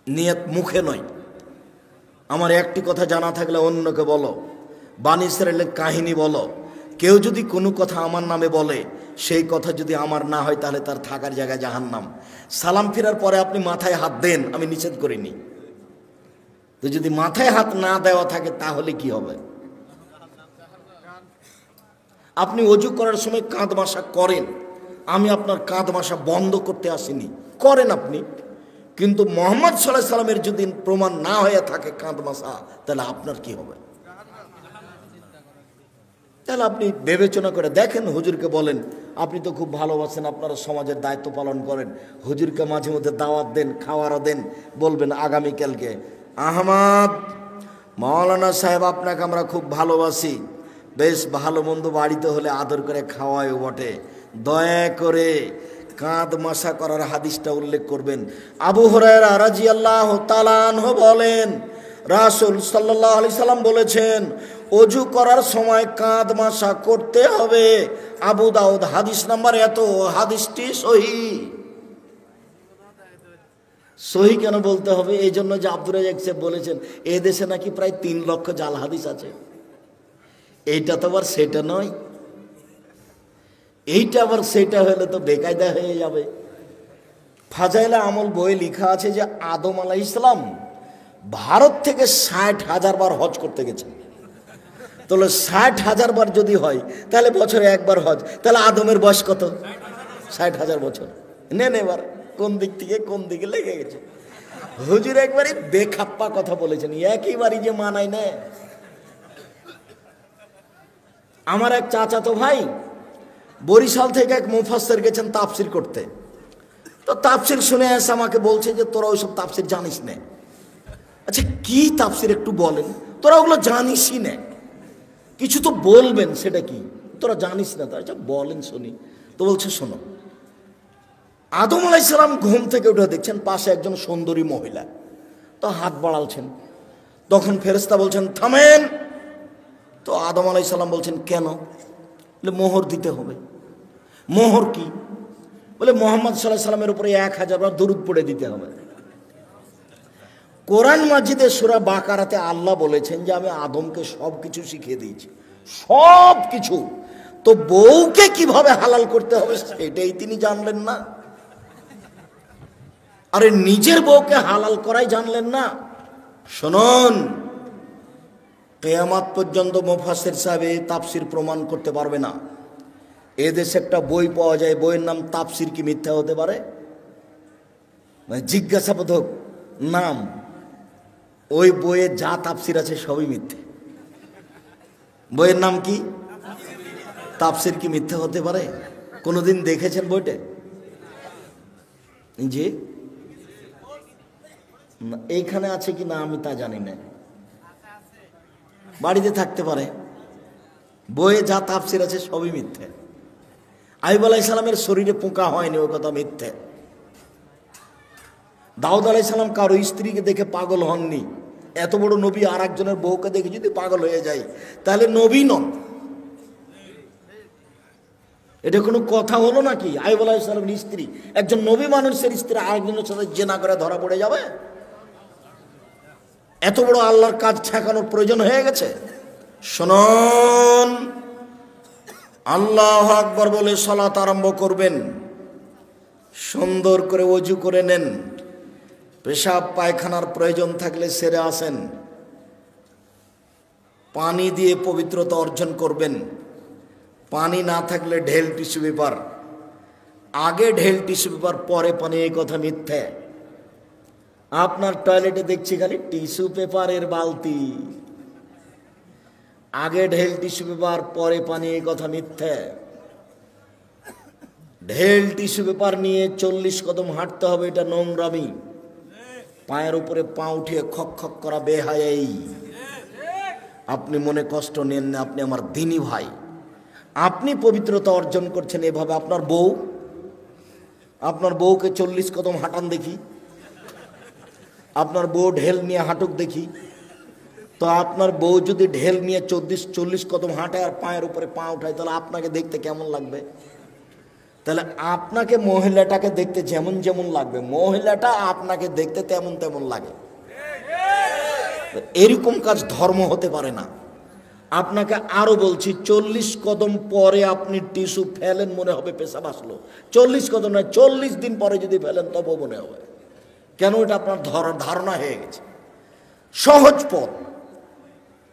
নিয়ত মুখে নয়। আমার একটি কথা জানা থাকলে অন্যকে বলো, বানী ইসরাইলের কাহিনী বলো। কেউ যদি কোনো কথা আমার নামে বলে, সেই কথা যদি আমার না হয়, তাহলে তার থাকার জায়গা জাহান্নাম। সালাম ফেরার পরে আপনি মাথায় হাত দেন, আমি নিষেধ করিনি। তো যদি মাথায় হাত না দেওয়া থাকে তাহলে কি হবে? আপনি অজু করার সময় কাঁধ মাসা করেন, আমি আপনার কাঁধ মাসা বন্ধ করতে আসিনি, করেন আপনি। কিন্তু মুহাম্মদ সাল্লাল্লাহু আলাইহি সাল্লামের যদি প্রমাণ না হয়ে থাকে কাঁধ মাসা, তাহলে আপনার কি হবে? তাহলে আপনি বিবেচনা করে দেখেন, হুজুরকে বলেন, আপনি তো খুব ভালোবাসেন, আপনারা সমাজের দায়িত্ব পালন করেন, হুজুরকে মাঝে মধ্যে দাওয়াত দেন, খাওয়ারও দেন। বলবেন আগামীকালকে, আহমদ মাওলানা সাহেব, আপনাকে আমরা খুব ভালোবাসি, বেশ ভালো মন্দ বাড়িতে হলে আদর করে খাওয়ায় বটে, দয়া করে কাঁধ মাসা করার হাদিসটা উল্লেখ করবেন। আবু হুরায়রা রাদিয়াল্লাহু তাআলা আনহু বলেন, রাসূল সাল্লাল্লাহু আলাইহি সাল্লাম বলেছেন, অজু করার সময় কাঁধ মাসা করতে হবে। আবু দাউদ হাদিস নাম্বার এত, হাদিসটি সহিহ। সহিহ কেন বলতে হবে? এই জন্য যে আব্দুর রাজ্জাক সাহেব বলেছেন, এ দেশে নাকি প্রায় 3 লক্ষ জাল হাদিস আছে। এইটা তো আবার সেটা নয়, এইটা আবার সেটা হলে তো বেকায়দা হয়ে যাবে। ফাজাইলে আমল বইয়ে লেখা আছে যে আদম আলাইহিস সালাম ভারত থেকে 60,000 বার হজ করতে গেছেন। তাহলে 60,000 বার যদি হয়, তাহলে বছরে একবার হজ, তাহলে আদমের বয়স কত? 60,000 বছর। নেন এবার কোন দিক থেকে কোন দিকে লেগে গেছে। হুজুর একবারই বেখাপ্পা কথা বলেছেন, একইবারই যে মানায় না। আমার এক চাচাতো ভাই বরিশাল থেকে এক মুফাসসির গেছেন তাফসির করতে। তো তাফসির শুনে এসে আমাকে বলছে যে তোরা ওইসব তাফসির জানিস না। আচ্ছা কি তাফসির একটু বলেন, তোরা ওগুলো জানিসই না, কিছু তো বলবেন, সেটা কি তোরা জানিস না? তা আচ্ছা বলেন শুনি। তো বলছে শোনো, আদম আলাইহিস সালাম ঘুম থেকে উঠে দেখছেন পাশে একজন সুন্দরী মহিলা, তো হাত বাড়ালছেন। তখন ফেরেশতা বলছেন থামেন। তো আদম আলাইহিস সালাম বলছেন কেন? বলে মোহর দিতে হবে। মোহর কি? বলে মুহাম্মদ সাল্লাল্লাহু আলাইহি সাল্লামের উপরে 1000 বার দরুদ পড়ে দিতে হবে। কোরআন মাজিদে সূরা বাকারাতে আল্লাহ বলেছেন যে আমি আদমকে সব কিছু শিখিয়ে দিয়েছি, সব কিছু। তো বউকে কিভাবে হালাল করতে হবে সেটাই তিনি জানলেন না? আরে নিজের বউকে হালাল করাই জানলেন না? শুনুন, কিয়ামত পর্যন্ত মুফাসসির সাহেব তাফসির প্রমাণ করতে পারবে না। এদেশে একটা বই পাওয়া যায়, বইয়ের নাম তাফসির কি মিথ্যা হতে পারে? মানে জিজ্ঞাসাবোধক নাম। ওই বইয়ে যা তাফসির আছে সবই মিথ্যে। বইয়ের নাম কি? তাফসির কি মিথ্যা হতে পারে? কোনোদিন দেখেছেন বইটা? জি, এইখানে আছে কি না আমি তা জানি না, বাড়িতে থাকতে পারে। বইয়ে যা তাফসির আছে সবই মিথ্যে। আইয়ুব আলাইহিস সালামের শরীরে পোকা হয়নি, ওই কথা মিথ্যে। দাউদ আলাইহিস সালাম কারো স্ত্রীকে দেখে পাগল হননি। এত বড় নবী আর একজনের বউকে দেখে যদি পাগল হয়ে যায়, তাহলে নবী নন। এটা কোনো কথা হলো নাকি? আইয়ুব আলাইহিস সালামের স্ত্রী, একজন নবী মানুষের স্ত্রী আরেকজনের সাথে জিনা করে ধরা পড়ে যাবে? এত বড় আল্লাহর কাজ ঠেকানোর প্রয়োজন হয়ে গেছে? শুনুন, আল্লাহু আকবার বলে সালাত আরম্ভ করবেন, সুন্দর করে ওযু করে নেন, পেশাব পায়খানার প্রয়োজন থাকলে সেরে আসেন, পানি দিয়ে পবিত্রতা অর্জন করবেন। পানি না থাকলে ঢেল টিস্যু পেপার, আগে ঢেল টিস্যু পেপার পরে পানি, এই কথা মিথ্যে। আপনার টয়লেটে দেখছি খালি টিস্যু পেপারের বালতি, আগে ঢেল টিস্যু পেপার পরে পানি, এই কথা মিথ্যে। ঢেল টিস্যু পেপার নিয়ে 40 কদম হাঁটতে হবে, এটা নোংরামি। পায়ের উপরে পা উঠিয়ে খক খক করা বেহায়াই। আপনি মনে কষ্ট নেন না, আপনি আমার দ্বীনি ভাই, আপনি পবিত্রতা অর্জন করছেন এভাবে। আপনার বউকে 40 কদম হাঁটান দেখি, আপনার বউ ঢেল নিয়ে হাঁটুক দেখি। তো আপনার বউ যদি ঢেল নিয়ে 40 কদম হাঁটে আর পায়ের উপরে পা উঠায়, তাহলে আপনাকে দেখতে কেমন লাগবে? তাহলে আপনাকে মহিলাটাকে দেখতে যেমন যেমন লাগবে, মহিলাটা আপনাকে দেখতে তেমন তেমন লাগে। এরকম কাজ ধর্ম হতে পারে না। আপনাকে আরো বলছি, 40 কদম পরে আপনি টিস্যু ফেলেন, মনে হবে পেশাব আসলো। 40 কদম নয়, 40 দিন পরে যদি ফেলেন তবুও মনে হবে। কেন? এটা আপনার ধারণা হয়ে গেছে। সহজ পথ,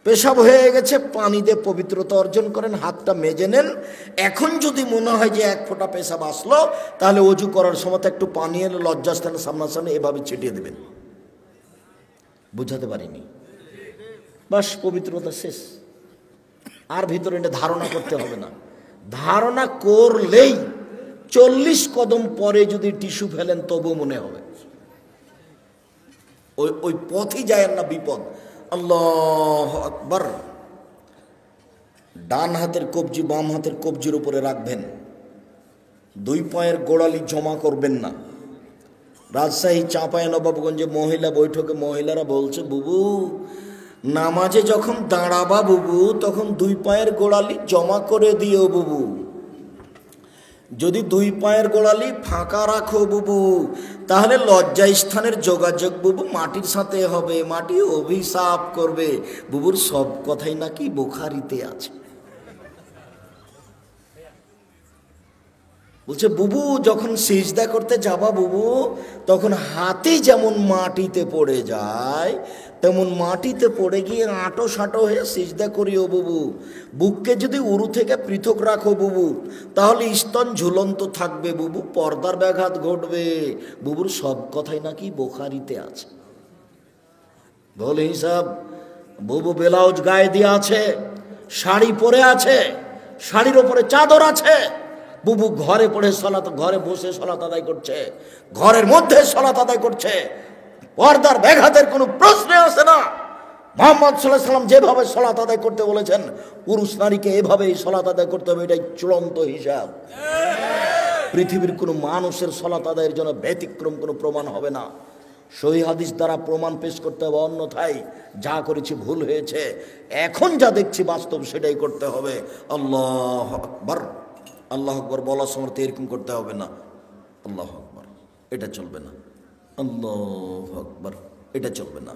পেশাব হয়ে গেছে, পানি দিয়ে পবিত্রতা অর্জন করেন, হাতটা মেজে নেন। এখন যদি মনে হয় যে 1 ফোঁটা পেশাব আসলো, তাহলে অজু করার সময় একটু পানি এনে লজ্জাস্থানে সামনাসামনি এভাবে ছিটিয়ে দেবেন। বুঝাতে পারিনি? বাস, পবিত্রতা শেষ। আর ভিতরে এটা ধারণা করতে হবে না। ধারণা করলেই 40 কদম পরে যদি টিস্যু ফেলেন তবু মনে হবে। ওই পথই যায় না, বিপদ। আল্লাহু আকবার। ডান হাতের কবজি বাম হাতের কবজির উপরে রাখবেন, 2 পায়ের গোড়ালি জমা করবেন না। রাজশাহী চাঁপাইনবাবগঞ্জে মহিলা বৈঠকে মহিলারা বলছে, বুবু নামাজে যখন দাঁড়াবা বুবু, তখন 2 পায়ের গোড়ালি জমা করে দিও বুবু। যদি 2 পায়ের গোড়ালি ফাঁকা রাখো বুবু, তাহলে লজ্জা স্থানের যোগাযোগ বুবু মাটির সাথে হবে, মাটি অভিশাপ করবে। বুবুর সব কথাই নাকি বুখারীতে আছে। বলছে বুবু যখন সিজদা করতে যাবা বুবু, তখন হাতি যেমন মাটিতে পড়ে যায়, তেমন মাটিতে পড়ে গিয়ে আঁটো সাঁটো হয়ে সিজদা করিও বুবু। বুককে যদি উরু থেকে পৃথক রাখো বুবু, তাহলে স্তন ঝুলন্ত থাকবে বুবু, পর্দার ব্যাঘাত ঘটবে। বুবুর সব কথাই নাকি বুখারীতে আছে। বলে হিসাব, বুবু ব্লাউজ গায়ে দিয়ে আছে, শাড়ি পরে আছে, শাড়ির ওপরে চাদর আছে। বুবু ঘরে পড়ে সালাত, ঘরে বসে সালাত আদায় করছে, ঘরের মধ্যে সালাত আদায় করছে। পর্দার ব্যাঘাতের কোনো প্রশ্নই আসে না। মুহাম্মদ সাল্লাল্লাহু আলাইহি ওয়াসাল্লাম যেভাবে সালাত আদায় করতে বলেছেন, পুরুষ নারীকে এভাবেই সালাত আদায় করতে হবে। এটাই চূড়ান্ত হিসাব। পৃথিবীর কোনো মানুষের সালাত আদায়ের জন্য ব্যতিক্রম কোনো প্রমাণ হবে না। সহিহ হাদিস দ্বারা প্রমাণ পেশ করতে হবে, অন্যথায় যা করেছি ভুল হয়েছে। এখন যা দেখছি বাস্তব সেটাই করতে হবে। আল্লাহু আকবার। আল্লাহু আকবার বলার সময় এরকম করতে হবে না, আল্লাহু আকবার, এটা চলবে না। আল্লাহু আকবার, এটা চলবে না।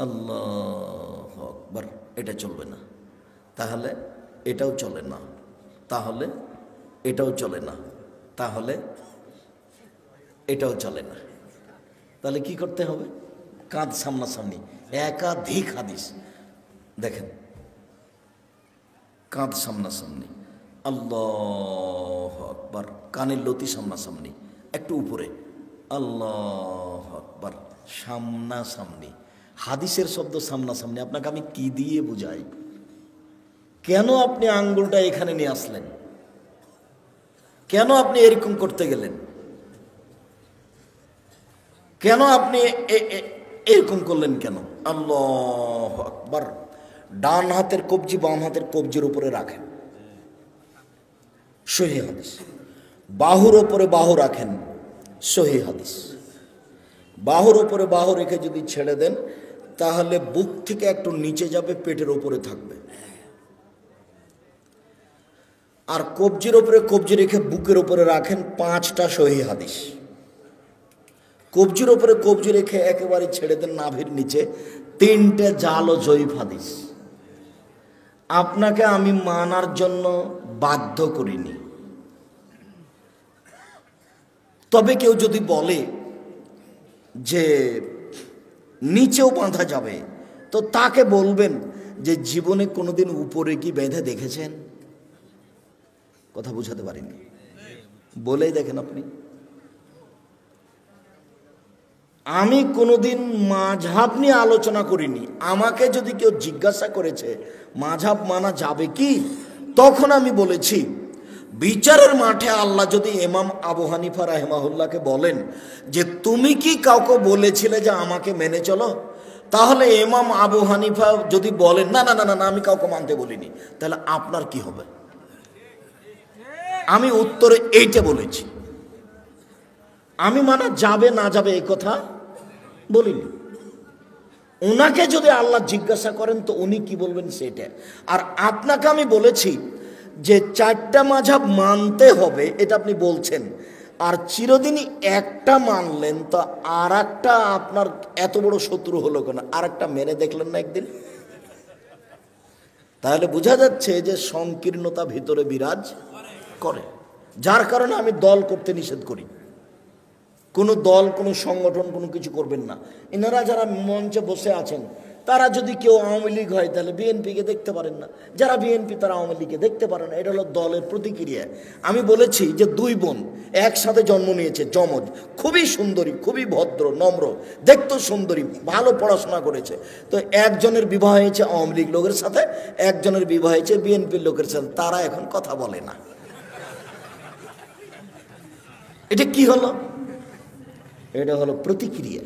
আল্লাহু আকবার, এটা চলবে না। তাহলে এটাও চলে না, তাহলে এটাও চলে না, তাহলে এটাও চলে না। তাহলে কি করতে হবে? কাঁধ সামনাসামনি, একাধিক হাদিস দেখেন, কাঁধ সামনাসামনি, আল্লাহু আকবার, কানের লতি সামনাসামনি, একটু উপরে, আল্লাহু আকবার, সামনাসামনি। হাদিসের শব্দ সামনাসামনি। আপনাকে আমি কি দিয়ে বুঝাই? কেন আপনি আঙ্গুলটা এখানে নিয়ে আসলেন? কেন আপনি এরকম করতে গেলেন? কেন আপনি এরকম করলেন কেন? আল্লাহু আকবার। ডান হাতের কবজি বাম হাতের কবজির উপরে রাখেন, সহিহ হাদিস। বাহুর উপরে বাহু রাখেন, সহিহ হাদিস। বাহুর উপরে বাহু রেখে যদি ছেড়ে দেন, তাহলে বুক থেকে একটু নিচে যাবে, পেটের উপরে থাকবে। আর কবজির উপরে কবজি রেখে বুকের উপরে রাখেন, 5টা সহিহ হাদিস। কবজির উপরে কবজি রেখে একেবারে ছেড়ে দেন নাভির নিচে, 3টে জাল ও জয়ীফ হাদিস। আপনাকে আমি মানার জন্য বাধ্য করিনি। তবে কেউ যদি বলে যে নিচেও বাঁধা যাবে, তো তাকে বলবেন যে জীবনে কোনোদিন উপরে কি বেঁধে দেখেছেন? কথা বুঝাতে পারিনি, বলেই দেখেন আপনি। আমি কোনোদিন মাযহাব নিয়ে আলোচনা করিনি। আমাকে যদি কেউ জিজ্ঞাসা করেছে মাযহাব মানা যাবে কি, তখন আমি বলেছি বিচারের মাঠে আল্লাহ যদি ইমাম আবু হানিফা রাহিমাহুল্লাহকে বলেন যে তুমি কি কাউকে বলেছিলে যে আমাকে মেনে চলো, তাহলে ইমাম আবু হানিফা যদি বলেন না না না না আমি কাউকে মানতে বলিনি, তাহলে আপনার কি হবে? আমি উত্তরে এইটা বলেছি। আমি মানা যাবে না যাবে এই কথা বলিনি। ওনাকে যদি আল্লাহ জিজ্ঞাসা করেন তো উনি কি বলবেন সেটা। আর আপনাকে আমি বলেছি যে চারটা মাযহাব মানতে হবে এটা আপনি বলছেন, আর চিরদিনই একটা মানলেন, তো আর একটা আপনার এত বড় শত্রু হলো কেন? আর একটা মেনে দেখলেন না একদিন? তাহলে বোঝা যাচ্ছে যে সংকীর্ণতা ভিতরে বিরাজ করে, যার কারণে আমি দল করতে নিষেধ করি। কোনো দল, কোনো সংগঠন, কোনো কিছু করবেন না। এনারা যারা মঞ্চে বসে আছেন, তারা যদি কেউ আওয়ামী লীগ হয় তাহলে বিএনপিকে দেখতে পারেন না, যারা বিএনপি তারা আওয়ামী লীগকে দেখতে পারেন না। এটা হলো দলের প্রতিক্রিয়া। আমি বলেছি যে দুই বোন একসাথে জন্ম নিয়েছে, যমজ, খুবই সুন্দরী, খুবই ভদ্র, নম্র, দেখতে সুন্দরী, ভালো পড়াশোনা করেছে। তো একজনের বিবাহ হয়েছে আওয়ামী লীগ লোকের সাথে, একজনের বিবাহ হয়েছে বিএনপির লোকের সাথে, তারা এখন কথা বলে না। এটা কি হলো? এটা হলো প্রতিক্রিয়া,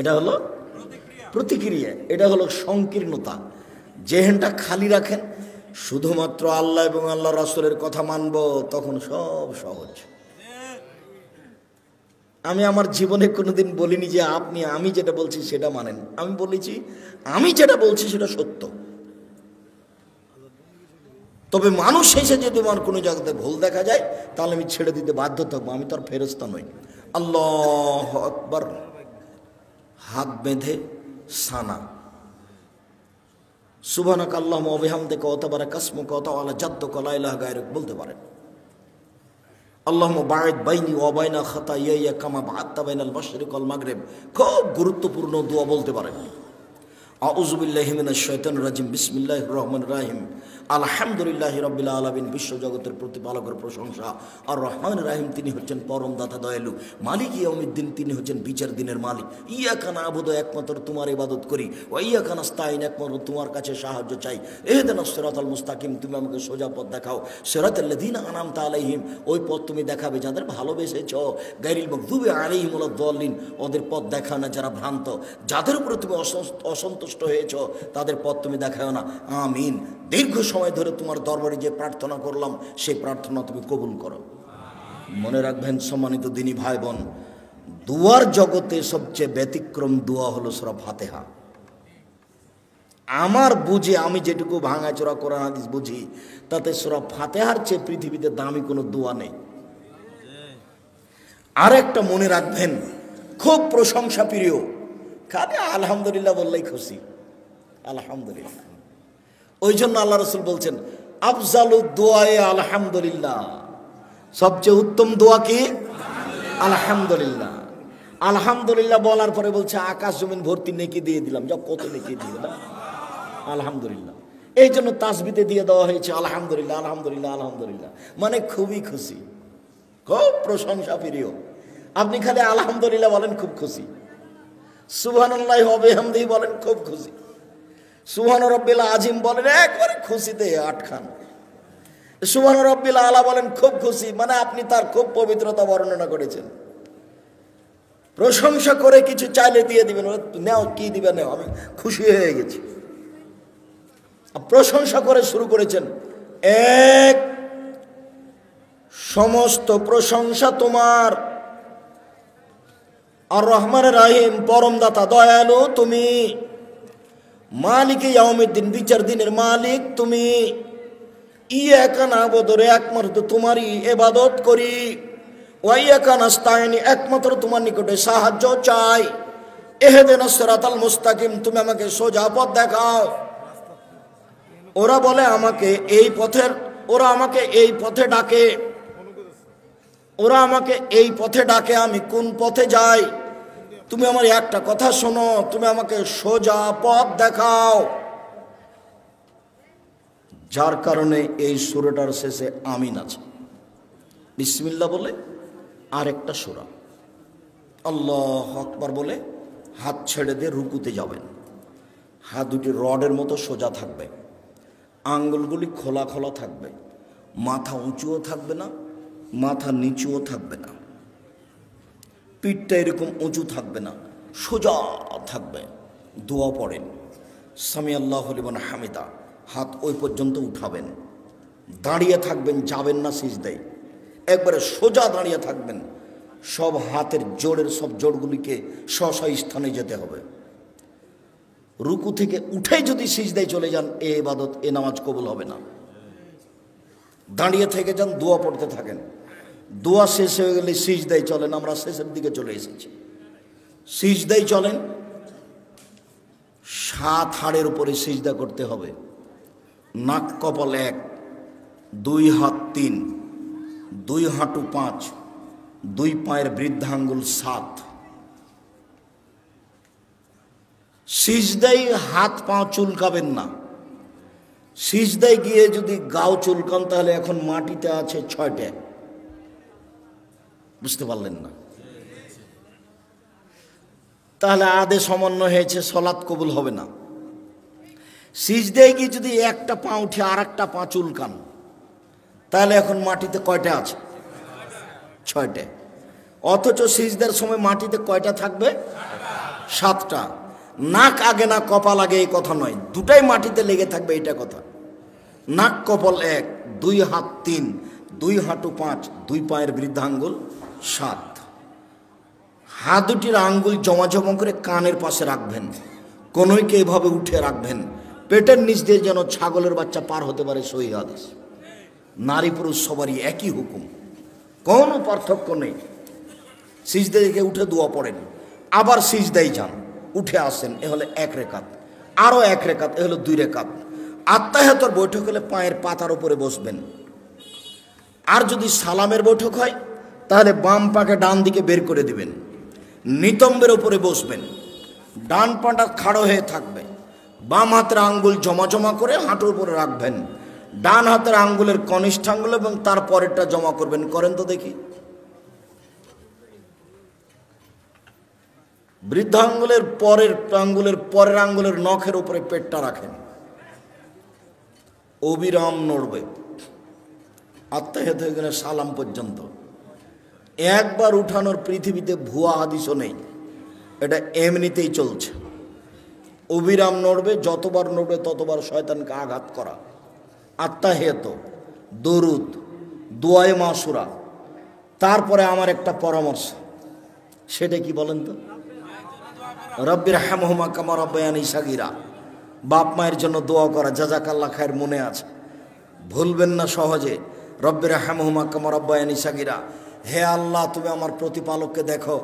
এটা হলো প্রতিক্রিয়া, এটা হলো সংকীর্ণতা। জেহেনটা খালি রাখেন, শুধুমাত্র আল্লাহ এবং আল্লাহ রাসূলের কথা মানব, তখন সব সহজ। আমি আমার জীবনে কোনোদিন বলিনি যে আমি যেটা বলছি সেটা মানেন। আমি বলেছি আমি যেটা বলছি সেটা সত্য। তবে মানুষ শেষে যদি আমার কোনো জায়গাতে ভুল দেখা যায় তাহলে আমি ছেড়ে দিতে বাধ্য থাকবো, আমি তো আর ফেরেশতা নই। আল্লাহু আকবার, হাত বেঁধে সানা, সুবহানাকা আল্লাহুম্মা ওয়া বিহামদিকা ওয়া তাবারাকা ইসমুকা ওয়া তাআলা জাদ্দুকা লা ইলাহা গায়রুক বলতে পারেন। আল্লাহুম্মা বা'id বাইনি ওয়া বাইনা খাতায়ায়া কামা বা'adta বাইনাল মাশরিক ওয়াল মাগরিব, খুব গুরুত্বপূর্ণ দোয়া বলতে পারেন। আউযু বিল্লাহি মিনাশ শাইতানির রাজিম, বিসমিল্লাহির রহমানির রহিম, আলহামদুলিল্লাহি রাব্বিল আলামিন, বিশ্বজগতের প্রতিপালকের প্রশংসা। আর রহমানির রহিম, তিনি হচ্ছেন পরম দাতা দয়ালু। মালিক ইয়াউমিদ্দিন, তিনি হচ্ছেন বিচার দিনের মালিক। ইয়াকা না'বুদু, একমাত্র তোমার ইবাদত করি। ওয়া ইয়াকা নাস্তাইন, একমাত্র তোমার কাছে সাহায্য চাই। ইহদিনাস সিরাতাল মুস্তাকিম, তুমি আমাকে সোজা পথ দেখাও। সিরাতাল লাযিনা আন'আমতা আলাইহিম, ওই পথ তুমি দেখাবে যাদের ভালোবেসেছো। গায়রিল মাগদুবি আলাইহিম ওয়ালাদ দাল্লিন, ওদের পথ দেখাও না যারা ভ্রান্ত। যাদের উপরে তুমি অসন্তুষ্ট হয়েছ তাদের পথ তুমি দেখাও না। আমিন। দীর্ঘ সময় ধরে তোমার দরবারে যে প্রার্থনা করলাম সেই প্রার্থনা তুমি কবুল করো। মনে রাখবেন সম্মানিত দিনী ভাই বোন, দুয়ার জগতে সবচেয়ে ব্যতিক্রম দোয়া হলো সূরা ফাতিহা। আমার বুঝে, আমি যেটুকু ভাঙাচোরা কোরআন হাদিস বুঝি, তাতে সূরা ফাতিহার চেয়ে পৃথিবীতে দামি কোনো দোয়া নেই। আর একটা মনে রাখবেন, খুব প্রশংসা প্রিয়, খালি আলহামদুলিল্লাহ বললেই খুশি, আলহামদুলিল্লাহ। ওই জন্য আল্লাহ রাসূল বলছেন আফজালু দুআয়ে আলহামদুলিল্লাহ, সবচেয়ে উত্তম দোয়া কি? আলহামদুলিল্লাহ। আলহামদুলিল্লাহ বলার পরে বলছে আকাশ জমিন ভর্তি নেকি দিয়ে দিলাম। যা কত নেকি দিয়ে দিলাম, আলহামদুলিল্লাহ। এই জন্য তাসবিতে দিয়ে দেওয়া হয়েছে আলহামদুলিল্লাহ, আলহামদুলিল্লাহ, আলহামদুলিল্লাহ, মানে খুবই খুশি, খুব প্রশংসা প্রিয়। আপনি খালি আলহামদুলিল্লাহ বলেন, খুব খুশি। সুবহানাল্লাহি ওয়া বিহামদিহি বলেন, খুব খুশি। সুবহান রাব্বিল আযীম বলেন, একবারে খুশিতে আটখান। সুবহান রাব্বিল আলা বলেন, খুব খুশি, মানে আপনি তার খুব পবিত্রতা বর্ণনা করেছেন। প্রশংসা করে কিছু চাইলে দিয়ে দিবেন, নাও কি দিবেন, নাও, আমি খুশি হয়ে গেছি। প্রশংসা করে শুরু করেছেন, এক সমস্ত প্রশংসা তোমার, আর রহমানের রহিম, পরম দাতা দয়ালু তুমি, মালিক ইয়াউমিদ্দিন, বিচার দিনের মালিক তুমি। ইয়াকা না'বুদু, একমাত্র তোমারই ইবাদত করি। ওয়া ইয়াকা নাস্তাইন, একমাত্র তোমার নিকটে সাহায্য চাই। ইহদিনাস সিরাতাল মুস্তাকিম, তুমি আমাকে সোজা পথ দেখাও। ওরা বলে আমাকে এই পথের, ওরা আমাকে এই পথে ডাকে, ওরা আমাকে এই পথে ডাকে, আমি কোন পথে যাই? তুমি আমার একটা কথা শোনো, তুমি আমাকে সোজা পথ দেখাও। যার কারণে এই সূরাটার শেষে আমিন আছে, বিসমিল্লাহ বলে আরেকটা সূরা, আল্লাহু আকবার বলে হাত ছেড়ে দিয়ে রুকুতে যাবেন। হাত দুটি রডের মতো সোজা থাকবে, আঙ্গুলগুলি খোলা খোলা থাকবে, মাথা উঁচুও থাকবে না, মাথা নিচুও থাকবে না, পিঠটা এরকম উঁচু থাকবে না, সোজা থাকবে। দোয়া পড়েন, সামি আল্লাহু লিমান হামিদা, হাত ওই পর্যন্ত উঠাবেন, দাঁড়িয়ে থাকবেন, যাবেন না সিজদায়, একবারে সোজা দাঁড়িয়ে থাকবেন। সব হাতের জোড়ের সব জোড়গুলিকে স্ব স্থানে যেতে হবে। রুকু থেকে উঠে যদি সিজদায় চলে যান, এ ইবাদত, এ নামাজ কবুল হবে না। দাঁড়িয়ে থেকে যান, দোয়া পড়তে থাকেন। দোয়া শেষ হয়ে গেলে সিজদায় চলেন। আমরা শেষের দিকে চলে এসেছি। সিজদায় চলেন, 7 হাড়ের উপরে সিজদা করতে হবে। নাক কপাল 1, 2 হাত 3, 2 হাঁটু 5, 2 পায়ের বৃদ্ধাঙ্গুল 7। সিজদায় হাত পা চুলকাবেন না। সিজদায় গিয়ে যদি গাও চুলকান তাহলে এখন মাটিতে আছে 6টা। বুঝতে পারলেন না? তাহলে আদে সমন্বয় হয়েছে, সলাৎ কবুল হবে না। সিজদায় গিয়ে যদি একটা পা উঠে আর একটা পা চুলকান তাহলে এখন মাটিতে কয়টা আছে? 6টা। অথচ সিজদার সময় মাটিতে কয়টা থাকবে? 7টা। নাক আগে না কপাল আগে এই কথা নয়, দুটাই মাটিতে লেগে থাকবে এটা কথা। নাক কপাল 1, 2 হাত 3, 2 হাঁটু 5, 2 পায়ের বৃদ্ধাঙ্গুল 7। হাত দুটির আঙ্গুল জমা করে কানের পাশে রাখবেন, কোনোইকে এভাবে উঠে রাখবেন, পেটের নিচ দিয়ে যেন ছাগলের বাচ্চা পার হতে পারে। সহিহ হাদিস। নারী পুরুষ সবারই একই হুকুম, কোনো পার্থক্য নেই। সিজদায় থেকে উঠে দোয়া পড়েন, আবার সিজদায় যান, উঠে আসেন, এ হলো 1 রেকাত। আরও 1 রেকাত, এ হলো 2 রেকাত। আত্তাহিয়াতুর বৈঠক হলে পায়ের পাতার উপরে বসবেন। আর যদি সালামের বৈঠক হয় তাহলে বাম পাকে ডান দিকে বের করে দিবেন, নিতম্বের উপরে বসবেন, ডান পাটা খাড়ো হয়ে থাকবে, বাম হাতের আঙ্গুল জমা করে হাঁটুর উপরে রাখবেন, ডান হাতের আঙ্গুলের কনিষ্ঠ আঙ্গুল এবং তার পরেরটা জমা করবেন। করেন তো দেখি। বৃদ্ধাঙ্গুলের পরের আঙ্গুলের নখের উপরে পেটটা রাখেন, অবিরাম নড়বে আত্মাহিয়াত হয়ে গেলে সালাম পর্যন্ত। একবার উঠানোর পৃথিবীতে ভুয়া হাদিসও নেই, এটা এমনিতেই চলছে। অবিরাম নড়বে, যতবার নড়বে ততবার শয়তানকে আঘাত করা। আত্মাহিয়াত, দরুদ, দোয়ায়ে মাসুরা। তারপরে আমার একটা পরামর্শ, সেটা কি বলেন তো? রব্বির হামহুমা কামা রাব্বায়ানি সাগীরা। বাপ মায়ের জন্য দোয়া করা, জাযাকাল্লাহ খায়ের মনে আছে, ভুলবেন না সহজে। রব্বির হামহুমা কামা রাব্বায়ানি সাগীরা। হে আল্লাহ, তুমি আমার প্রতিপালককে দেখো,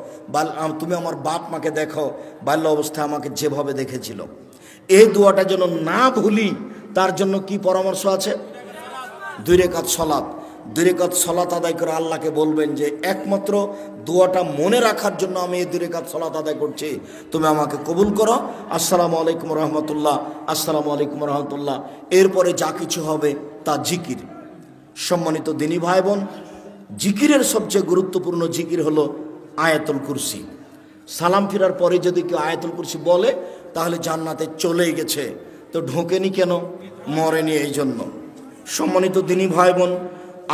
তুমি আমার বাপ মাকে দেখো, বাল্য অবস্থায় আমাকে যেভাবে দেখেছিল। এই দোয়াটা যেন না ভুলি, তার জন্য কি পরামর্শ আছে? 2 রেকাত সলাত। 2 রেকাত সলাত আদায় করে আল্লাহকে বলবেন যে একমাত্র দোয়াটা মনে রাখার জন্য আমি এই 2 রেকাত সলাত আদায় করছি, তুমি আমাকে কবুল করো। আসসালামু আলাইকুম রহমতুল্লাহ, আসসালামু আলাইকুম রহমতুল্লাহ। এরপরে যা কিছু হবে তা জিকির। সম্মানিত দিনী ভাই বোন, জিকিরের সবচেয়ে গুরুত্বপূর্ণ জিকির হলো আয়াতুল কুরসি। সালাম ফিরার পরে যদি কেউ আয়াতুল কুরসি বলে তাহলে জান্নাতে চলেই গেছে। তো ঢোকেনি কেন? মরেনি এই জন্য। সম্মানিত দিনী ভাই বোন,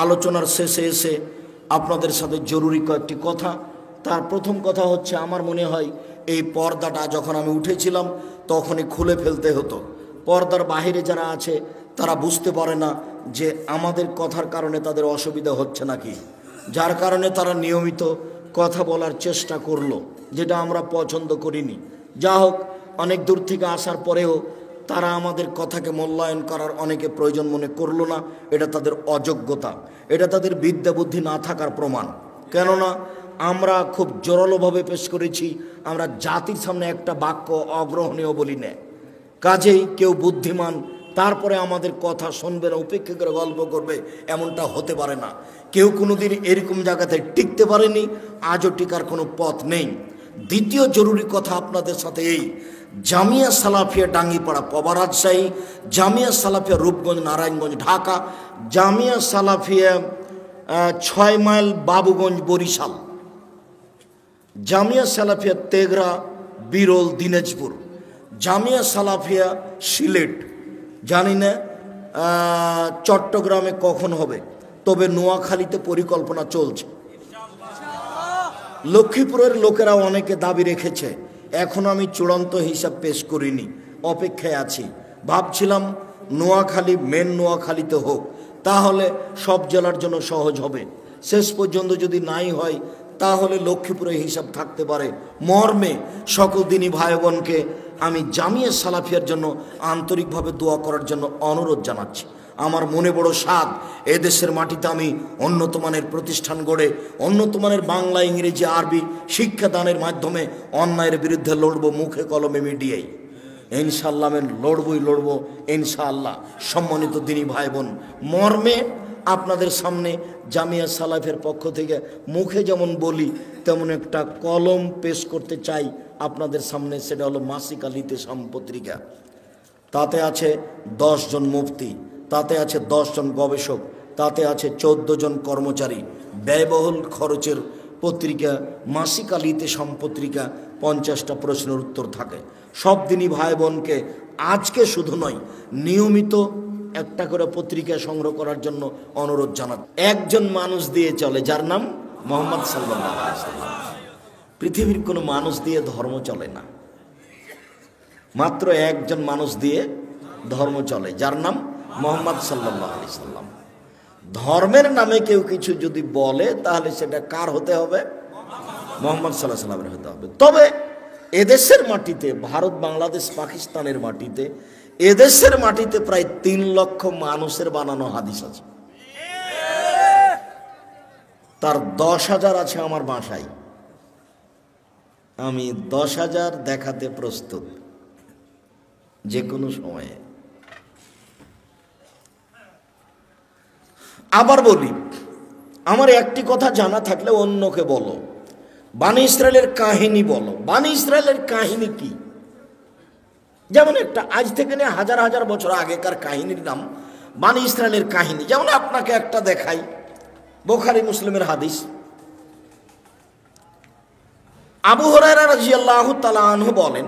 আলোচনার শেষে এসে আপনাদের সাথে জরুরি কয়েকটি কথা। তার প্রথম কথা হচ্ছে, আমার মনে হয় এই পর্দাটা যখন আমি উঠেছিলাম তখনই খুলে ফেলতে হতো। পর্দার বাহিরে যারা আছে তারা বুঝতে পারে না যে আমাদের কথার কারণে তাদের অসুবিধা হচ্ছে নাকি, যার কারণে তারা নিয়মিত কথা বলার চেষ্টা করলো, যেটা আমরা পছন্দ করিনি। যা হোক, অনেক দূর থেকে আসার পরেও তারা আমাদের কথাকে মূল্যায়ন করার অনেকে প্রয়োজন মনে করলো না। এটা তাদের অযোগ্যতা, এটা তাদের বিদ্যা বুদ্ধি না থাকার প্রমাণ। কেননা আমরা খুব জোরালোভাবে পেশ করেছি, আমরা জাতির সামনে একটা বাক্য অগ্রহণীয় বলি না। কাজেই কেউ বুদ্ধিমান তারপরে আমাদের কথা শুনবে না, উপেক্ষা করে গল্প করবে, এমনটা হতে পারে না। কেউ কোনোদিন এরকম জায়গাতে টিকতে পারেনি, আজও টিকার কোনো পথ নেই। দ্বিতীয় জরুরি কথা আপনাদের সাথে এই, জামিয়া সালাফিয়া ডাঙ্গিপাড়া পবা রাজশাহী, জামিয়া সালাফিয়া রূপগঞ্জ নারায়ণগঞ্জ ঢাকা, জামিয়া সালাফিয়া 6 মাইল বাবুগঞ্জ বরিশাল, জামিয়া সালাফিয়া তেঘরা বিরল দিনাজপুর, জামিয়া সালাফিয়া সিলেট। জানি না চট্টগ্রামে কখন হবে, তবে নোয়াখালীতে পরিকল্পনা চলছে। লক্ষ্মীপুরের লোকেরা অনেকে দাবি রেখেছে, এখন আমি চূড়ান্ত হিসাব পেশ করিনি, অপেক্ষায় আছি। ভাবছিলাম নোয়াখালী মেন নোয়াখালীতে হোক, তাহলে সব জেলার জন্য সহজ হবে। শেষ পর্যন্ত যদি নাই হয় তাহলে লক্ষ্মীপুরে হিসাব থাকতে পারে। মর্মে সকল দিনী ভাই বোনকে আমি জামিয়া সালাফিয়ার জন্য আন্তরিকভাবে দোয়া করার জন্য অনুরোধ জানাচ্ছি। আমার মনে বড় স্বাদ, এদেশের মাটিতে আমি উন্নত মানের প্রতিষ্ঠান গড়ে উন্নত মানের বাংলা, ইংরেজি, আরবি শিক্ষাদানের মাধ্যমে অন্যায়ের বিরুদ্ধে লড়বো, মুখে কলমে মিডিয়ায়। ইনশাআল্লাহ আমি লড়বো ইনশাআল্লাহ। সম্মানিত দিনী ভাই বোন, মর্মে আপনাদের সামনে জামিয়া সালাফের পক্ষ থেকে মুখে যেমন বলি তেমন একটা কলম পেশ করতে চাই আপনাদের সামনে। সেটা হলো মাসিক আল ইতিসাম পত্রিকা। তাতে আছে 10 জন মুফতি, তাতে আছে 10 জন গবেষক, তাতে আছে 14 জন কর্মচারী। ব্যয়বহুল খরচের পত্রিকা মাসিক আল ইতিসাম পত্রিকা। 50টা প্রশ্নের উত্তর থাকে। সব দিনই ভাই বোনকে আজকে শুধু নয়, নিয়মিত একটা করে পত্রিকা সংগ্রহ করার জন্য অনুরোধ জানাত। একজন মানুষ দিয়ে চলে, যার নাম মোহাম্মদ সাল্লাল্লাহু আলাইহি ওয়াসাল্লাম। পৃথিবীর কোনো মানুষ দিয়ে ধর্ম চলে না, মাত্র একজন মানুষ দিয়ে ধর্ম চলে, যার নাম মোহাম্মদ সাল্লাল্লাহু আলাইহি ওয়াসাল্লাম। ধর্মের নামে কেউ কিছু যদি বলে তাহলে সেটা কার হতে হবে? মোহাম্মদ সাল্লাল্লাহু আলাইহি ওয়াসাল্লামের হতে হবে। তবে এদেশের মাটিতে, ভারত, বাংলাদেশ, পাকিস্তানের মাটিতে, এদেশের মাটিতে প্রায় 3 লক্ষ মানুষের বানানো হাদিস আছে। তার 10,000 আছে আমার বাসায়। আমি 10,000 দেখাতে প্রস্তুত যে কোনো সময়ে। আবার বলি, আমার একটি কথা জানা থাকলে অন্যকে বলো। বানি ইসরায়েলের কাহিনী বলো। বানি ইসরায়েলের কাহিনী কি? যেমন একটা আজ থেকে নিয়ে হাজার হাজার বছর আগেকার কাহিনীর নাম বানি ইসরায়েলের কাহিনী। যেমন আপনাকে একটা দেখাই, বুখারী মুসলিমের হাদিস। আবু হুরায়রা রাদিয়াল্লাহু তাআলা আনহু বলেন,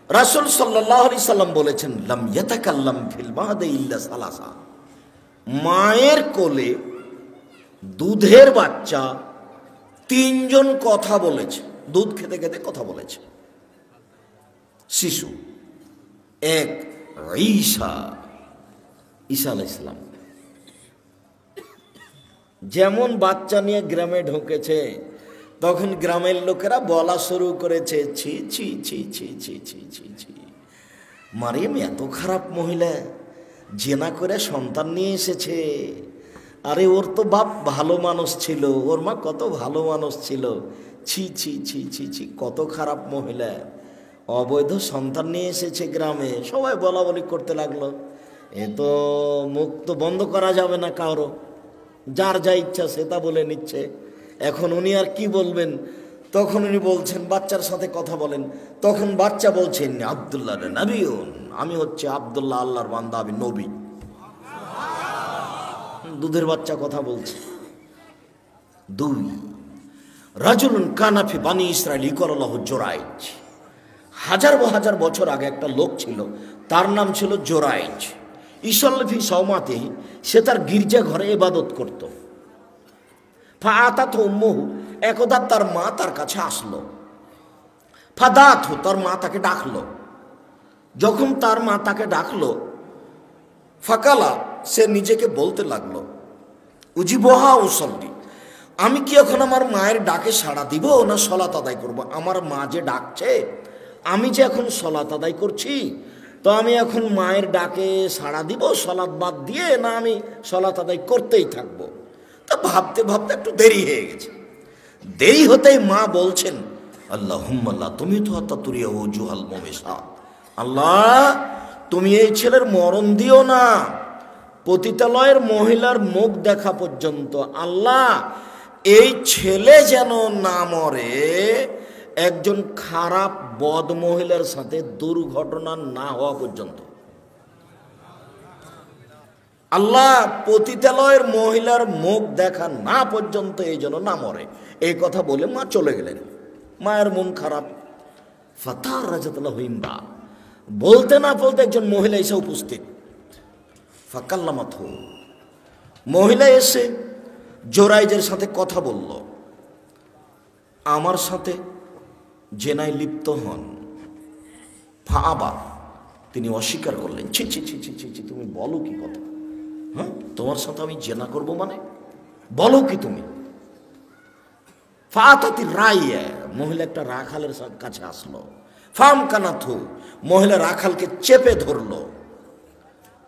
রাসূল সাল্লাল্লাহু আলাইহি সাল্লাম বলেছেন, লাম ইয়াতাকাল্লাম ফিল মাহদি ইল্লা সালাসা। মায়ের কোলে দুধের বাচ্চা 3 জন কথা বলেছে, দুধ খেতে খেতে কথা বলেছে। শিশু এক, ঈসা আলাইহিস সালাম। যেমন বাচ্চা নিয়ে গ্রামে ঢুকেছে, তখন গ্রামের লোকেরা বলা শুরু করেছে, ছি ছি ছি ছি ছি ছি ছি ছি, মারিয়াম এত খারাপ মহিলা, জেনা করে সন্তান নিয়ে এসেছে। আরে ওর তো বাপ ভালো মানুষ ছিল, ওর মা কত ভালো মানুষ ছিল, ছি ছি ছি ছি ছি, কত খারাপ মহিলা, অবৈধ সন্তান নিয়ে এসেছে গ্রামে। সবাই বলা বলি করতে লাগলো। এ তো মুখ তো বন্ধ করা যাবে না কারো, যার যা ইচ্ছা সে তা বলে নিচ্ছে। এখন উনি আর কি বলবেন? তখন উনি বলছেন, বাচ্চার সাথে কথা বলেন। তখন বাচ্চা বলছেন, আব্দুল্লাহ নবীন, আমি হচ্ছে আব্দুল্লাহ, আল্লাহর বান্দা, আমি নবী। দুধের বাচ্চা কথা বলছে। 2, রাজুলুন কানাফি বানি ইসরাইল ইকরালাহু জোরাইজ। হাজার বছর আগে একটা লোক ছিল, তার নাম ছিল জোরাইজ। ইসল্লফি সওমাতে, সে তার গির্জা ঘরে ইবাদত করত। ফাআতাত উম্মুহু, একদা তার মা তার কাছে আসলো। ফাদাত, তার মা তাকে ডাকলো। যখন তার মা তাকে ডাকলো, ফাকালা, সে নিজেকে বলতে লাগলো, উজিবহা উসল্লি, আমি কি এখন আমার মায়ের ডাকে সাড়া দিব না সলাত আদায় করব? আমার মা যে ডাকছে, আমি যে এখন সলাত আদায় করছি, তো আমি এখন মায়ের ডাকে সাড়া দিব সলাত বাদ দিয়ে, না আমি সলাত আদায় করতেই থাকবো? তা ভাবতে ভাবতে একটু দেরি হয়ে গেছে। দেরি হতেই মা বলছেন, আল্লাহুম্মা, তুমি তো তাতুরিয়া ওজুহাল মুমিসাত, আল্লাহ তুমি এই ছেলের মরণ দিও না, পতিতালয়ের মহিলার মুখ দেখা পর্যন্ত। আল্লাহ এই ছেলে যেন না মরে একজন খারাপ বদ মহিলার সাথে দুর্ঘটনা না হওয়া পর্যন্ত। আল্লাহ পতিতালয়ের মহিলার মুখ দেখা না পর্যন্ত এই জন্য না মরে। এই কথা বলে মা চলে গেলেন। মায়ের মন খারাপ। ফাতার রাজাতুল্লাহ হিমবা, বলতে না বলতে একজন মহিলা এসে উপস্থিত। ফাকাল্লামাত, মহিলা এসে জোরাইজের সাথে কথা বলল, আমার সাথে জেনায় লিপ্ত হন। ফাআবা, তিনি অস্বীকার করলেন। ছি ছি ছি ছি ছি ছি, তুমি বলো কি কথা? হ্যাঁ, তোমার সাথে আমি জেনা করব মানে? বলো কি তুমি? ফাআতাতি রাইয়া, মহিলা একটা রাখালের কাছে আসলো। ফাম কানাথু, মহিলা রাখালকে চেপে ধরলো।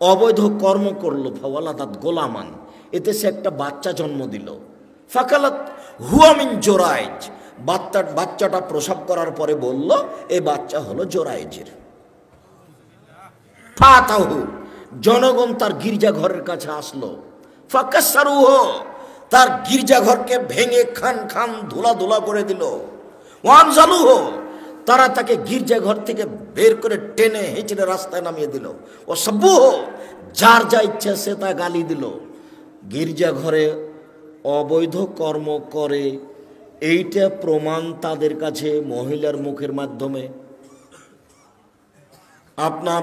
অবৈধ কর্ম করলো, ফাওয়ালাদাত গোলামান, এতে সে একটা বাচ্চা জন্ম দিল। ফাকালাত হুয়া মিন জোরাইজ, বাচ্চাটা প্রসব করার পরে বলল এই বাচ্চা হলো জোরাইজের। ফাতাহু, জনগণ তার গির্জা ঘরের কাছে আসলো। ফাকাসসারুহু, তার গির্জাঘরকে ভেঙে খান খান ধুলা ধুলা করে দিল। ওয়ানজালুহু, তারা তাকে গির্জাঘর থেকে বের করে টেনে হেঁচড়ে রাস্তায় নামিয়ে দিল। ও সাব্বুহু, যার যা ইচ্ছা সে তা গালি দিল। গির্জাঘরে অবৈধ কর্ম করে এইটা প্রমাণ তাদের কাছে মহিলার মুখের মাধ্যমে। আপনার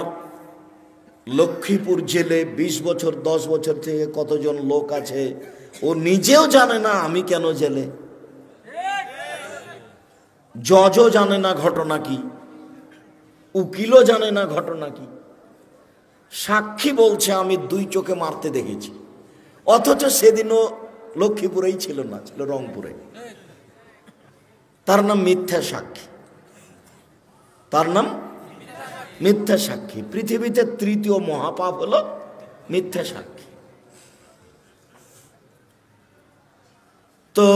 লক্ষ্মীপুর জেলে 20 বছর 10 বছর থেকে কতজন লোক আছে, ও নিজেও জানে না আমি কেন জেলে, জজও জানে না ঘটনা কি, উকিলও জানে না ঘটনা কি। সাক্ষী বলছে আমি 2 চোখে মারতে দেখেছি, অথচ সেদিনও লক্ষ্মীপুরেই ছিল না, ছিল রংপুরে। তার নাম মিথ্যা সাক্ষী, তার নাম মিথ্যা সাক্ষী। পৃথিবীতে 3য় মহাপাপ হলো মিথ্যা সাক্ষী। তো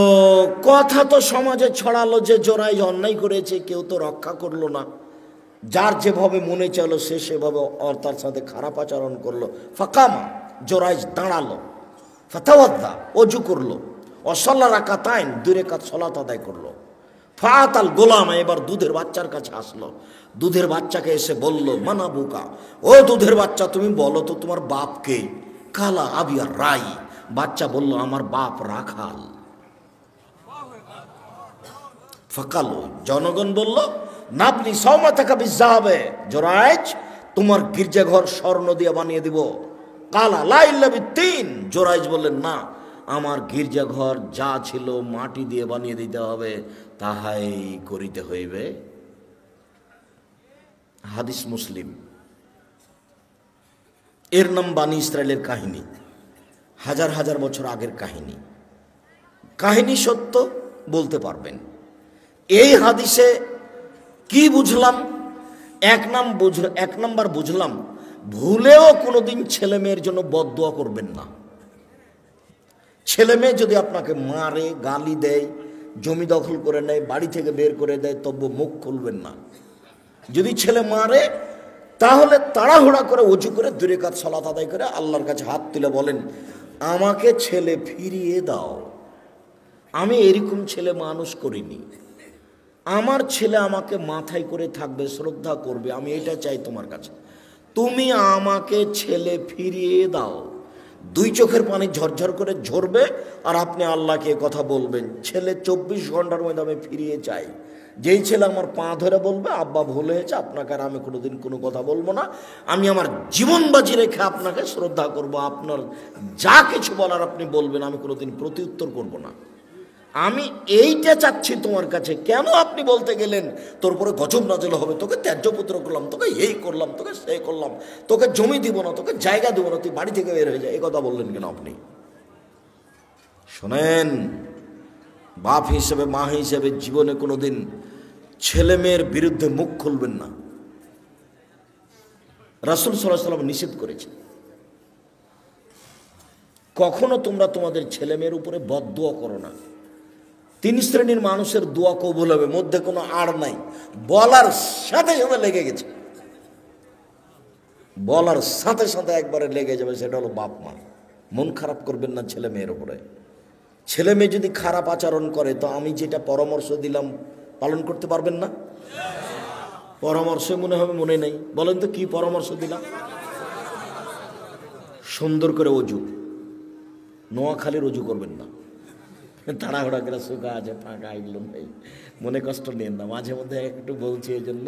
কথা তো সমাজে ছড়ালো যে জোরাইজ অন্যায় করেছে, কেউ তো রক্ষা করলো না। যার যেভাবে মনে চলো সে সেভাবে তার সাথে খারাপ আচরণ করলো। ফাকামা, জোরাইজ দাঁড়ালো। ফাতাওয়াদ্দা, অজু করলো। অসল্লা রাকাতাইন, 2 রাকাত সালাত আদায় করলো। ফাতাল গোলামা, এবার দুধের বাচ্চার কাছে আসলো। দুধের বাচ্চাকে এসে বলল, মানা বুকা, ও দুধের বাচ্চা তুমি বলো তো তোমার বাপকে। কালা আবিয়া রাই, বাচ্চা বলল আমার বাপ রাখাল। ফাকালো, জনগণ বলল, নাবলি সাওমাতাকা বিযাবে, জোরাইজ তোমার গির্জাঘর স্বর্ণ দিয়ে বানিয়ে দিব। কালা লা ইল্লা বিত্তিন, জোরাইজ বললেন না, আমার গির্জাঘর যা ছিল মাটি দিয়ে বানিয়ে দিতে হবে, তাহাই করিতে হইবে। হাদিস মুসলিম। এর নাম বানি ইসরায়েলের কাহিনী, হাজার হাজার বছর আগের কাহিনী। কাহিনী সত্য, বলতে পারবেন। এই হাদিসে কি বুঝলাম? 1 নাম্বার বুঝলাম, ভুলেও কোনোদিন ছেলে মেয়ের জন্য বদদুয়া করবেন না। ছেলে মেয়ে যদি আপনাকে মারে, গালি দেয়, জমি দখল করে নেয়, বাড়ি থেকে বের করে দেয়, তবু মুখ খুলবেন না। যদি ছেলে মারে তাহলে তাড়াহুড়া করে অজু করে 2 রাকাত সালাত আদায় করে আল্লাহর কাছে হাত তুলে বলেন, আমাকে ছেলে ফিরিয়ে দাও। আমি এরকম ছেলে মানুষ করিনি, আমার ছেলে আমাকে মাথায় করে থাকবে, শ্রদ্ধা করবে, আমি এটা চাই তোমার কাছে, তুমি আমাকে ছেলে ফিরিয়ে দাও। 2 চোখের পানি ঝরঝর করে ঝরবে, আর আপনি আল্লাহকে কথা বলবেন, ছেলে 24 ঘন্টার মধ্যে আমি ফিরিয়ে চাই। যেই ছেলে আমার পা ধরে বলবে আব্বা ভুল হয়েছে, আপনাকে আর আমি কোনোদিন কোনো কথা বলবো না, আমি আমার জীবন বাজি রেখে আপনাকে শ্রদ্ধা করব, আপনার যা কিছু বলার আপনি বলবেন, আমি কোনোদিন প্রত্যুত্তর করব না। আমি এইটা চাচ্ছি তোমার কাছে। কেন আপনি বলতে গেলেন তোর উপরে গজব নাজেল হবে, তোকে ত্যায্যপুত্র করলাম, তোকে এই করলাম, তোকে সেই করলাম, তোকে জমি দিব না, তোকে জায়গা দিব না, তুই বাড়ি থেকে বের হয়ে যায়, এই কথা বললেন কেন আপনি? শোনেন, বাপ হিসেবে, মা হিসেবে জীবনে কোনোদিন ছেলে মেয়ের বিরুদ্ধে মুখ খুলবেন না। রাসূল সাল্লাল্লাহু আলাইহি ওয়াসাল্লাম নিষেধ করেছেন, কখনো তোমরা তোমাদের ছেলে মেয়ের উপরে বদদুয়া করো না। 3 শ্রেণীর মানুষের দোয়া কবুল হবে, মধ্যে কোনো আড় নাই। বলার সাথে সাথে লেগে গেছে, বলার সাথে সাথে একবারে লেগে যাবে, সেটা হলো বাপ মা। মন খারাপ করবেন না ছেলে মেয়ের উপরে। ছেলে মেয়ে যদি খারাপ আচরণ করে তো আমি যেটা পরামর্শ দিলাম পালন করতে পারবেন না? পরামর্শ মনে হবে মনে নেই, বলেন তো কি পরামর্শ দিলাম? সুন্দর করে অজু, নোয়াখালীর অজু করবেন না, তাড়াহুড়া করে শুকা আছে ফাঁকা, এগুলো নেই, মনে কষ্ট নেন না। মাঝে মধ্যে একটু বলছি এই জন্য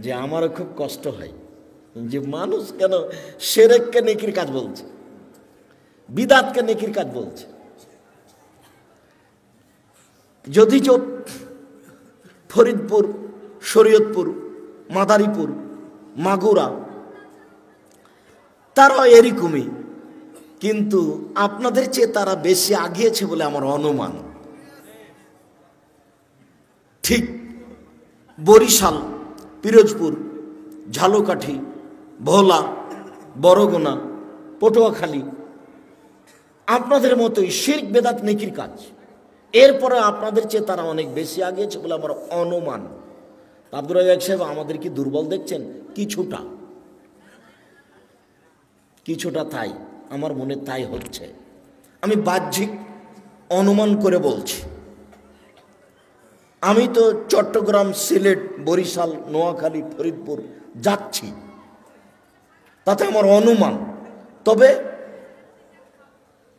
যে আমারও খুব কষ্ট হয় যে মানুষ কেন শিরককে নেকির কাজ বলছে, বিদআতকে নেকির কাজ বলছে। যদি ফরিদপুর, শরীয়তপুর, মাদারীপুর, মাগুরা তারা এরকমই, কিন্তু আপনাদের চেয়ে তারা বেশি আগিয়েছে বলে আমার অনুমান। ঠিক বরিশাল, পিরোজপুর, ঝালকাঠি, ভোলা, বরগুনা, পটুয়াখালী, আপনাদের মতোই শিরক বেদাত নেকির কাজ। এরপরে আপনাদের চেয়ে তারা অনেক বেশি আগিয়েছে বলে আমার অনুমান। আব্দুর রাজ্জাক সাহেব আমাদের কি দুর্বল দেখছেন? কিছুটা কিছুটা তাই আমার মনে তাই হচ্ছে। আমি বাহ্যিক অনুমান করে বলছি। আমি তো চট্টগ্রাম, সিলেট, বরিশাল, নোয়াখালী, ফরিদপুর যাচ্ছি, তাতে আমার অনুমান। তবে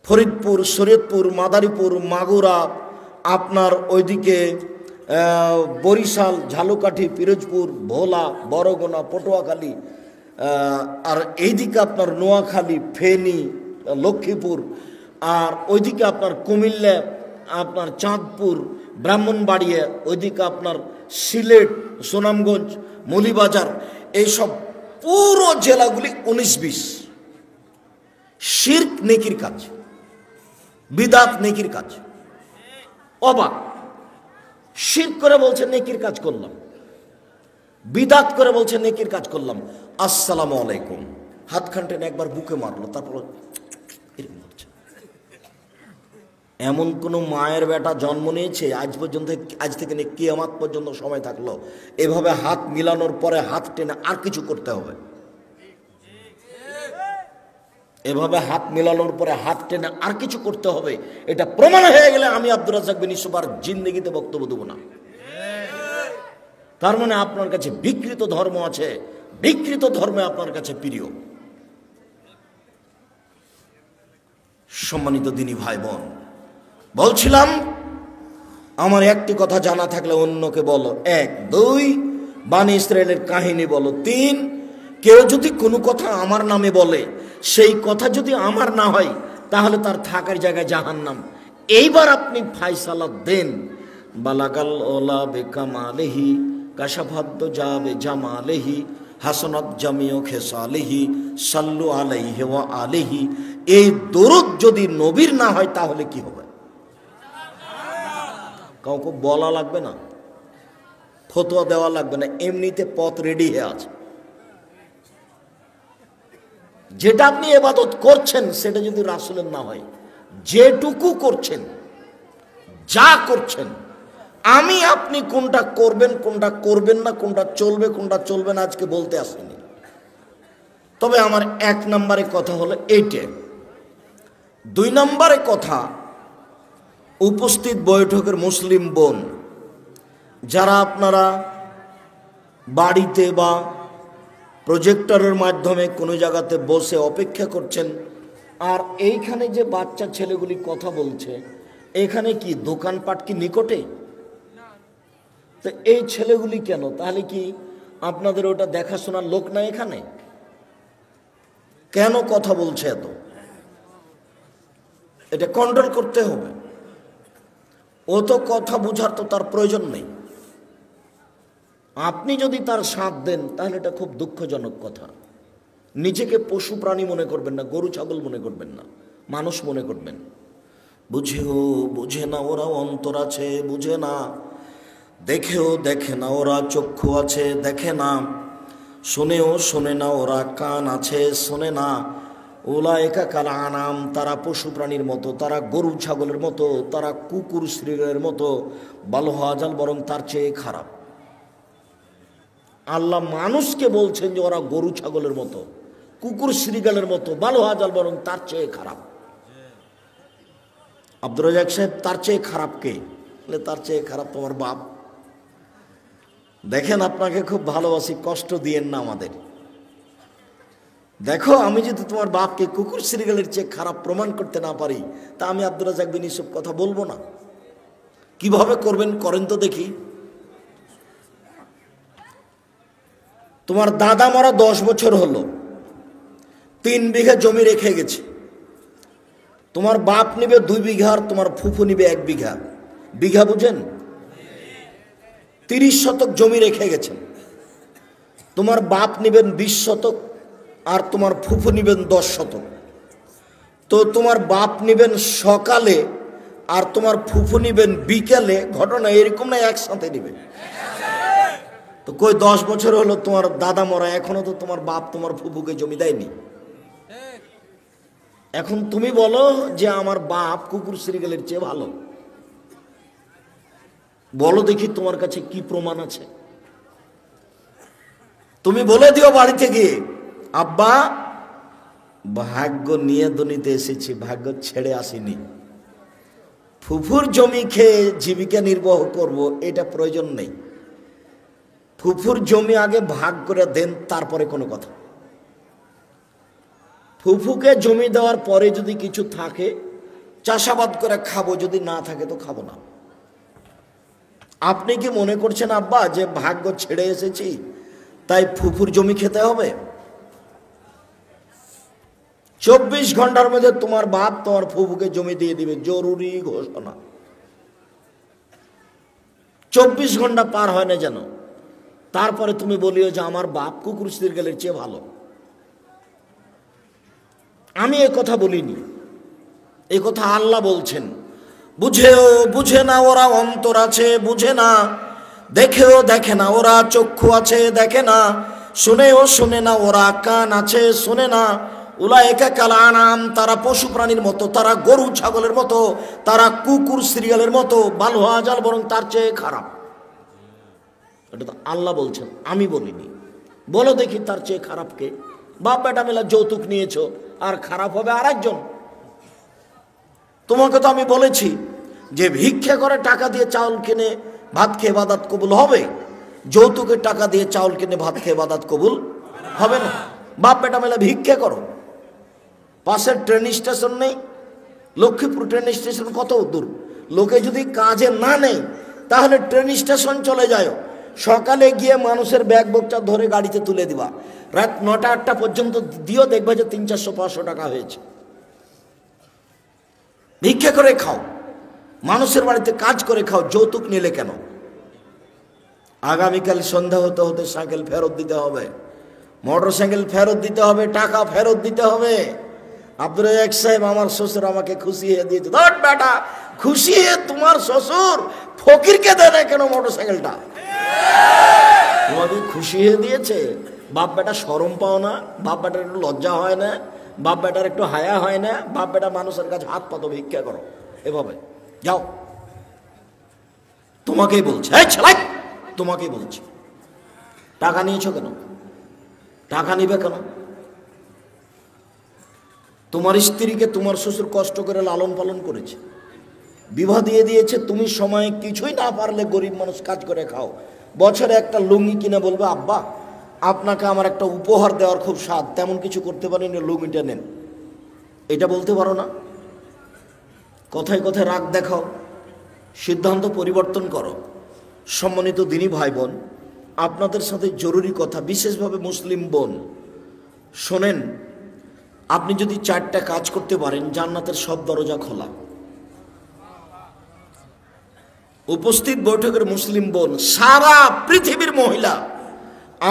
ফরিদপুর, শরীয়তপুর, মাদারীপুর, মাগুরা, আপনার ওইদিকে বরিশাল, ঝালকাঠি, পিরোজপুর, ভোলা, বরগুনা, পটুয়াখালী, আর এইদিকে আপনার নোয়াখালী, ফেনী, লক্ষ্মীপুর, আর ওইদিকে আপনার কুমিল্লা, আপনার চাঁদপুর, ব্রাহ্মণবাড়িয়া, ওইদিকে আপনার সিলেট, সুনামগঞ্জ, মৌলভীবাজার, এইসব পুরো জেলাগুলি 19-20 শিরক নেকির কাজ, বিদাত নেকির কাজ। অবাক, শিরক করে বলছে নেকির কাজ করলাম, বিদাত করে বলছে নেকির কাজ করলাম। আসসালামু আলাইকুম, হাত খানটেন একবার বুকে মারলো, তারপর এরকম বলছে। এমন কোন মায়ের বেটা জন্ম নিয়েছে আজ পর্যন্ত, আজ থেকে নিয়ে কিয়ামত পর্যন্ত সময় থাকলো এভাবে হাত মিলানোর পরে হাত টেনে আর কিছু করতে হবে? এভাবে হাত মিলানোর পরে হাত টেনে আর কিছু করতে হবে, এটা প্রমাণ হয়ে গেলে আমি আব্দুর রাজ্জাক বিন ইউসুফ আর জিন্দেগিতে বক্তব্য দেব না। তার মানে আপনার কাছে বিকৃত ধর্ম আছে, বিকৃত ধর্মে আপনার কাছে প্রিয়। সম্মানিত দিনী ভাই বোন, বলছিলাম আমার একটি কথা জানা থাকলে অন্যকে বলো, 1, 2 বানি ইসরায়েলের কাহিনী বলো, 3 কেউ যদি কোনো কথা আমার নামে বলে, সেই কথা যদি আমার না হয় তাহলে তার থাকার জায়গায় জাহান্নাম। এইবার আপনি ফায়সালা দেন। বালাগাল ওলা বেকামালেহি কাশাফাদ্দ যাবে জামালেহি হাসনাত জামিও খেসালেহি সাল্লু আলাইহি ওয়া আলিহি। এই দরুদ যদি নবীর না হয় তাহলে কি হবে? কাউকে বলা লাগবে না, ফতোয়া দেওয়া লাগবে না, এমনিতে পথ রেডি হয়ে আছে। যেটা আপনি ইবাদত করছেন সেটা যদি রাসূলের না হয়, যেটুকু করছেন, যা করছেন, আমি আপনি কোনটা করবেন কোনটা করবেন না, কোনটা চলবে কোনটা চলবে না আজকে বলতে আসেনি। তবে আমার 1 নম্বরে কথা হলো এইটা। 2 নম্বরে কথা, উপস্থিত বৈঠকের মুসলিম বোন যারা আপনারা বাড়িতে বা প্রজেক্টরের মাধ্যমে কোনো জায়গাতে বসে অপেক্ষা করছেন, আর এইখানে যে বাচ্চা ছেলেগুলি কথা বলছে, এখানে কি দোকানপাট কি নিকটে? তো এই ছেলেগুলি কেন? তাহলে কি আপনাদের ওটা দেখাশোনার লোক না এখানে? কেন কথা বলছে এত? এটা কন্ট্রোল করতে হবে। ও তো কথা বুঝার তো তার প্রয়োজন নেই। আপনি যদি তার সাথ দেন তাহলে এটা খুব দুঃখজনক কথা। নিজেকে পশু প্রাণী মনে করবেন না, গরু ছাগল মনে করবেন না, মানুষ মনে করবেন। বুঝেও বুঝে না ওরা অন্তর আছে, বুঝে না। দেখেও দেখে না ওরা চক্ষু আছে, দেখে না। শুনেও শোনে না ওরা কান আছে, শোনে না। উলাইকা কাল আনাম, তারা পশু প্রাণীর মতো, তারা গরু ছাগলের মতো, তারা কুকুর শ্রীগালের মতো, বাল হাজাল বরং তার চেয়ে খারাপ। আল্লাহ মানুষকে বলছেন যে ওরা গরু ছাগলের মতো, কুকুর শ্রীগালের মতো, বাল হাজাল বরং তার চেয়ে খারাপ। আব্দুর রাজ্জাক সাহেব, তার চেয়ে খারাপ কে? তার চেয়ে খারাপ তোমার বাপ। দেখেন, আপনাকে খুব ভালোবাসি, কষ্ট দিয়েন না আমাদের। দেখো, আমি যদি তোমার বাপকে কুকুর শ্রীগালের চেয়ে খারাপ প্রমাণ করতে না পারি, তা আমি আব্দুর রাজ্জাক বিন ইউসুফ কথা বলবো না। কিভাবে করবেন করেন তো দেখি। তোমার দাদা মরা 10 বছর হলো, 3 বিঘা জমি রেখে গেছে। তোমার বাপ নিবে 2 বিঘা আর তোমার ফুফু নিবে 1 বিঘা। বিঘা বুঝেন? 30 শতক জমি রেখে গেছেন। তোমার বাপ নিবেন 20 শতক আর তোমার ফুফু নিবেন 10 শতক। তো তোমার বাপ নিবেন সকালে আর তোমার ফুফু নিবেন বিকেলে। ঘটনা এরকম না একসাথে নিবে? তো কই 10 বছর হলো তোমার দাদা মরা, এখনো তো তোমার বাপ তোমার ফুফুকে জমি দেয়নি। এখন তুমি বলো যে আমার বাপ কুকুর শ্রীগালের চেয়ে ভালো, বলো দেখি তোমার কাছে কি প্রমাণ আছে? তুমি বলে দিও বাড়িতে গিয়ে, আব্বা ভাগ্য নিয়ে দুনিতে এসেছি, ভাগ্য ছেড়ে আসিনি। ফুফুর জমি খেয়ে জীবিকা নির্বাহ করব এটা প্রয়োজন নেই। ফুফুর জমি আগে ভাগ করে দেন, তারপরে কোনো কথা। ফুফুকে জমি দেওয়ার পরে যদি কিছু থাকে চাষাবাদ করে খাবো, যদি না থাকে তো খাবো না। আপনি কি মনে করছেন আব্বা যে ভাগ্য ছেড়ে এসেছি তাই ফুফুর জমি খেতে হবে? 24 ঘন্টার মধ্যে তোমার বাপ তোমার ফুফুকে জমি দিয়ে দিবে, জরুরি ঘোষণা। 24 ঘন্টা পার হয় না যেন, তারপরে তুমি বলিও যে আমার বাপ কুকুর শ্রীগালের চেয়ে ভালো। আমি এ কথা বলিনি, এ কথা আল্লাহ বলছেন। বুঝেও বুঝে না ওরা অন্তর আছে, বুঝে না। দেখেও দেখে না ওরা চক্ষু আছে, দেখে না। শুনেও শুনে না ওরা কান আছে, শুনে না। উলাইকা কাল আনাম, তারা পশু প্রাণীর মতো, তারা গরু ছাগলের মতো, তারা কুকুর শ্রীগালের মতো, বাল হাজাল, বরং তার চেয়ে খারাপ। এটা তো আল্লাহ বলছেন, আমি বলিনি। বলো দেখি তার চেয়ে খারাপ কে? বাপ বেটা মেলা যৌতুক নিয়েছো, আর খারাপ হবে আরেকজন। তোমাকে তো আমি বলেছি যে ভিক্ষা করে টাকা দিয়ে চাউল কিনে ভাত খেয়ে ইবাদত কবুল হবে, যৌতুকের টাকা দিয়ে চাউল কিনে ভাত খেয়ে ইবাদত কবুল হবে না। বাপ বেটা মেলা ভিক্ষা করো। পাশের ট্রেন স্টেশন নেই, লক্ষ্মীপুর ট্রেন স্টেশন কত দূর? লোকে যদি কাজে না নেই তাহলে ট্রেন স্টেশন চলে যায়, সকালে গিয়ে মানুষের ব্যাগ বোকটা ধরে গাড়িতে তুলে দিবা, রাত 9টা 8টা পর্যন্ত দিও, দেখবে যে 300 400 500 টাকা হয়েছে। ভিক্ষা করে খাও, মানুষের বাড়িতে কাজ করে খাও, যৌতুক নিলে কেন? আগামীকাল সন্ধ্যা হতে হতে সাইকেল ফেরত দিতে হবে, মোটর সাইকেল ফেরত দিতে হবে, টাকা ফেরত দিতে হবে। আব্দুর রাজ্জাক সাহেব, আমার শ্বশুর আমাকে খুশি হয়ে দিয়েছে। ধর বেটা, খুশি হয়ে তোমার শ্বশুর ফকিরকে দেয় না কেন মোটর সাইকেলটা? তোমাকে খুশি হয়ে দিয়েছে, বাপ বেটা শরম পাও না? বাপ বেটার একটু লজ্জা হয় না? বাপ বেটার একটু হায়া হয় না? বাপ বেটা মানুষের কাছে হাত পাতো, ভিক্ষা করো, এভাবে যাও। তোমাকেই বলছে, এই ছেলে, তোমাকেই বলছি। টাকা নিয়েছো কেন? টাকা নিবে কেন? তোমার স্ত্রীকে তোমার শ্বশুর কষ্ট করে লালন পালন করেছে, বিবাহ দিয়ে দিয়েছে। তুমি সময়ে কিছুই না পারলে গরিব মানুষ কাজ করে খাও, বছরে একটা লুঙ্গি কিনে বলবে আব্বা আপনাকে আমার একটা উপহার দেওয়ার খুব স্বাদ, তেমন কিছু করতে পারিনি, লুঙ্গিটা নেন। এটা বলতে পারো না? কথায় কথায় রাগ দেখাও, সিদ্ধান্ত পরিবর্তন করো। সম্মানিত দিনী ভাই বোন, আপনাদের সাথে জরুরি কথা, বিশেষভাবে মুসলিম বোন শোনেন। আপনি যদি 4টা কাজ করতে পারেন, জান্নাতের সব দরজা খোলা। উপস্থিত বৈঠকের মুসলিম বোন, সারা পৃথিবীর মহিলা,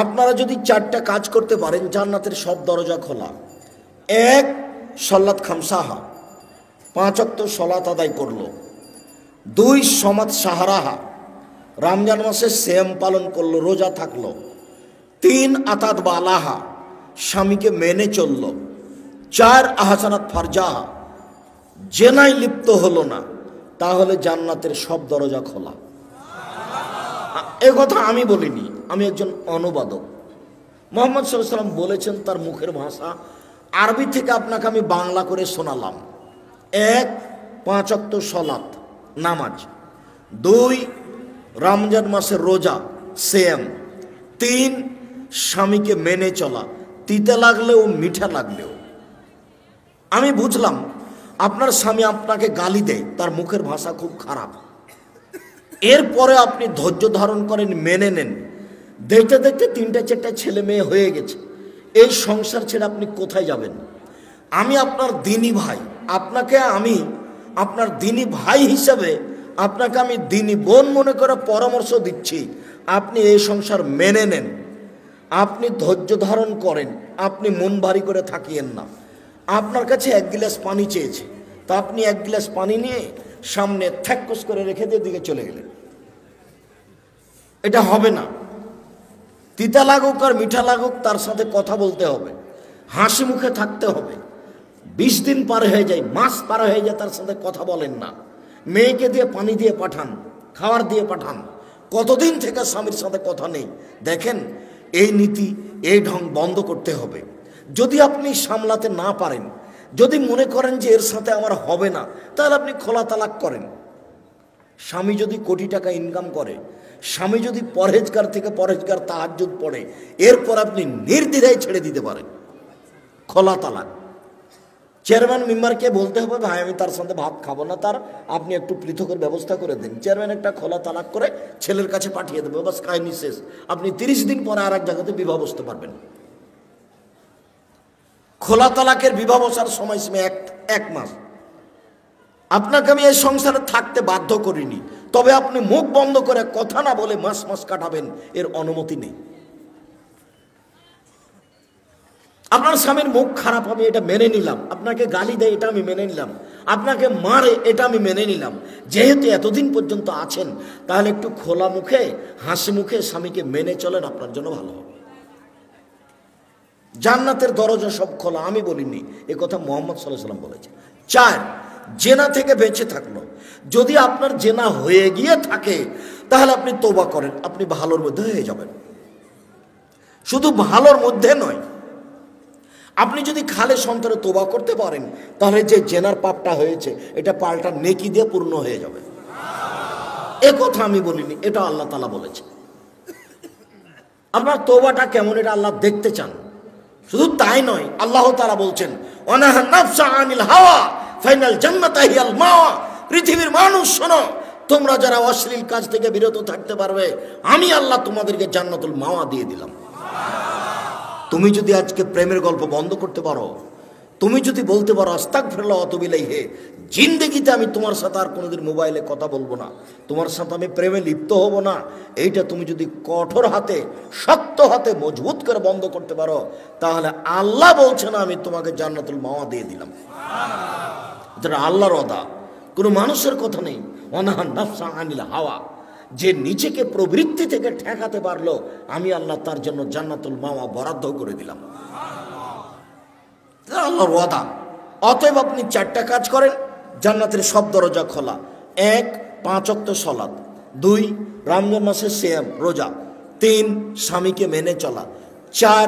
আপনারা যদি 4টা কাজ করতে পারেন, জান্নাতের সব দরজা খোলা। 1, সলাত খামসাহা, 5 ওয়াক্ত সলাত আদায় করলো। 2, সমাত সাহারাহা, রমজান মাসে সিয়াম পালন করলো, রোজা থাকলো। 3, আতাত বালাহা, স্বামীকে মেনে চললো। 4, আহসানাত ফারজাহা, জেনায় লিপ্ত হলো না। তাহলে জান্নাতের সব দরজা খোলা। এ কথা আমি বলিনি, আমি একজন অনুবাদক। মুহাম্মদ সাল্লাল্লাহু আলাইহি ওয়াসাল্লাম বলেছেন, তার মুখের ভাষা আরবি থেকে আপনাকে আমি বাংলা করে শোনালাম। 1, 5 ওয়াক্ত সলাত নামাজ। 2, রমজান মাসের রোজা সিয়াম। 3, স্বামীকে মেনে চলা, তিতে লাগলেও মিঠা লাগলেও। আমি বুঝলাম আপনার স্বামী আপনাকে গালি দেয়, তার মুখের ভাষা খুব খারাপ, এরপরে আপনি ধৈর্য ধারণ করেন, মেনে নেন। দেখতে দেখতে 3টা 4টা ছেলে মেয়ে হয়ে গেছে, এই সংসার ছেড়ে আপনি কোথায় যাবেন? আমি আপনার দিনী ভাই, আপনাকে আমি আপনার দিনী ভাই হিসাবে আপনাকে আমি দিনী বোন মনে করে পরামর্শ দিচ্ছি। আপনি এই সংসার মেনে নেন, আপনি ধৈর্য ধারণ করেন, আপনি মন ভারী করে থাকিয়েন না। আপনার কাছে 1 গ্লাস পানি চেয়েছে, তা আপনি 1 গ্লাস পানি নিয়ে সামনে থ্যাকস করে রেখে দিয়ে দিকে চলে গেলেন। এটা হবে না। তিতা লাগুক আর মিঠা লাগুক, তার সাথে কথা বলতে হবে, হাসি মুখে থাকতে হবে। 20 দিন পার হয়ে যায়, মাস পার হয়ে যায়, তার সাথে কথা বলেন না, মেয়েকে দিয়ে পানি দিয়ে পাঠান, খাবার দিয়ে পাঠান, কতদিন থেকে স্বামীর সাথে কথা নেই। দেখেন, এই নীতি, এই ঢং বন্ধ করতে হবে। যদি আপনি সামলাতে না পারেন, যদি মনে করেন যে এর সাথে আমার হবে না, তাহলে আপনি খোলা তালাক করেন। স্বামী যদি কোটি টাকা ইনকাম করে, স্বামী যদি পরহেজগার থেকে পরহেজগার তাহাজ্জুদ পড়ে, এরপর আপনি নির্দ্বিধায় ছেড়ে দিতে পারেন। খোলা তালাক। চেয়ারম্যান মেম্বারকে বলতে হবে, ভাই আমি তার সাথে ভাত খাবো না, তার আপনি একটু পৃথকের ব্যবস্থা করে দিন। চেয়ারম্যান একটা খোলা তালাক করে ছেলের কাছে পাঠিয়ে দেবে, বাস কাহিনী শেষ। আপনি 30 দিন পরে আর এক জায়গাতে বিবাহ বসতে পারবেন। খোলা তালাকের বিবাহ বসার সময়সীমা এক মাস। আপনাকে আমি এই সংসারে থাকতে বাধ্য করিনি, তবে আপনি মুখ বন্ধ করে কথা না বলে মাস মাস কাটাবেন, এর অনুমতি নেই। আপনার স্বামীর মুখ খারাপ হবে, এটা মেনে নিলাম। আপনাকে গালি দেয়, এটা আমি মেনে নিলাম। আপনাকে মারে, এটা আমি মেনে নিলাম। যেহেতু এতদিন পর্যন্ত আছেন, তাহলে একটু খোলা মুখে, হাসি মুখে স্বামীকে মেনে চলেন, আপনার জন্য ভালো হবে। জান্নাতের দরজা সব খোলা, আমি বলিনি, এ কথা মুহাম্মদ সাল্লাল্লাহু আলাইহি ওয়াসাল্লাম বলেছে। 4, জেনা থেকে বেঁচে থাকলো। যদি আপনার জেনা হয়ে গিয়ে থাকে, তাহলে আপনি তওবা করেন, আপনি ভালোর মধ্যে হয়ে যাবেন। শুধু ভালোর মধ্যে নয়, আপনি যদি খালে সন্তরে তওবা করতে পারেন, তাহলে যে জেনার পাপটা হয়েছে, এটা পাল্টা নেকি দিয়ে পূর্ণ হয়ে যাবে। এ কথা আমি বলিনি, এটা আল্লাহ তাআলা বলেছে। আপনার তওবাটা কেমন, এটা আল্লাহ দেখতে চান। শুধু তাই নয়, আল্লাহ তাআলা বলছেন, ওয়ানাহা নাফসা আনিল হাওয়া ফাইনাল জান্নাতা হিয়াল মাওয়া। পৃথিবীর মানুষ শোনো, তোমরা যারা অশ্লীল কাজ থেকে বিরত থাকতে পারবে, আমি আল্লাহ তোমাদেরকে জান্নাতুল মাওয়া দিয়ে দিলাম। তুমি যদি আজকে প্রেমের গল্প বন্ধ করতে পারো, তুমি যদি বলতে পারো আস্তাগফিরুল্লাহ ওয়া আতুবু ইলাইহি, জিন্দেগিতে আমি তোমার সাথে আর কোনোদিন মোবাইলে কথা বলবো না, তোমার সাথে আমি প্রেমে লিপ্ত হব না, এইটা তুমি যদি কঠোর হাতে, শক্ত হাতে, মজবুত করে বন্ধ করতে পারো, তাহলে আল্লাহ বলছে না আমি তোমাকে জান্নাতুল মাওয়া দিয়ে দিলাম। এটা আল্লাহর ওয়াদা, কোনো মানুষের কথা নেই। ওয়ানাহা নাফসা আনিল হাওয়া, যে নিজেকে প্রবৃত্তি থেকে ঠেকাতে পারলো, আমি আল্লাহ তার জন্য জান্নাতুল মাওয়া বরাদ্দ করে দিলাম। আল্লাহর ওয়াদা। অতএব আপনি 4টা কাজ করেন, জান্নাতের সব দরজা খোলা। 1, 5 ওয়াক্ত সালাত। 2, রমজান মাসের সিয়াম রোজা। 3, স্বামীকে মেনে চলা। 4,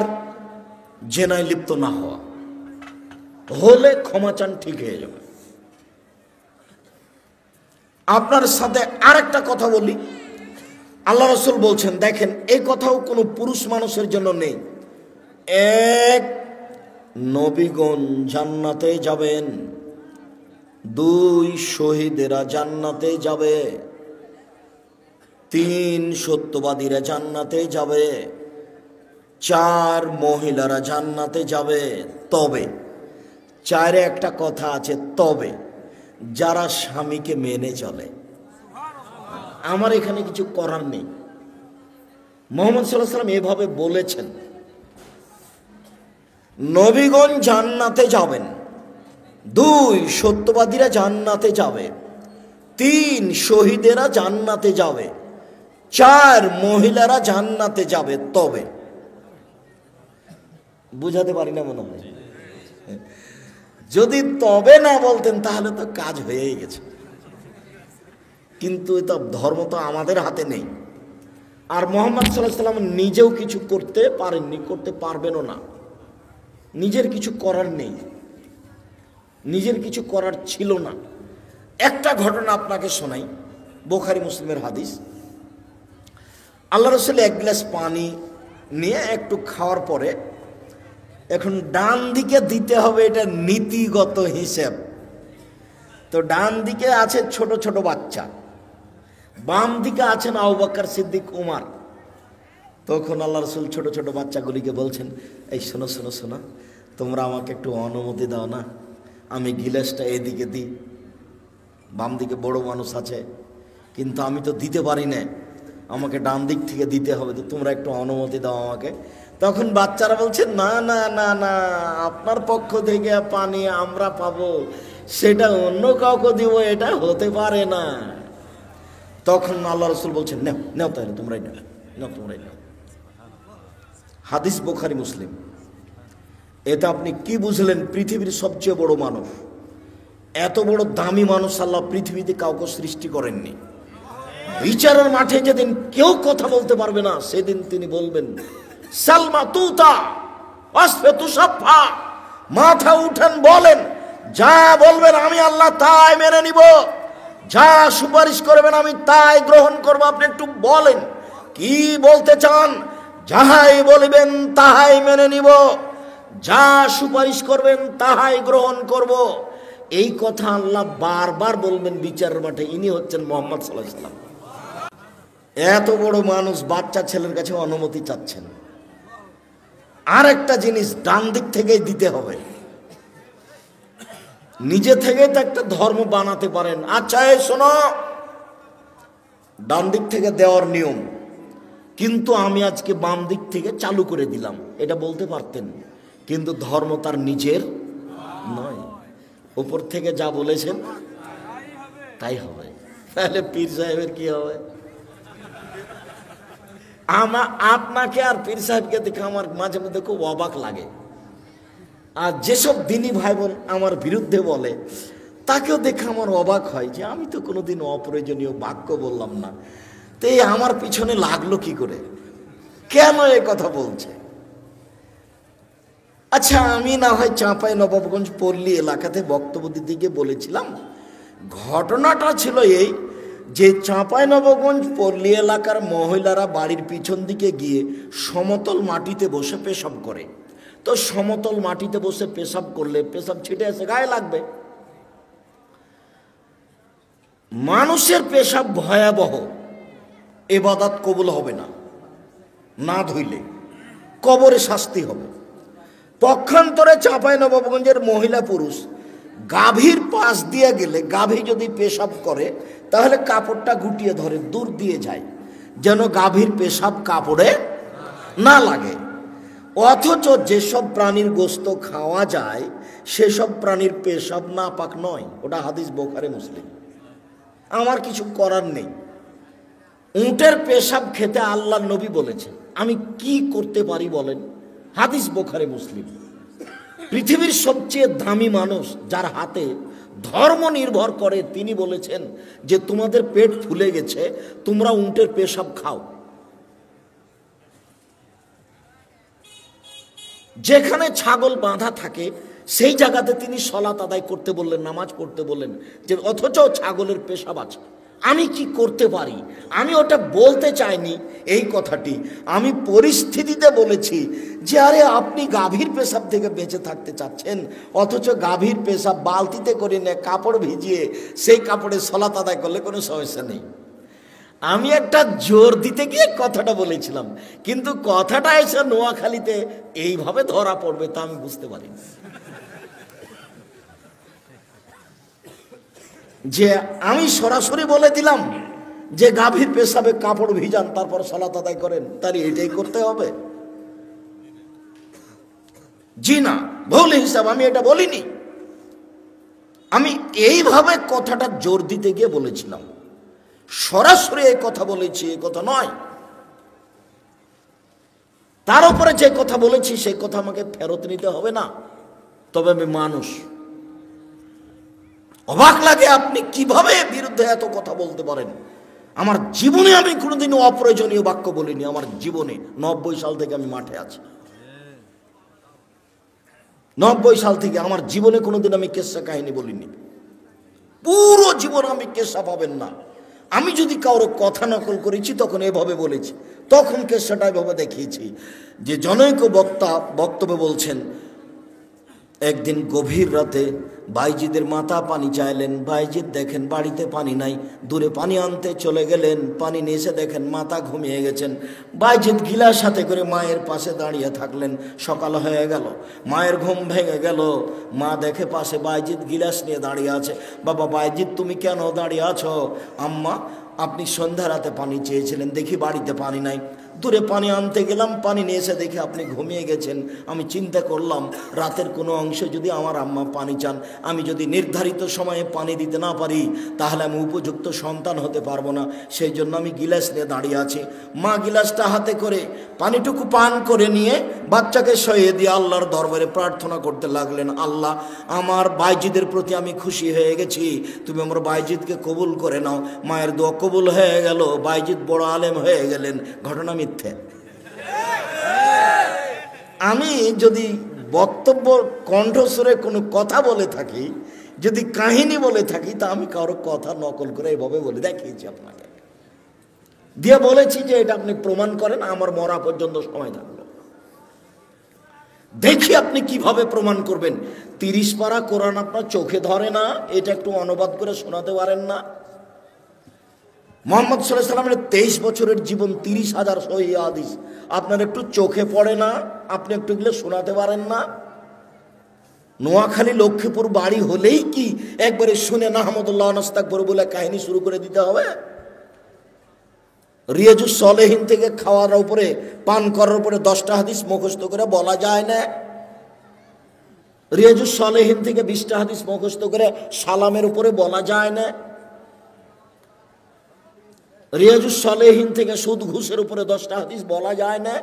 জেনায় লিপ্ত না হওয়া। হলে ক্ষমা চান, ঠিক হয়ে যাবে। আপনার সাথে আরেকটা কথা বলি, আল্লাহ রাসূল বলছেন, দেখেন এই কথাও কোনো পুরুষ মানুষের জন্য নেই। 1, নবীগণ জান্নাতে যাবেন। 2, শহীদেরা জান্নাতে যাবে। 3, সত্যবাদীরা জান্নাতে যাবে। 4, মহিলারা জান্নাতে যাবে। তবে 4-এ একটা কথা আছে, তবে যারা স্বামীকে মেনে চলে। আমার এখানে কিছু করার নেই। মুহাম্মদ সাল্লাল্লাহু আলাইহি ওয়াসাল্লাম এভাবে বলেছেন, নবীগণ জান্নাতে যাবেন। 2, সত্যবাদীরা জান্নাতে যাবে। 3, শহীদেরা জান্নাতে যাবে। 4, মহিলারা জান্নাতে যাবে। তবে বুঝাতে পারি না মনে হয়। যদি তবে না বলতেন তাহলে তো কাজ হয়েই গেছে, কিন্তু এটা ধর্ম তো আমাদের হাতে নেই। আর মুহাম্মদ সাল্লাল্লাহু আলাইহি ওয়াসাল্লাম নিজেও কিছু করতে পারেননি, করতে পারবেনও না। নিজের কিছু করার নেই, নিজের কিছু করার ছিল না। একটা ঘটনা আপনাকে শোনাই, বুখারী মুসলিমের হাদিস। আল্লাহ রাসূল 1 গ্লাস পানি নিয়ে একটু খাওয়ার পরে, এখন ডান দিকে দিতে হবে, এটা নীতিগত হিসেব। তো ডান দিকে আছে ছোট ছোট বাচ্চা, বাম দিকে আছেন আবু বকর সিদ্দিক, উমর। তখন আল্লাহ রাসূল ছোট ছোট বাচ্চাগুলিকে বলছেন, এই শোনো শোনো শোনো, তোমরা আমাকে একটু অনুমতি দাও না, আমি গিলাসটা এদিকে দিই। বাম দিকে বড় মানুষ আছে, কিন্তু আমি তো দিতে পারি না, আমাকে ডান দিক থেকে দিতে হবে, তো তোমরা একটু অনুমতি দাও আমাকে। তখন বাচ্চারা বলছে, না না না না, আপনার পক্ষ থেকে পানি আমরা পাবো, সেটা অন্য কাউকে দিব, এটা হতে পারে না। তখন আল্লাহ রাসূল বলছেন, নাও নাও, তাহলে তোমরাই নাও, নাও তোমরাই নাও। হাদিস বুখারী মুসলিম। এতে আপনি কি বুঝলেন? পৃথিবীর সবচেয়ে বড় মানুষ, এত বড় দামি মানুষ আল্লাহ পৃথিবীতে কাউকে সৃষ্টি করেননি। বিচারের মাঠে যেদিন কেউ কথা বলতে পারবে না, সেদিন তিনি বলবেন সালমা তুতা ওয়াসফে তুসাফা, মাথা উঠেন বলেন, যা বলবেন আমি আল্লাহ তাই মেনে নিব, যা সুপারিশ করবেন আমি তাই গ্রহণ করব। আপনি একটু বলেন কি বলতে চান? যাহাই বলবেন তাহাই মেনে নিব, যা সুপারিশ করবেন তাহাই গ্রহণ করব। এই কথা আল্লাহ বারবার বলবেন বিচারের মাঠে। ইনি হচ্ছেন মুহাম্মদ সাল্লাল্লাহু আলাইহি ওয়াসাল্লাম। এত বড় মানুষ বাচ্চা ছেলের কাছে অনুমতি চাচ্ছেন। আর একটা জিনিস ডান দিক থেকেই দিতে হবে, নিজে থেকে তো একটা ধর্ম বানাতে পারেন। আচ্ছা এই শোনো, ডান দিক থেকে দেওয়ার নিয়ম, কিন্তু আমি আজকে বাম দিক থেকে চালু করে দিলাম, এটা বলতে পারতেন। কিন্তু ধর্ম তার নিজের নয়, উপর থেকে যা বলেছেন তাই হবে। তাহলে পীর সাহেবের কি হবে? আপনাকে আর পীর সাহেবকে দেখে আমার মাঝে মধ্যে খুব অবাক লাগে। আর যেসব দিনী ভাই বোন আমার বিরুদ্ধে বলে, তাকেও দেখে আমার অবাক হয় যে আমি তো কোনোদিন অপ্রয়োজনীয় বাক্য বললাম না, তো এই আমার পিছনে লাগলো কি করে, কেন এ কথা বলছে? আচ্ছা, আমি না হয় চাঁপাইনবাবগঞ্জ পল্লী এলাকাতে বক্তব্য দিতে গিয়ে বলেছিলাম, ঘটনাটা ছিল এই যে চাঁপাইনবাবগঞ্জ পল্লী এলাকার মহিলারা বাড়ির পিছন দিকে গিয়ে সমতল মাটিতে বসে পেশাব করে। তো সমতল মাটিতে বসে পেশাব করলে পেশাব ছিটে এসে গায়ে লাগবে। মানুষের পেশাব ভয়াবহ, ইবাদত কবুল হবে না, না ধুইলে কবরে শাস্তি হবে। পক্ষান্তরে চাঁপাইনবাবগঞ্জের মহিলা পুরুষ গাভীর পাশ দিয়ে গেলে, গাভী যদি পেশাব করে তাহলে কাপড়টা গুটিয়ে ধরে, দূর দিয়ে যায়, যেন গাভীর পেশাব কাপড়ে না লাগে। অথচ যেসব প্রাণীর গোশত খাওয়া যায় সেসব প্রাণীর পেশাব নাপাক নয়, ওটা হাদিস বুখারী মুসলিম। আমার কিছু করার নেই। উটের পেশাব খেতে আল্লাহর নবী বলেছেন, আমি কি করতে পারি বলেন? হাদিস বুখারী মুসলিম। পৃথিবীর সবচেয়ে দামি মানুষ, যার হাতে ধর্ম নির্ভর করে, তিনি বলেছেন যে তোমাদের পেট ফুলে গেছে, তোমরা উটের পেশাব খাও। যেখানে ছাগল বাঁধা থাকে সেই জায়গাতে তিনি সালাত আদায় করতে বললেন, নামাজ পড়তে বললেন, যে অথচ ছাগলের পেশাব আছে। আমি কি করতে পারি? আমি ওটা বলতে চাইনি এই কথাটি, আমি পরিস্থিতিতে বলেছি যে আরে আপনি গাভীর পেশাব থেকে বেঁচে থাকতে চাচ্ছেন, অথচ গাভীর পেশাব বালতিতে করে নিয়ে কাপড় ভিজিয়ে সেই কাপড়ে সালাত আদায় করলে কোনো সমস্যা নেই। আমি একটা জোর দিতে গিয়ে কথাটা বলেছিলাম, কিন্তু কথাটা এসে নোয়াখালীতে এইভাবে ধরা পড়বে তা আমি বুঝতে পারি। যে আমি সরাসরি বলে দিলাম যে গাভীর পেশাবে কাপড় ভিজান তারপর সালাত আদায় করেন, তাহলে এটাই করতে হবে? জি না, ভুল হিসাব, আমি এটা বলিনি। আমি এইভাবে কথাটা জোর দিতে গিয়ে বলেছিলাম, সরাসরি এই কথা বলেছি এই কথা নয়। তার উপরে যে কথা বলেছি সেই কথা আমাকে ফেরত নিতে হবে না। তবে আমি মানুষ, অবাক লাগে আপনি কিভাবে বিরুদ্ধে এত কথা বলতে পারেন। আমার জীবনে আমি কোনোদিনও অপ্রয়োজনীয় বাক্য বলিনি, আমার জীবনে। 90 সাল থেকে আমি মাঠে আছি, 90 সাল থেকে আমার জীবনে কোনোদিন আমি কেসা কাহিনী বলিনি। পুরো জীবন আমি কেসা পাবেন না। আমি যদি কারো কথা নকল করেছি তখন এভাবে বলেছি, তখন কেসাটা এভাবে দেখিয়েছি। যে জনৈক বক্তা বক্তব্য বলছেন, একদিন গভীর রাতে বাইজিদের মাতা পানি চাইলেন, বাইজিদ দেখেন বাড়িতে পানি নাই, দূরে পানি আনতে চলে গেলেন, পানি নিয়ে এসে দেখেন মাতা ঘুমিয়ে গেছেন। বাইজিদ গিলাস সাথে করে মায়ের পাশে দাঁড়িয়ে থাকলেন। সকাল হয়ে গেল, মায়ের ঘুম ভেঙে গেল, মা দেখে পাশে বাইজিদ গিলাস নিয়ে দাঁড়িয়ে আছে। বাবা বাইজিদ তুমি কেন দাঁড়িয়ে আছো? আম্মা আপনি সন্ধ্যা রাতে পানি চেয়েছিলেন, দেখি বাড়িতে পানি নাই, দূরে পানি আনতে গেলাম, পানি নিয়ে এসে দেখে আপনি ঘুমিয়ে গেছেন। আমি চিন্তা করলাম রাতের কোনো অংশে যদি আমার আম্মা পানি চান, আমি যদি নির্ধারিত সময়ে পানি দিতে না পারি তাহলে আমি উপযুক্ত সন্তান হতে পারবো না, সেই জন্য আমি গিলাস নিয়ে দাঁড়িয়ে আছি। মা গিলাসটা হাতে করে পানিটুকু পান করে নিয়ে বাচ্চাকে শুইয়ে দিয়ে আল্লাহর দরবারে প্রার্থনা করতে লাগলেন, আল্লাহ আমার বাইজিদের প্রতি আমি খুশি হয়ে গেছি, তুমি আমার বাইজিদকে কবুল করে নাও। মায়ের দোয়া কবুল হয়ে গেল, বাইজিদ বড় আলেম হয়ে গেলেন। ঘটনা মিথ্যে। আমি যদি বক্তব্য কণ্ঠস্বরে কোনো কথা বলে থাকি, যদি কাহিনী বলে থাকি, তা আমি কারো কথা নকল করে এভাবে বলে দেখিয়েছি আপনাকে, দিয়ে বলেছি যে এটা আপনি প্রমাণ করেন, আমার মরা পর্যন্ত সময় থাকলো। দেখি আপনি কিভাবে প্রমাণ করবেন। 30 পারা কোরআন আপনার চোখে ধরে না, এটা একটু অনুবাদ করে শোনাতে পারেন না? মুহাম্মদ সাল্লাল্লাহু আলাইহি ওয়াসাল্লামের 23 বছরের জীবন, 30,000 সহিহ হাদিস আপনার একটু চোখে পড়ে না? আপনি একটু এগুলো শোনাতে পারেন না? নোয়াখালী লক্ষ্মীপুর বাড়ি হলেই কি একবারে শুনে নাহমাদুল্লাহ নাস্তাগফির বলে কাহিনী শুরু করে দিতে হবে? রিয়াজুস সলেহিন থেকে খাওয়ার উপরে, পান করার উপরে 10টা হাদিস মুখস্থ করে বলা যায় না? রিয়াজুস সলেহিন থেকে 20টা হাদিস মুখস্থ করে সালামের উপরে বলা যায় না? রিয়াজুস সলেহিন থেকে সুদ ঘুষের উপরে 10টা হাদিস বলা যায় না?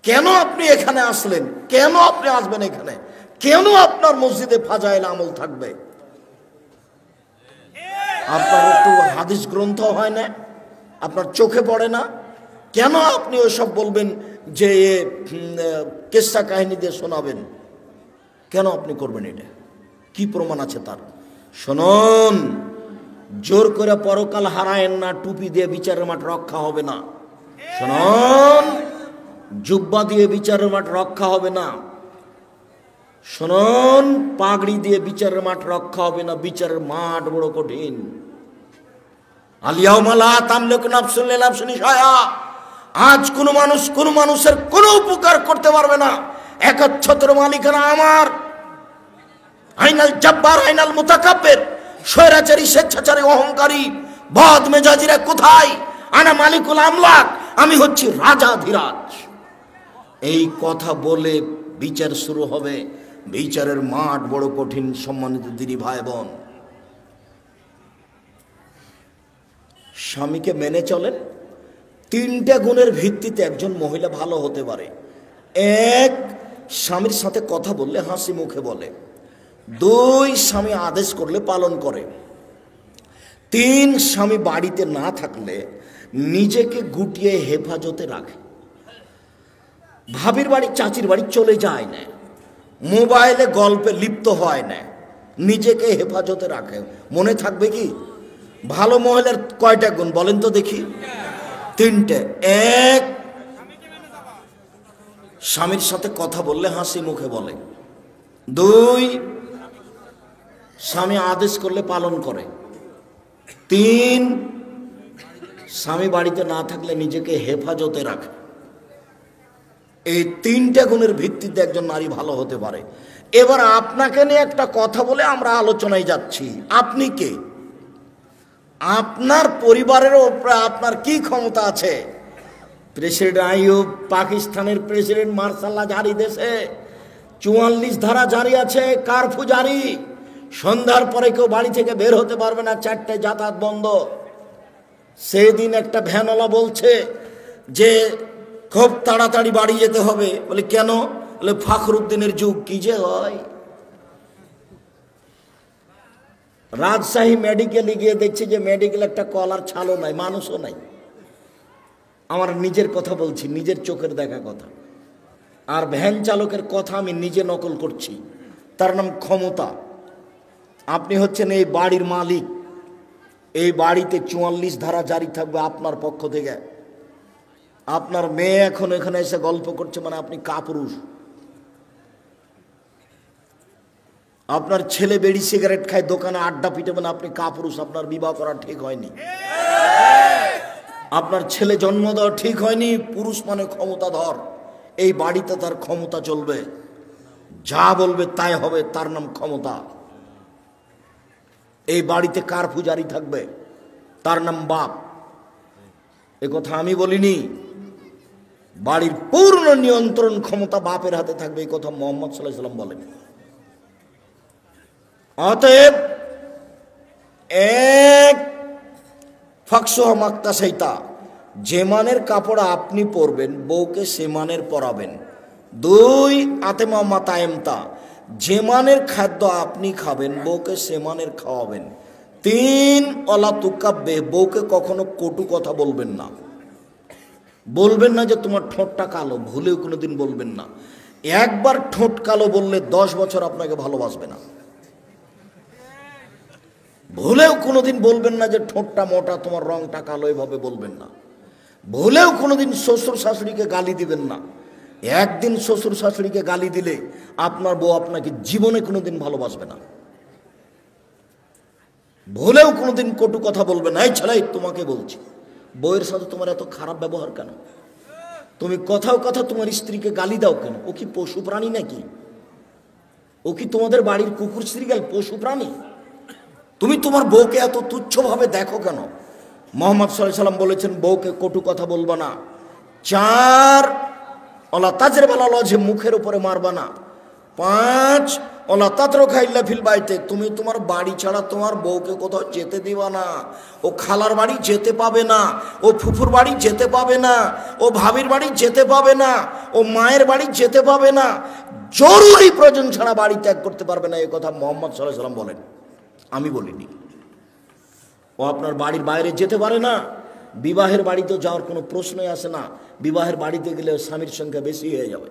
কেন আপনি এখানে আসলেন? কেন আপনি আসবেন এখানে? কেন আপনার মসজিদে ফাজাইল আমল থাকবে? আপনার একটু হাদিস গ্রন্থ হয় না? আপনার চোখে পড়ে না? কেন আপনি ওইসব বলবেন যে কিসসা কাহিনী দিয়ে শোনাবেন? কেন আপনি করবেন এটা? কি প্রমাণ আছে তার? শুনুন, জোর করে পরকাল হারায়েন না, টুপি দিয়ে বিচারের মাঠ রক্ষা হবে না। শুনুন, জুব্বা দিয়ে বিচারের মাঠ রক্ষা হবে না। শুনুন, পাগড়ি দিয়ে বিচারের মাঠ রক্ষা হবে না। বিচারের মাঠ বড় কঠিন। আলিয়াউমা লা তামলিকু নাফসুন লিনাফসিন শাইআ। আজ কোন মানুষ কোন মানুষের কোনো উপকার করতে পারবে না, একচ্ছত্র মালিকানা আমার। আইনাল জাব্বার আইনাল মুতাকাব্বির। স্বৈরাচারী, স্বেচ্ছাচারী, অহংকারী, বদ মেজাজিরা কোথায়? আনা মালিকুল আমলাক, আমি হচ্ছি রাজাধিরাজ। এই কথা বলে বিচার শুরু হবে। বিচারের মাঠ বড় কঠিন। সম্মানিত দিনী ভাই বোন, স্বামীকে মেনে চলেন। 3টে গুণের ভিত্তিতে একজন মহিলা ভালো হতে পারে। 1, স্বামীর সাথে কথা বললে হাসি মুখে বলে। 2, স্বামী আদেশ করলে পালন করে। 3, স্বামী বাড়িতে না থাকলে নিজেকে গুটিয়ে হেফাজতে রাখে। ভাবির বাড়ি, চাচির বাড়ি চলে যায় না, মোবাইলে গল্পে লিপ্ত হয় না, নিজেকে হেফাজতে রাখে। মনে থাকবে কি? ভালো মহিলার কয়টা গুণ বলেন তো দেখি? 3টে। 1, স্বামীর সাথে কথা বললে হাসি মুখে বলে। 2, স্বামী আদেশ করলে পালন করে। 3, স্বামী বাড়িতে না থাকলে নিজেকে হেফাজতে রাখে। এই 3টে গুণের ভিত্তিতে একজন নারী ভালো হতে পারে। এবার আপনাকে নিয়ে একটা কথা বলে আমরা আলোচনায় যাচ্ছি। আপনি কে? আপনার পরিবারের উপরে আপনার কি ক্ষমতা আছে? প্রেসিডেন্ট আইয়ুব, পাকিস্তানের প্রেসিডেন্ট মার্শাল্লাহ জারি দেশে 44 ধারা জারি আছে, কারফিউ জারি। সন্ধ্যার পরে কেউ বাড়ি থেকে বের হতে পারবে না, 4টায় যাতায়াত বন্ধ। সেদিন একটা ভ্যানওয়ালা বলছে যে খুব তাড়াতাড়ি বাড়ি যেতে হবে। বলে কেন? বলে ফখরুদ্দিনের যুগ। কি যে হয়! রাজশাহী মেডিকেলে গিয়ে দেখছি যে মেডিকেল একটা কলার ছালও নাই, মানুষও নাই। আমার নিজের কথা বলছি, নিজের চোখের দেখা কথা। আর ভ্যান চালকের কথা আমি নিজে নকল করছি। তার নাম ক্ষমতা। আপনি হচ্ছেন এই বাড়ির মালিক। এই বাড়িতে 44 ধারা জারি থাকবে আপনার পক্ষ থেকে। আপনার মেয়ে এখন এখানে এসে গল্প করছে মানে আপনি কাপুরুষ। আপনার ছেলে বেড়ি সিগারেট খায়, দোকানে আড্ডা পিটে, মানে আপনি কাপুরুষ। আপনার বিবাহ করা ঠিক হয়নি। আপনার ছেলে জন্ম দেওয়া ঠিক হয়নি। পুরুষ মানে ক্ষমতাধর। এই বাড়িতে তার ক্ষমতা চলবে, যা বলবে তাই হবে, তার নাম ক্ষমতা। এই বাড়িতে কারফিউ জারি থাকবে, তার নাম বাপ। এ কথা আমি বলিনি। বাড়ির পূর্ণ নিয়ন্ত্রণ ক্ষমতা বাপের হাতে থাকবে, এই কথা মুহাম্মদ সাল্লাল্লাহু আলাইহি ওয়াসাল্লাম বলেন। অতএব 1, ফাকসুহা মাক্তাসাইতা, যে মানের কাপড় আপনি পরবেন বউকে সে মানের পরাবেন। 2 আতেমা মাতায়েমতা, যে মানের খাদ্য আপনি খাবেন বউকে সে মানের খাওয়াবেন। 3 অলা তুকাব্বে, বউকে কখনো কটু কথা বলবেন না। বলবেন না যে তোমার ঠোঁটটা কালো, ভুলেও কোনোদিন বলবেন না। একবার ঠোঁট কালো বললে 10 বছর আপনাকে ভালোবাসবে না। ভুলেও কোনোদিন বলবেন না যে ঠোঁটটা মোটা, তোমার রংটা কালো, এভাবে বলবেন না। ভুলেও কোনোদিন শ্বশুর শাশুড়িকে গালি দিবেন না। একদিন শ্বশুর শাশুড়িকে গালি দিলে আপনার বউ আপনাকে জীবনে কোনোদিন ভালোবাসবে না। ভুলেও কোনোদিন কটু কথা বলবেন না। এই ছেলে, তোমাকে বলছি, বউয়ের সাথে তোমার এত খারাপ ব্যবহার কেন? তুমি কথাও কথা তোমার স্ত্রীকে গালি দাও কেন? ও কি পশু প্রাণী নাকি? ও কি তোমাদের বাড়ির কুকুর শ্রীগাল পশু প্রাণী? তুমি তোমার বউকে এত তুচ্ছভাবে দেখো কেন? মোহাম্মদ সাল্লাল্লাহু আলাইহি সাল্লাম বলেছেন বউকে কটু কথা বলবা না। 4 ওলা তাজরিবাল আলাজে, মুখের উপরে মারবা না। 5 ওলা তাতরুকা ইল্লা ফিল বাইতে, তুমি তোমার বাড়ি ছাড়া তোমার বউকে কোথাও যেতে দিবা না। ও খালার বাড়ি যেতে পাবে না, ও ফুফুর বাড়ি যেতে পাবে না, ও ভাবির বাড়ি যেতে পাবে না, ও মায়ের বাড়ি যেতে পাবে না। জরুরি প্রয়োজন ছাড়া বাড়ি ত্যাগ করতে পারবে না। এই কথা মোহাম্মদ সাল্লাল্লাহু আলাইহি সাল্লাম বলেন, আমি বলিনি। ও আপনার বাড়ির বাইরে যেতে পারে না। বিবাহের বাড়িতে যাওয়ার কোনো প্রশ্নই আসে না। বিবাহের বাড়িতে গেলে স্বামীর সংখ্যা বেশি হয়ে যাবে।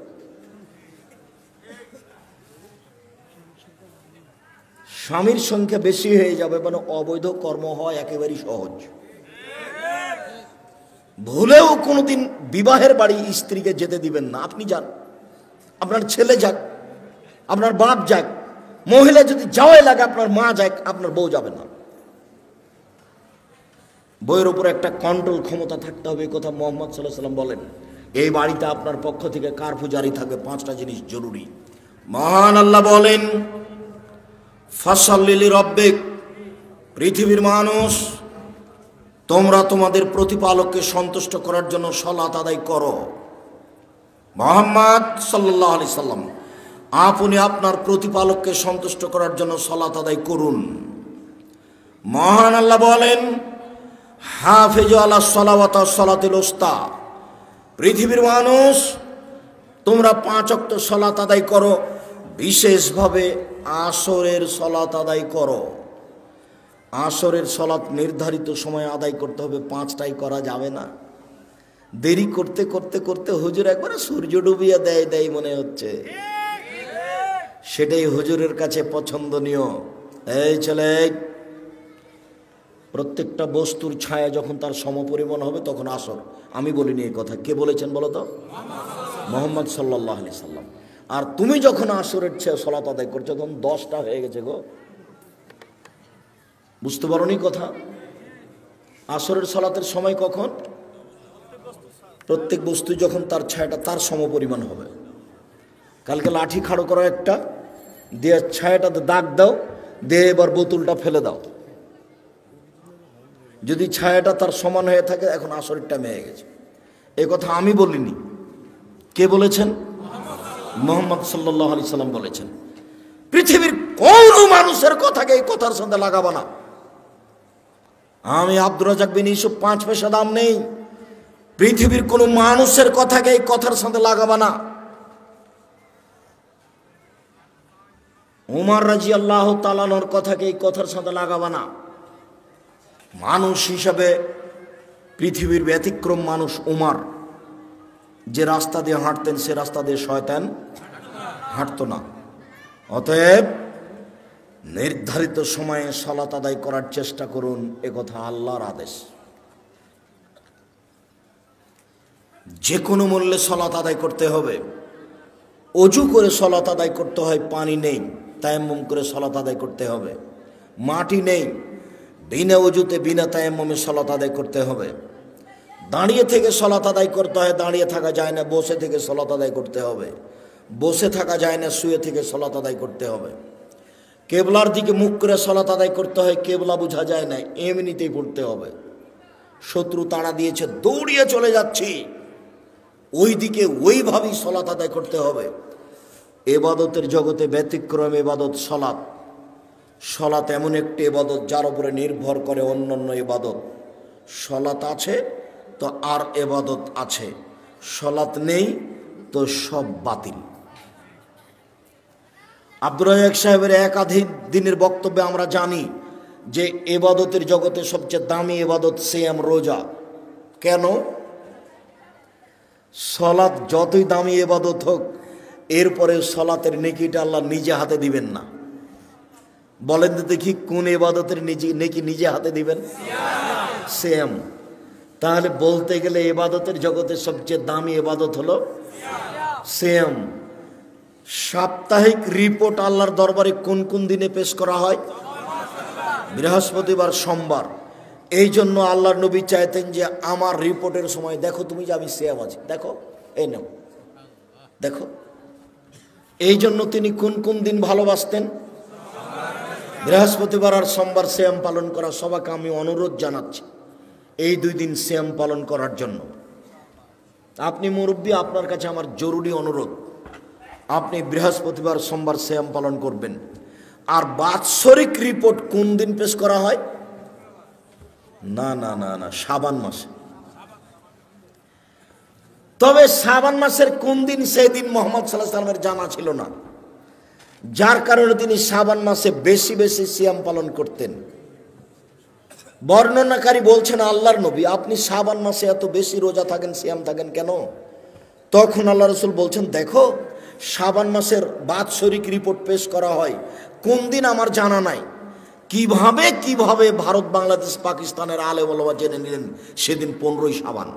স্বামীর সংখ্যা বেশি হয়ে যাবে, মানে অবৈধ কর্ম হয় একেবারেই সহজ। ভুলেও কোনোদিন বিবাহের বাড়ি স্ত্রীকে যেতে দিবেন না। আপনি যান, আপনার ছেলে যাক, আপনার বাপ যাক, মহিলা যদি যাওয়াই লাগে আপনার মা যাক, আপনার বউ যাবে না। বইয়ের উপর একটা কন্ট্রোল ক্ষমতা থাকতে হবে, এই কথা মোহাম্মদ সাল্লাল্লাহু আলাইহি সাল্লাম বলেন। এই বাড়িতে আপনার পক্ষ থেকে কারফিউ জারি থাকবে। 5টা জিনিস জরুরি। মহান আল্লাহ বলেন, ফাসাল্লি লিরাব্বিক, পৃথিবীর মানুষ তোমরা তোমাদের প্রতিপালককে সন্তুষ্ট করার জন্য সালাত আদায় করো। মুহাম্মদ সাল্লাল্লাহু আলাইহি সাল্লাম, আপনি আপনার প্রতিপালককে সন্তুষ্ট করার জন্য সালাত আদায় করুন। মহান আল্লাহ বলেন, হাফিজু আলা সালাওয়াত ওয়াস সালাতিল উস্তা, পৃথিবীর মানুষ তোমরা 5 ওয়াক্ত সালাত আদায় করো, বিশেষভাবে আসরের সালাত আদায় করো। আসরের সালাত নির্ধারিত সময়ে আদায় করতে হবে, 5টাই করা যাবে না। দেরি করতে করতে করতে হুজুর একবারে সূর্য ডুবিয়ে দেয় মনে হচ্ছে, সেটাই হুজুরের কাছে পছন্দনীয়। এই ছেলে, প্রত্যেকটা বস্তুর ছায়া যখন তার সমপরিমাণ হবে তখন আসর। আমি বলিনি এই কথা, কে বলেছেন বলো তো? মুহাম্মদ সাল্লাল্লাহু আলাইহি সাল্লাম। আর তুমি যখন আসরের সালাত আদায় করছো তখন 10টা হয়ে গেছে গো। বুঝতে পারোনি কথা? আসরের সালাতের সময় কখন? প্রত্যেক বস্তু যখন তার ছায়াটা তার সমপরিমাণ হবে। কালকে লাঠি খাড়ো করো একটা, দিয়ে ছায়াটাতে দাগ দাও, দিয়ে এবার বোতলটা ফেলে দাও। যদি ছায়াটা তার সমান হয়ে থাকে, এখন আসরের টাইম হয়ে গেছে। এই কথা আমি বলিনি, কে বলেছেন? মুহাম্মদ সাল্লাল্লাহু আলাইহি সাল্লাম বলেছেন। পৃথিবীর কোন মানুষের কথাকে এই কথার সাথে লাগাবো না। আমি আব্দুর রাজ্জাক বিন ইউসুফ 5 পয়সা দাম নেই। পৃথিবীর কোন মানুষের কথাকে এই কথার সাথে লাগাবো না। উমর রাদিয়াল্লাহু তাআলা আনহুর কথাকে এই কথার সাথে লাগাবো না। মানুষ হিসাবে পৃথিবীর ব্যতিক্রম মানুষ উমর। যে রাস্তা দিয়ে হাঁটতেন সে রাস্তা দিয়ে শয়তান হাঁটতো না। অতএব নির্ধারিত সময়ে সালাত আদায় করার চেষ্টা করুন, একথা আল্লাহর আদেশ। যে কোনো মূল্যে সালাত আদায় করতে হবে। অজু করে সালাত আদায় করতে হয়, পানি নেই, তায়াম্মুম করে সালাত আদায় করতে হবে। মাটি নেই, বিনা অজুতে বিনা তায়াম্মুমে সালাত আদায় করতে হবে। দাঁড়িয়ে থেকে সালাত আদায় করতে হয়, দাঁড়িয়ে থাকা যায় না, বসে থেকে সালাত আদায় করতে হবে। বসে থাকা যায় না, শুয়ে থেকে সালাত আদায় করতে হবে। কেবলার দিকে মুখ করে সালাত আদায় করতে হয়, কেবলা বোঝা যায় না, এমনিতেই পড়তে হবে। শত্রু তাড়া দিয়েছে, দৌড়িয়ে চলে যাচ্ছি, ওই দিকে ওইভাবেই সালাত আদায় করতে হবে। এবাদতের জগতে ব্যতিক্রম এবাদত সালাত। সালাত এমন একটি ইবাদত যার উপরে নির্ভর করে অন্যান্য ইবাদত। সালাত আছে, তো আর এবাদত আছে, সলাত নেই তো সব বাতিল। আব্দুর রাজ্জাক সাহেবের একাধিক দিনের বক্তব্যে আমরা জানি যে এবাদতের জগতে সবচেয়ে দামি এবাদত সিয়াম, রোজা। কেন? সলাত যতই দামি এবাদত হোক, এরপরে সলাতের নেকিটা আল্লাহ নিজে হাতে দিবেন না। বলেন তো দেখি, কোন এবাদতের নেকি নিজে হাতে দিবেন? সিয়াম। তাহলে বলতে গেলে এবাদতের জগতে সবচেয়ে দামি এবাদত হলো সিয়াম। সাপ্তাহিক রিপোর্ট আল্লাহর দরবারে কোন কোন দিনে পেশ করা হয়? বৃহস্পতিবার, সোমবার। এই জন্য আল্লাহর নবী চাইতেন যে আমার রিপোর্টের সময় দেখো তুমি যে আমি সিয়াম আছি, দেখো এই নাও দেখো। এই জন্য তিনি কোন কোন দিন ভালোবাসতেন? বৃহস্পতিবার আর সোমবার সিয়াম পালন করা। সবাইকে আমি অনুরোধ জানাচ্ছি এই 2 দিন সিয়াম পালন করার জন্য। আপনি মুরব্বী, আপনার কাছে আমার জরুরি অনুরোধ, আপনি বৃহস্পতিবার, সোমবার সিয়াম পালন করবেন। আর বাৎসরিক রিপোর্ট কোন দিন পেশ করা হয়? না না না না, শাবান মাসে। তবে শাবান মাসের কোন দিন, সেই দিন মুহাম্মদ সাল্লাল্লাহু আলাইহি ওয়াসাল্লামের জানা ছিল না, যার কারণে তিনি শাবান মাসে বেশি বেশি সিয়াম পালন করতেন। বর্ণনাকারী বলছেন, আল্লাহর নবী আপনি শাবান মাসে এত বেশি রোজা থাকেন, সিয়াম থাকেন কেন? তখন আল্লাহ রাসূল বলছেন, দেখো শাবান মাসের বাৎসরিক রিপোর্ট পেশ করা হয়, কোন দিন আমার জানা নাই। কিভাবে কিভাবে ভারত, বাংলাদেশ, পাকিস্তানের আলেম ওলামা জেনে নিলেন সেদিন 15ই শাবান।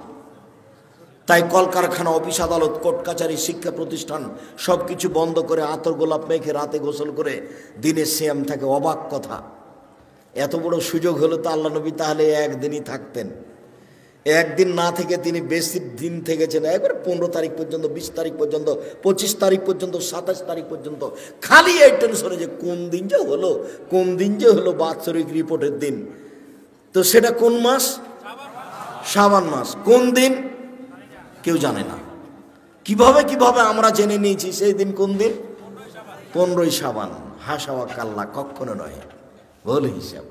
তাই কলকারখানা, অফিস আদালত, কোর্ট কাচারি, শিক্ষা প্রতিষ্ঠান সবকিছু বন্ধ করে আতর গোলাপ মেখে রাতে গোসল করে দিনে সিয়াম থাকে। অবাক কথা, এত বড় সুযোগ হলো তো আল্লাহ নবী তাহলে একদিনই থাকতেন। একদিন না থেকে তিনি বেশি দিন থেকেছেন, একবারে 15 তারিখ পর্যন্ত, 20 তারিখ পর্যন্ত, 25 তারিখ পর্যন্ত, 27 তারিখ পর্যন্ত। খালি এই টেনশনে যে কোন দিন যে হলো, কোন দিন যে হলো বাৎসরিক রিপোর্টের দিন। তো সেটা কোন মাস? শাবান মাস। কোন দিন কেউ জানে না। কিভাবে কিভাবে আমরা জেনে নিয়েছি সেই দিন কোন দিন? 15ই শাবান। হাসা ওয়া কাল্লা, কখনো নয়, ভুল হিসাব।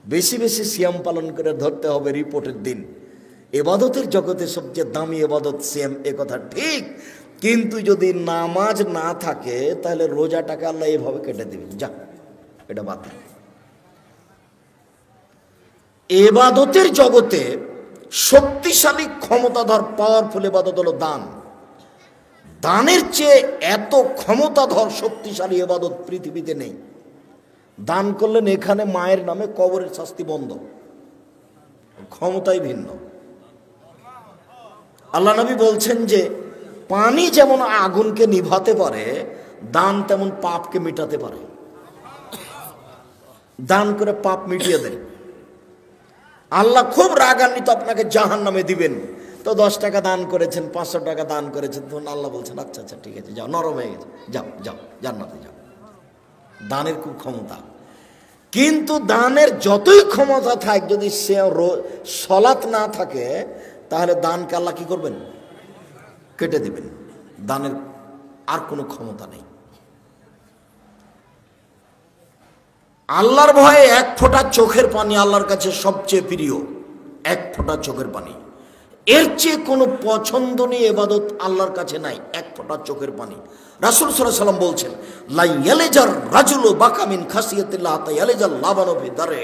বেশি বেশি সিয়াম পালন করে ধরতে হবে রিপোর্টের দিন। এবাদতের জগতে সবচেয়ে দামি এবাদত সিয়াম, এ কথা ঠিক। কিন্তু যদি নামাজ না থাকে তাহলে রোজাটাকে আল্লাহ এভাবে কেটে দিবেন, যা এটা বাতিল। এবাদতের জগতে শক্তিশালী, ক্ষমতাধর, পাওয়ারফুল এবাদত হলো দান। দানের চেয়ে এত ক্ষমতাধর, শক্তিশালী এবাদত পৃথিবীতে নেই। দান করলেন, এখানে মায়ের নামে কবরের শাস্তি বন্ধ, ক্ষমতাই ভিন্ন। আল্লাহ নবী বলছেন যে পানি যেমন আগুনকে নিভাতে পারে, দান তেমন পাপকে মিটাতে পারে। দান করে পাপ মিটিয়ে দেন। আল্লাহ খুব রাগান্বিত, আপনাকে জাহান্নামে দিবেন। তো 10 টাকা দান করেছেন, 500 টাকা দান করেছেন, তখন আল্লাহ বলছেন আচ্ছা আচ্ছা ঠিক আছে, যাও, নরম হয়ে গেছে, যাও যাও জান্নাতে যাও। দানের খুব ক্ষমতা। কিন্তু দানের যতই ক্ষমতা থাক, যদি সে সলাত না থাকে তাহলে দানকে আল্লাহ কি করবেন? কেটে দিবেন। দানের আর কোনো ক্ষমতা নেই। আল্লাহর ভয়ে 1 ফোঁটা চোখের পানি আল্লাহর কাছে সবচেয়ে প্রিয়। 1 ফোঁটা চোখের পানি, এর চেয়ে কোনো পছন্দনীয় ইবাদত আল্লাহর কাছে নাই। 1 ফোঁটা চোখের পানি। রাসূল সাল্লাল্লাহু আলাইহি ওয়াসাল্লাম বলছেন, লা ইয়ালিজার রাজুলু বাকা মিন খাসিয়াতিল্লাহ তা ইয়ালিজাল লাবানু ফি দারে।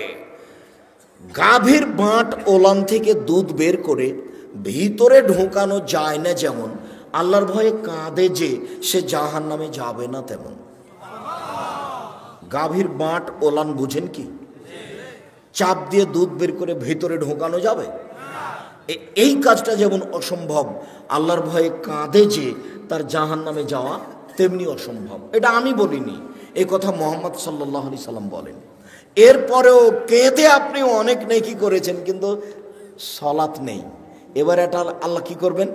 গাভীর বাঁট ওলান থেকে দুধ বের করে ভিতরে ঢোকানো যায় না যেমন, আল্লাহর ভয়ে কাঁদে যে সে জাহান্নামে যাবে না তেমন। গাভীর বাঁট ওলান বুঝেন কি? চাপ দিয়ে দুধ বের করে ভিতরে ঢোকানো যাবে? এই কাজটা যেমন অসম্ভব, আল্লাহর ভয়ে কাঁদে যে তার জাহান্নামে যাওয়া তেমনি অসম্ভব। এটা আমি বলিনি, এই কথা মুহাম্মদ সাল্লাল্লাহু আলাইহি সাল্লাম বলেন। এরপরেও কেঁদে আপনি অনেক নেকি করেছেন, কিন্তু সলাত নেই। এবার এটা আল্লাহ কি করবেন?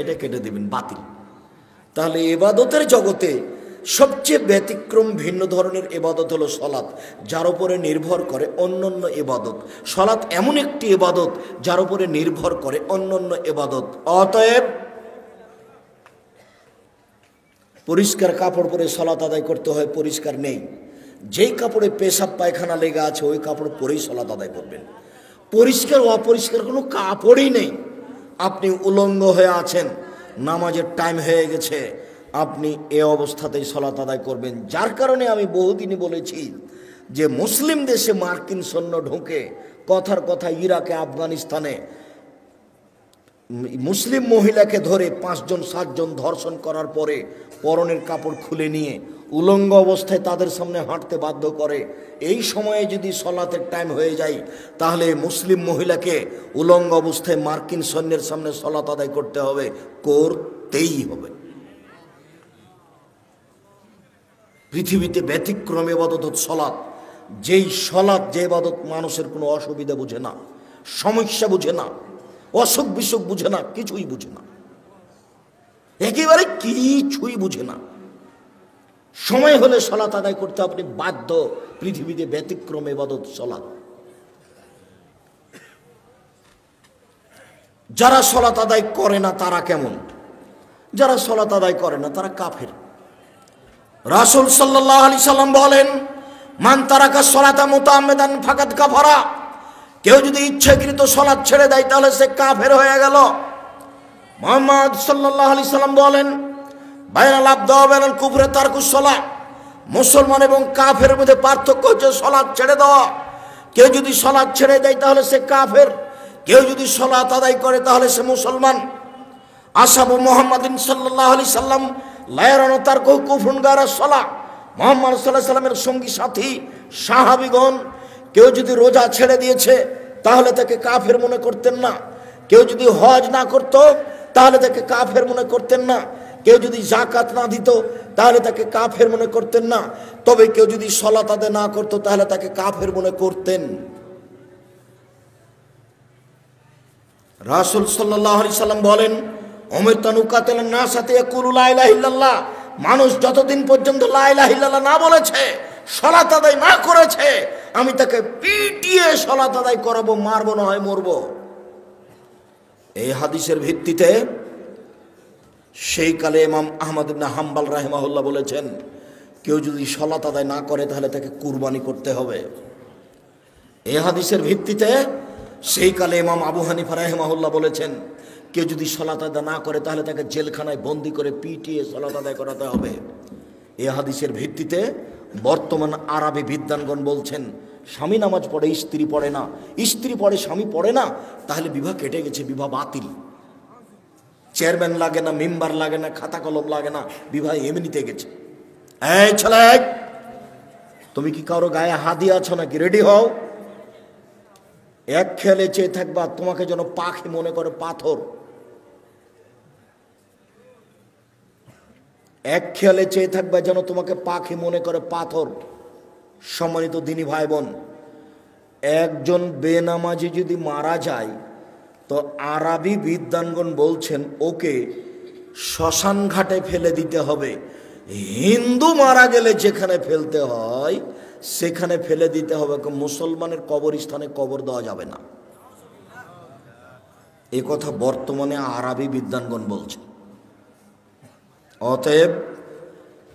এটা কেটে দিবেন, বাতিল। তাহলে ইবাদতের জগতে সবচেয়ে ব্যতিক্রম, ভিন্ন ধরনের ইবাদত হলো সলাত, যার উপরে নির্ভর করে অন্যান্য ইবাদত। সলাত এমন একটি ইবাদত যার উপরে নির্ভর করে অন্যান্য ইবাদত। অতএব পরিষ্কার কাপড় পরে সলাত আদায় করতে হয়, পরিষ্কার নেই, যেই কাপড়ে পেশাব পায়খানা লেগে আছে ওই কাপড় পরেই সলাত আদায় করবেন। পরিষ্কার অপরিষ্কার কোনো কাপড়ই নেই, আপনি উলঙ্গ হয়ে আছেন, নামাজের টাইম হয়ে গেছে, আপনি এ অবস্থাতেই সালাত আদায় করবেন। যার কারণে আমি বহুদিনই বলেছি যে মুসলিম দেশে মার্কিন সৈন্য ঢুকে, কথার কথা ইরাকে আফগানিস্তানে মুসলিম মহিলাকে ধরে 5 জন 7 জন ধর্ষণ করার পরে পরনের কাপড় খুলে নিয়ে উলঙ্গ অবস্থায় তাদের সামনে হাঁটতে বাধ্য করে। এই সময়ে যদি সলাতের টাইম হয়ে যায়, তাহলে মুসলিম মহিলাকে উলঙ্গ অবস্থায় মার্কিন সৈন্যের সামনে সলাত আদায় করতে হবে, করতেই হবে। পৃথিবীতে ব্যতিক্রম ইবাদত সলাত। যেই সলাত, যে ইবাদত মানুষের কোনো অসুবিধা বুঝে না, সমস্যা বুঝে না, অসুখ বিসুখ বুঝে না, কিছুই বুঝে না, একেবারে কিছুই বুঝে না। সময় হলে সলাত আদায় করতে আপনি বাধ্য। পৃথিবীতে ব্যতিক্রম ইবাদত সলাত। যারা সলাত আদায় করে না তারা কেমন? যারা সলাত আদায় করে না তারা কাফের। রাসূল সাল্লাল্লাহু আলাইহি সাল্লাম বলেন, মান তারাকা সলাতা মুতাআম্মিদান ফাকাদ কাফারা। কেউ যদি ইচ্ছাকৃত সলাত ছেড়ে দেয় তাহলে সে কাফের হয়ে গেল। মুহাম্মদ সাল্লাল্লাহু আলাইহি সাল্লাম বলেন, বাইনাল আবদি ওয়া বাইনাল কুফরি তারকুস সালাহ। মুসলমান এবং কাফের মধ্যে পার্থক্য হচ্ছে সলাত ছেড়ে দেওয়া। কেউ যদি সলাত ছেড়ে দেয় তাহলে সে কাফের, কেউ যদি সলাত আদায় করে তাহলে সে মুসলমান। আসহাবু মুহাম্মাদিন সাল্লাল্লাহু আলাইহি সাল্লাম লা ইয়ারাউনা তারকু কুফরুন গায়রা সালাহ। মুহাম্মদ সাল্লাল্লাহু আলাইহি সাল্লামের সঙ্গী সাথী সাহাবীগণ কেউ যদি রোজা ছেড়ে দিয়েছে তাহলে তাকে কাফের মনে করতেন না। কেউ যদি হজ না করত তাহলে তাকে কাফের মনে করতেন না। কেউ যদি যাকাত না দিত তাহলে তাকে কাফের মনে করতেন না। তবে কেউ যদি সালাত আদায় না করত তাহলে তাকে কাফের মনে করতেন। রাসূল সাল্লাল্লাহু আলাইহি সাল্লাম বলেন, উমিরতু আন উকাতিলান নাস হাত্তা ইয়াকুলু লা ইলাহা ইল্লাল্লাহ। মানুষ যতদিন পর্যন্ত লা ইলাহা ইল্লাল্লাহ না বলেছে, সালাত আদায় না করেছে, আমি তাকে পিটিয়ে সালাত আদায় করাবো, মারবো না হয় মরবো। এই হাদিসের ভিত্তিতে সেই কালে ইমাম আহমদ ইবনে হাম্বল রাহিমাহুল্লাহ বলেছেন, কেউ যদি সালাত আদায় না করে তাহলে তাকে কুরবানি করতে হবে। এই হাদিসের ভিত্তিতে সেই কালে ইমাম আবু হানিফা রাহিমাহুল্লাহ বলেছেন, কেউ যদি সালাত আদায় না করে তাহলে তাকে জেলখানায় বন্দি করে পিটিয়ে সালাত আদায় করাতে হবে। এই হাদিসের ভিত্তিতে বর্তমান আরবি বিদ্বানগণ বলছেন, স্বামী নামাজ পড়ে স্ত্রী পড়ে না, স্ত্রী পড়ে স্বামী পড়ে না, তাহলে বিবাহ কেটে গেছে, বিবাহ বাতিল। চেয়ারম্যান লাগে না, মেম্বার লাগে না, খাতা কলম লাগে না, বিবাহ এমনিতে গেছে। এই ছেলে, তুমি কি কারো গায়ে হাত দিয়ে আছো নাকি? রেডি হও। এক খেলে চেয়ে থাকবা, তোমাকে যেন পাখি মনে করে পাথর। এক খেয়ালে চেয়ে থাকবে যেন তোমাকে পাখি মনে করে পাথর। সম্মানিত দিনী ভাই বোন, একজন বেনামাজি যদি মারা যায় তো আরবি বিদ্বানগণ বলছেন ওকে শ্মশান ঘাটে ফেলে দিতে হবে। হিন্দু মারা গেলে যেখানে ফেলতে হয় সেখানে ফেলে দিতে হবে, মুসলমানের কবরস্থানে কবর দেওয়া যাবে না। এ কথা বর্তমানে আরবি বিদ্বানগণ বলছেন। অতএব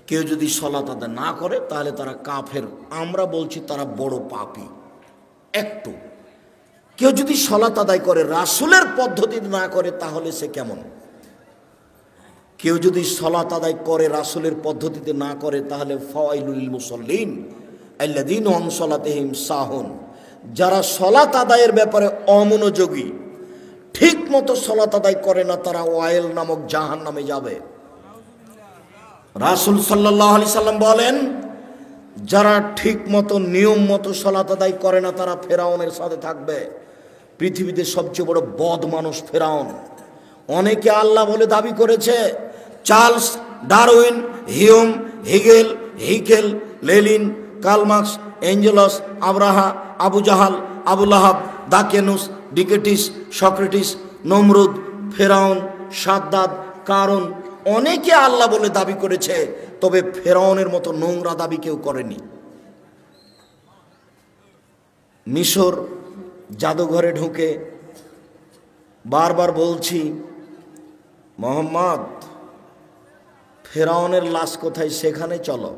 কেউ যদি সালাত আদায় না করে তাহলে তারা কাফের। আমরা বলছি তারা বড় পাপী। একটু কেউ যদি সালাত আদায় করে রাসূলের পদ্ধতিতে না করে তাহলে সে কেমন? কেউ যদি সালাত আদায় করে রাসূলের পদ্ধতিতে না করে তাহলে ফাওয়াইলুল লিল মুসাল্লিন আল্লাযীনা আন সালাতিহিম সাহুন। যারা সালাত আদায়ের ব্যাপারে অমনোযোগী, ঠিক মতো সালাত আদায় করে না, তারা ওয়াইল নামক জাহান্নামে যাবে। রাসূল সাল্লাল্লাহু আলাইহি সাল্লাম বলেন, যারা ঠিক মতো নিয়ম মতো সালাত আদায় করে না তারা ফেরাউনের সাথে থাকবে। পৃথিবীতে সবচেয়ে বড় বদ মানুষ ফেরাউন। অনেকে আল্লাহ বলে দাবি করেছে। Charles Darwin, Hume, Hegel, Haeckel, Lenin, Karl Marx, Engels, Abraha, Abu Jahl, Abu Lahab, দাকেনুস, ডিকেটিস, সক্রেটিস, নমরুদ, ফেরাউন, সাদ্দাদ, কারুন, অনেকে আল্লাহ বলে দাবি করেছে, তবে ফেরাউনের মতো নোংরা দাবি কেউ করেনি। মিশর জাদুঘরে ঢুকে বারবার বলছি, মোহাম্মদ ফেরাউনের লাশ কোথায় সেখানে চলো।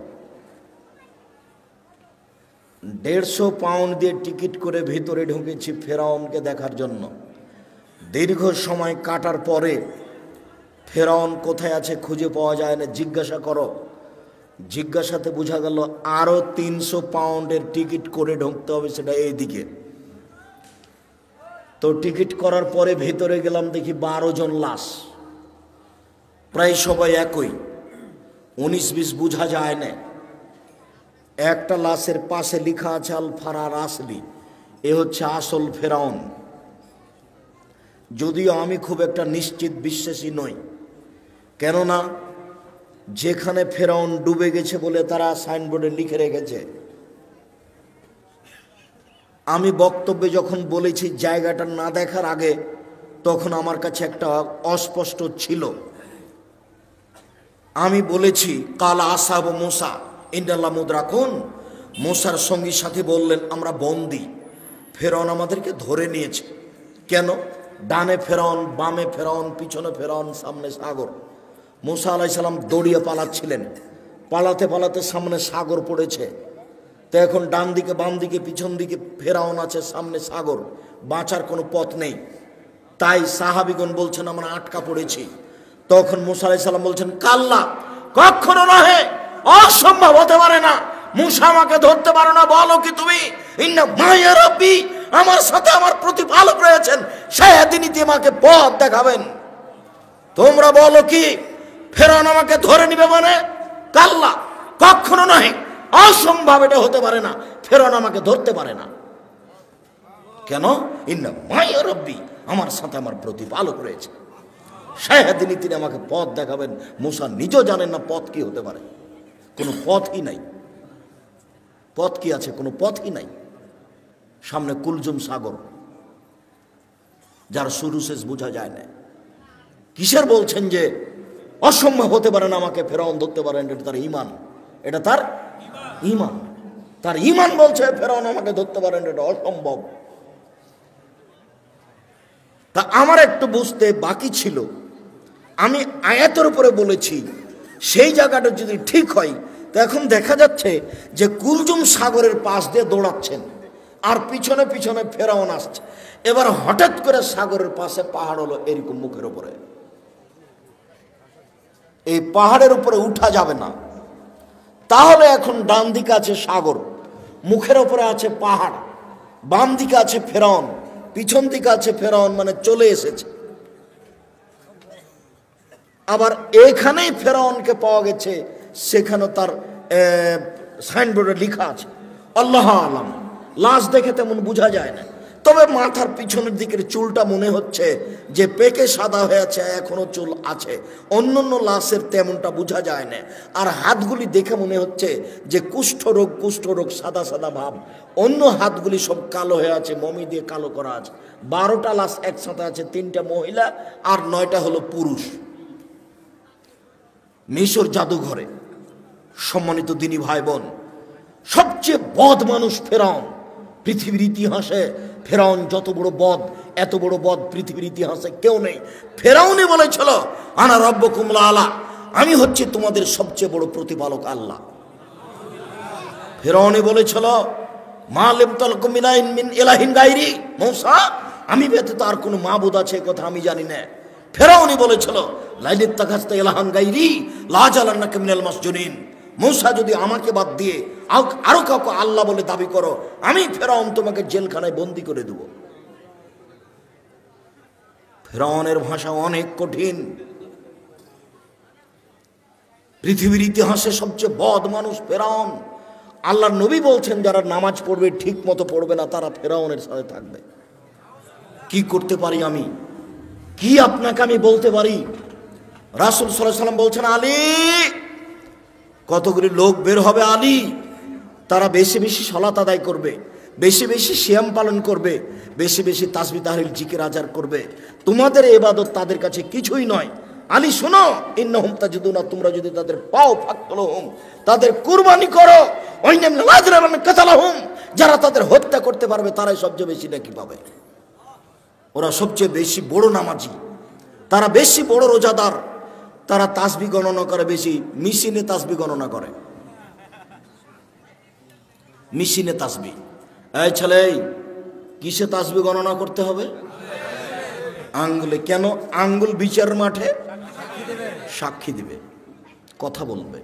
150 পাউন্ড দিয়ে টিকিট করে ভিতরে ঢুকেছি ফেরাউনকে দেখার জন্য। দীর্ঘ সময় কাটার পরে ফেরাউন কোথায় আছে খুঁজে পাওয়া যায় না। জিজ্ঞাসা করো, জিজ্ঞাসাতে বোঝা গেল আরো 300 পাউন্ডের টিকিট করে ঢুকতে হবে, সেটা এইদিকে। তো টিকিট করার পরে ভিতরে গেলাম, দেখি 12 জন লাশ, প্রায় সবাই একই, 19-20 বোঝা যায় না। একটা লাশের পাশে লেখা আছে আল ফারার আসলি, এ হচ্ছে আসল ফেরাউন। যদিও আমি খুব একটা নিশ্চিত বিশ্বাসী নই, কেননা যেখানে ফেরাউন ডুবে গেছে বলে তারা সাইনবোর্ডে লিখে রেখেছে। আমি বক্তব্যে যখন বলেছি জায়গাটা না দেখার আগে, তখন আমার কাছে একটা অস্পষ্ট ছিল। আমি বলেছি কালা আসাব মুসা ইন্দাল্লাহ মুদরাকুন, মুসার সঙ্গী সাথী বললেন আমরা বন্দী, ফেরাউন আমাদেরকে ধরে নিয়েছে। কেন? ডানে ফেরাউন, বামে ফেরাউন, পিছনে ফেরাউন, সামনে সাগর। মুসা আলাইহিস সালাম দৌড়িয়ে পালাচ্ছিলেন, পালাতে পালাতে সামনে সাগর পড়েছে। তো এখন ডান দিকে বাম দিকে পিছন দিকে ফেরাউন আছে, সামনে সাগর, বাঁচার কোনো পথ নেই। তাই সাহাবীগণ বলছেন আমরা আটকা পড়েছি। তখন মুসা আলাইহিস সালাম বলছেন কাল্লা, কখনো নহে, অসম্ভব হতে পারে না, মুসা আমাকে ধরতে পারো না। বলো কি তুমি? ইন্না মায়া রাব্বি, আমার সাথে আমার প্রতিপালক রয়েছেন, সেদিনই তিনি আমাকে পথ দেখাবেন। তোমরা বলো কি ফেরাউন আমাকে ধরে নিবে? মানে কাল্লা, কখনো নহে, অসম্ভব, এটা হতে পারে না, ফেরাউন আমাকে ধরতে পারে না। কেন? ইন্না মায়া রাব্বি, আমার সাথে আমার প্রতিপালক রয়েছে, সেদিনই তিনি আমাকে পথ দেখাবেন। মুসা নিজেও জানেন না পথ কি হতে পারে, কোনো পথই নাই। পথ কি আছে? কোনো পথই নাই। সামনে কুলজুম সাগর, যার শুরু শেষ বোঝা যায় না। কিসের বলছেন যে অসম্ভব হতে পারে না আমাকে ফেরাউন ধরতে পারেন? এটা তার ঈমান, এটা তার ঈমান, তার ঈমান বলছে ফেরাউন আমাকে ধরতে পারেন, এটা অসম্ভব। তা আমার একটু বুঝতে বাকি ছিল। আমি আয়াতের উপরে বলেছি, সেই জায়গাটা যদি ঠিক হয়, তো এখন দেখা যাচ্ছে যে কুলজুম সাগরের পাশ দিয়ে দৌড়াচ্ছেন আর পিছনে পিছনে ফেরাউন আসছে। এবার হঠাৎ করে সাগরের পাশে পাহাড় হলো এরকম মুখের উপরে, এই পাহাড়ের উপরে উঠা যাবে না। তাহলে এখন ডান দিকে আছে সাগর, মুখের উপরে আছে পাহাড়, বাম দিকে আছে ফেরাউন, পিছন দিকে আছে ফেরাউন, মানে চলে এসেছে। আবার এখানেই ফেরাউনকে পাওয়া গেছে, সেখানে তার সাইনবোর্ডে লেখা আছে আল্লাহ আলাম। লাশ দেখে তেমন বোঝা যায় না, তবে মাথার পিছনের দিকের চুলটা মনে হচ্ছে যে পেকে সাদা হয়ে আছে, এখনো চুল আছে। অন্যান্য লাশের তেমনটা বোঝা যায় না। আর হাতগুলি দেখে মনে হচ্ছে যে কুষ্ঠরোগ সাদা সাদা ভাব। অন্য হাতগুলি সব কালো হয়ে আছে, মমি দিয়ে কালো করা আছে। 12টা লাশ একসাথে আছে, 3টা মহিলা আর 9টা হলো পুরুষ। মিশর জাদুঘরে। সম্মানিত দিনী ভাই বোন, সবচেয়ে বদ মানুষ ফেরাউন। পৃথিবীর ইতিহাসে ফেরাউন যত বড় বদ, এত বড় বদ পৃথিবীর ইতিহাসে কেউ নেই। ফেরাউনই বলেছিল আনা রব্বুকুম আলা, আমি হচ্ছে তোমাদের সবচেয়ে বড় প্রতিপালক আল্লাহ। ফেরাউনই বলেছিল মা লিম তালকুম মিন ইলাহিন গায়রি, মূসা আমি ব্যতীত আর কোনো মাবুদ আছে কথা আমি জানি না। ফেরাউনই বলেছিল লাইলিত তাখাস্তা ইলাহান গায়রি লা জালান্নাকা মিনাল মাসজুনিন, মূসা যদি আমাকে বাদ দিয়ে আরো কাউকে আল্লাহ বলে দাবি করো, আমি ফেরাউন তোমাকে জেলখানায় বন্দি করে দেব। ফেরাউনের ভাষা অনেক কঠিন। পৃথিবীর ইতিহাসে সবচেয়ে বদ মানুষ ফেরাউন। আল্লাহর নবী বলছেন যারা নামাজ পড়বে ঠিক মতো পড়বে না, তারা ফেরাউনের সাথে থাকবে। কি করতে পারি আমি? কি আপনাকে আমি বলতে পারি? রাসূল সাল্লাল্লাহু আলাইহি ওয়াসাল্লাম বলছেন আলী, কতগুলি লোক বের হবে আলী, তারা বেশি বেশি সালাত আদায় করবে, বেশি বেশি সিয়াম পালন করবে, বেশি বেশি তাসবিহ তাহলিল জিকির আজকার করবে। তোমাদের ইবাদত তাদের কাছে কিছুই নয়। আলী শোনো, ইন্নাহুম তাজিদুনা, তোমরা যদি তাদের পাও ফাকতুলহুম, তাদের কুরবানি করো, ওয়াইনাম লাযরা মান কাতালাহুম, যারা তাদের হত্যা করতে পারবে তারাই সবচেয়ে বেশি নেকি পাবে। ওরা সবচেয়ে বেশি বড় নামাজি, তারা বেশি বড় রোজাদার, তারা তাসবিহ গণনা করে বেশি, মেশিনে তাসবিহ গণনা করে। মেশিনে তাসবিহ। এই ছেলে, কিসে তাসবিহ গণনা করতে হবে? আঙ্গুলে। কেন? আঙ্গুল বিচার মাঠে সাক্ষী দিবে, কথা বলবে।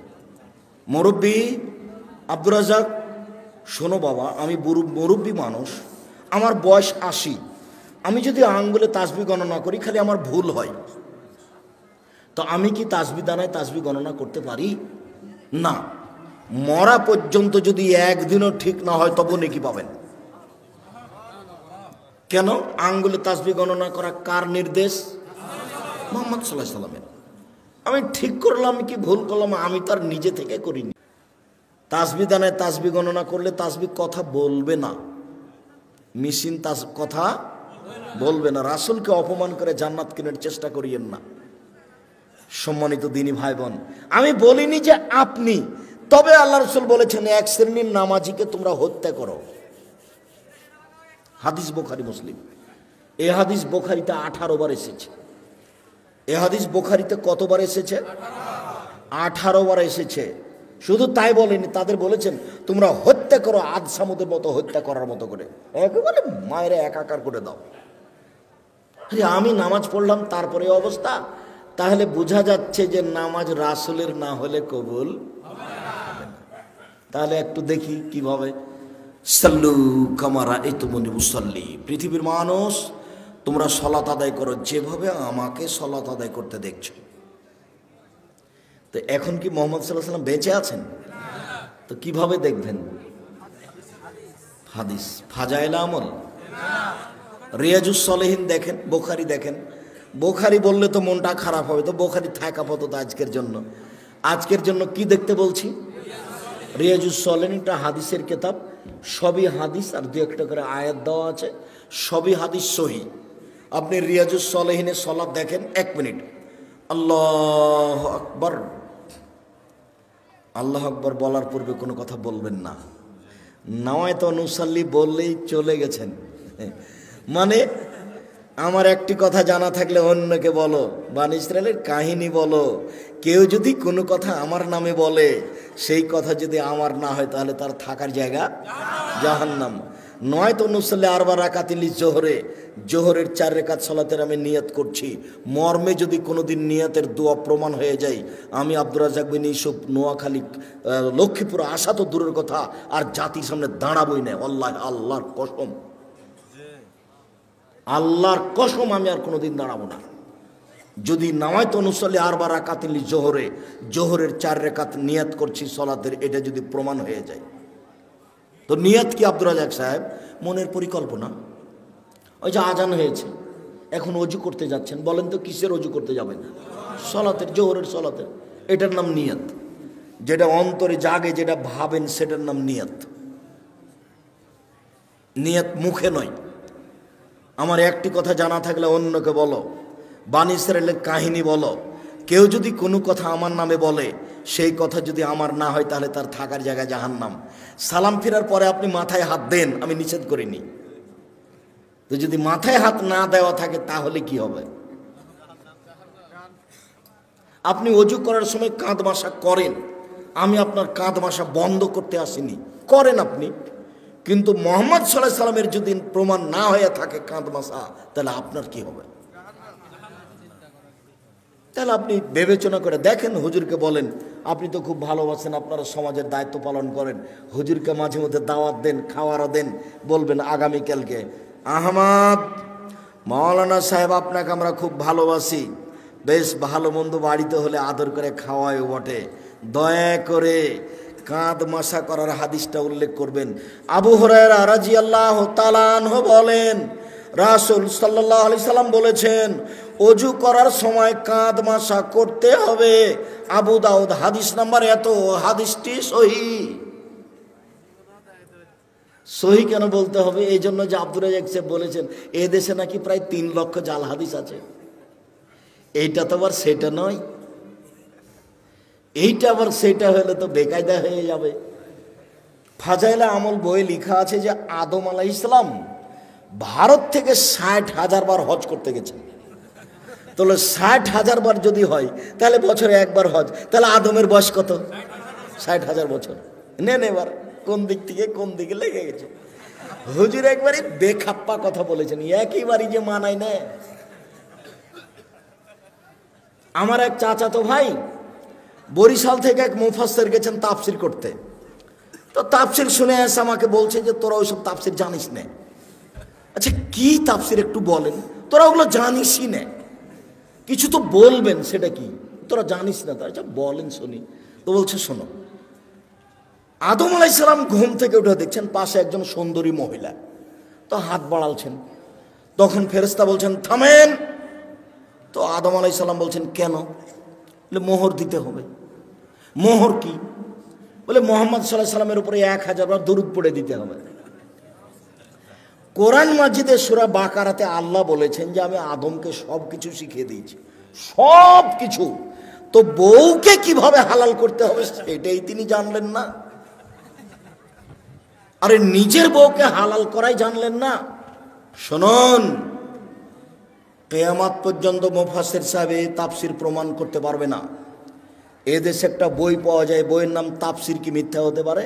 মুরব্বী আব্দুর রাজ্জাক, শোনো বাবা, আমি মুরব্বী মানুষ, আমার বয়স 80, আমি যদি আঙ্গুলে তাসবিহ গণনা করি খালি আমার ভুল হয়, তো আমি কি তাসবিহ দানায় তাসবিহ গণনা করতে পারি? না। মরা পর্যন্ত যদি একদিনও ঠিক না হয় তবু নেকি পাবেন। কেন? আঙ্গুলে তাসবিহ গণনা করা কার নির্দেশ? মুহাম্মদ সাল্লাল্লাহু আলাইহি সাল্লামের। আমি ঠিক করলাম কি ভুল করলাম আমি তার নিজে থেকে করিনি। তাসবিহ দানায় তাসবিহ গণনা করলে তাসবিহ কথা বলবে না, মেশিন কথা বলবে না। রাসূলকে অপমান করে জান্নাত কেনার চেষ্টা করিয়েন না। সম্মানিত দিনী ভাই বোন, আমি বলিনি যে আপনি, তবে আল্লাহ রাসূল বলেছেন এক শ্রেণীর নামাজিকে তোমরা হত্যা করো। হাদিস বুখারী মুসলিম। এই হাদিস বুখারীতে 18 বার এসেছে। এই হাদিস বুখারীতে কতবার এসেছে? 18 বার এসেছে। শুধু তাই বলেনি, তাদের বলেছেন তোমরা হত্যা করো, আদ সামুদের মতো হত্যা করার মতো করে, একেবারে মায়েরা একাকার করে দাও। আমি নামাজ পড়লাম তারপরে অবস্থা, তাহলে বোঝা যাচ্ছে যে নামাজ রাসূলের না হলে কবুল হবে না। তাহলে একটু দেখি কিভাবে। সাল্লু কামা রাআইতুমুনি উসাল্লি। পৃথিবীর মানুষ, তোমরা সালাত আদায় করো যেভাবে আমাকে সালাত আদায় করতে দেখছো। তো এখন কি মুহাম্মদ সাল্লাল্লাহু আলাইহি ওয়াসাল্লাম বেঁচে আছেন? তো কিভাবে দেখবেন? হাদিস, ফাজাইল আমল, রিয়াজুস সালেহিন দেখেন, বুখারী দেখেন। বুখারী বললে তো মনটা খারাপ হবে, তো বুখারী থাক আপাতত আজকের জন্য। আজকের জন্য কি দেখতে বলছি? রিয়াজুস সালেহিন, একটা হাদিসের কিতাব, সবই হাদিস আর দু একটা করে আয়াত দেওয়া আছে, সবই হাদিস সহিহ। আপনি রিয়াজুস সালেহিনে সালাত দেখেন, 1 মিনিট আল্লাহু আকবার, আল্লাহু আকবার বলার পূর্বে কোনো কথা বলবেন না। নাওয়াইতু নুসাল্লি বললেই চলে গেছেন। মানে আমার একটি কথা জানা থাকলে অন্যকে বলো, বনী ইসরাইলের কাহিনী বলো। কেউ যদি কোনো কথা আমার নামে বলে, সেই কথা যদি আমার না হয় তাহলে তার থাকার জায়গা জাহান্নাম। নয়তো নুসাল্লি আরবা রাকাতিন লিজোহরে, জোহরের 4 রাকাত সালাতের আমি নিয়ত করছি, মর্মে যদি কোনোদিন নিয়তের দোয়া প্রমাণ হয়ে যায়, আমি আব্দুর রাজ্জাক বিন ইউসুফ নোয়াখালী লক্ষ্মীপুর আসা তো দূরের কথা, আর জাতির সামনে দাঁড়াবই না। আল্লাহর কসম, আল্লাহর কসম, আমি আর কোনোদিন দাঁড়াবো না। যদি নামায়তু নুসাল্লি আরবা রাকাতিন লিজোহরে, জোহরের 4 রাকাত নিয়ত করছি সালাতের, এটা যদি প্রমাণ হয়ে যায়। তো নিয়ত কি আব্দুর রাজ্জাক সাহেব? মনের পরিকল্পনা। ওই যে আজান হয়েছে, এখন অজু করতে যাচ্ছেন, বলেন তো কিসের অজু করতে যাবেন? সালাতের, জোহরের সালাতের। এটার নাম নিয়ত। যেটা অন্তরে জাগে, যেটা ভাবেন, সেটার নাম নিয়ত। নিয়ত মুখে নয়। আমার একটি কথা জানা থাকলে অন্যকে বলো, বনী ইসরাইলের কাহিনী বলো। কেউ যদি কোনো কথা আমার নামে বলে, সেই কথা যদি আমার না হয় তাহলে তার থাকার জায়গা জাহান্নাম। সালাম ফেরার পরে আপনি মাথায় হাত দেন, আমি নিষেধ করিনি। তো যদি মাথায় হাত না দেওয়া থাকে তাহলে কি হবে? আপনি অজু করার সময় কাঁধ মাসা করেন, আমি আপনার কাঁধ মাসা বন্ধ করতে আসিনি, করেন আপনি। কিন্তু মুহাম্মদ সাল্লাল্লাহু আলাইহি সাল্লামের যদি প্রমাণ না হয়ে থাকে কাঁধ মাসা, তাহলে আপনার কি হবে? তাহলে আপনি বিবেচনা করে দেখেন, হুজুরকে বলেন, আপনি তো খুব ভালোবাসেন, আপনারা সমাজের দায়িত্ব পালন করেন, হুজুরকে মাঝে মধ্যে দাওয়াত দেন, খাওয়ারও দেন। বলবেন আগামীকালকে, আহমদ মাওলানা সাহেব আপনাকে আমরা খুব ভালোবাসি, বেশ ভালো মন্দ বাড়িতে হলে আদর করে খাওয়ায় বটে, দয়া করে কাঁধ মাসা করার হাদিসটা উল্লেখ করবেন। আবু হুরায়রা রাদিয়াল্লাহু তাআলা আনহু বলেন, রাসূল সাল্লাল্লাহু আলাইহি সাল্লাম বলেছেন অজু করার সময় কাঁধ মাসা করতে হবে। আবু দাউদ হাদিস নাম্বার এত, হাদিসটি সহিহ। সহিহ কেন বলতে হবে? এই জন্য যে আব্দুর রাজ্জাক সাহেব বলেছেন এ দেশে নাকি প্রায় 3 লক্ষ জাল হাদিস আছে। এইটা তো আবার সেটা নয়, এইটা আবার সেটা হলে তো বেকায়দা হয়ে যাবে। ফাজাইলে আমল বইয়ে লেখা আছে যে আদম আলাইহিস সালাম ভারত থেকে 60,000 বার হজ করতে গেছেন। তাহলে 60,000 বার যদি হয় তাহলে বছরে একবার হজ, তাহলে আদমের বয়স কত? 60,000 বছর। নেন এবার কোন দিক থেকে কোন দিকে লেগে গেছে। হুজুর একবারই বেখাপ্পা কথা বলেছেন, একেবারই যে মানায় না। আমার এক চাচাতো ভাই বরিশাল থেকে এক মুফাসসির গেছেন তাফসির করতে। তো তাফসির শুনে এসে আমাকে বলছে যে তোরা ওইসব তাফসির জানিস না। আচ্ছা কি তাফসির একটু বলেন, তোরা ওগুলো জানিসই না, কিছু তো বলবেন, সেটা কি তোরা জানিস না? তার আচ্ছা বলেন শুনি। তো বলছে শোনো, আদম আলাইহিস সালাম ঘুম থেকে উঠে দেখছেন পাশে একজন সুন্দরী মহিলা, তো হাত বাড়ালছেন। তখন ফেরেশতা বলছেন থামেন। তো আদম আলাইহিস সালাম বলছেন কেন? বলে মোহর দিতে হবে। মোহর কি? বলে মুহাম্মদ সাল্লাল্লাহু আলাইহি সাল্লামের উপরে 1000 বার দরুদ পড়ে দিতে হবে। কোরআন মাজিদে সূরা বাকারাতে আল্লাহ বলেছেন যে আমি আদমকে সব কিছু শিখিয়ে দিয়েছি, সব কিছু। তো বউকে কিভাবে হালাল করতে হবে সেটাই তিনি জানলেন না? আরে নিজের বউকে হালাল করাই জানলেন না? শুনুন, কিয়ামত পর্যন্ত মুফাসসির সাহেব তাফসির প্রমাণ করতে পারবে না। এদেশে একটা বই পাওয়া যায়, বইয়ের নাম তাফসির কি মিথ্যা হতে পারে?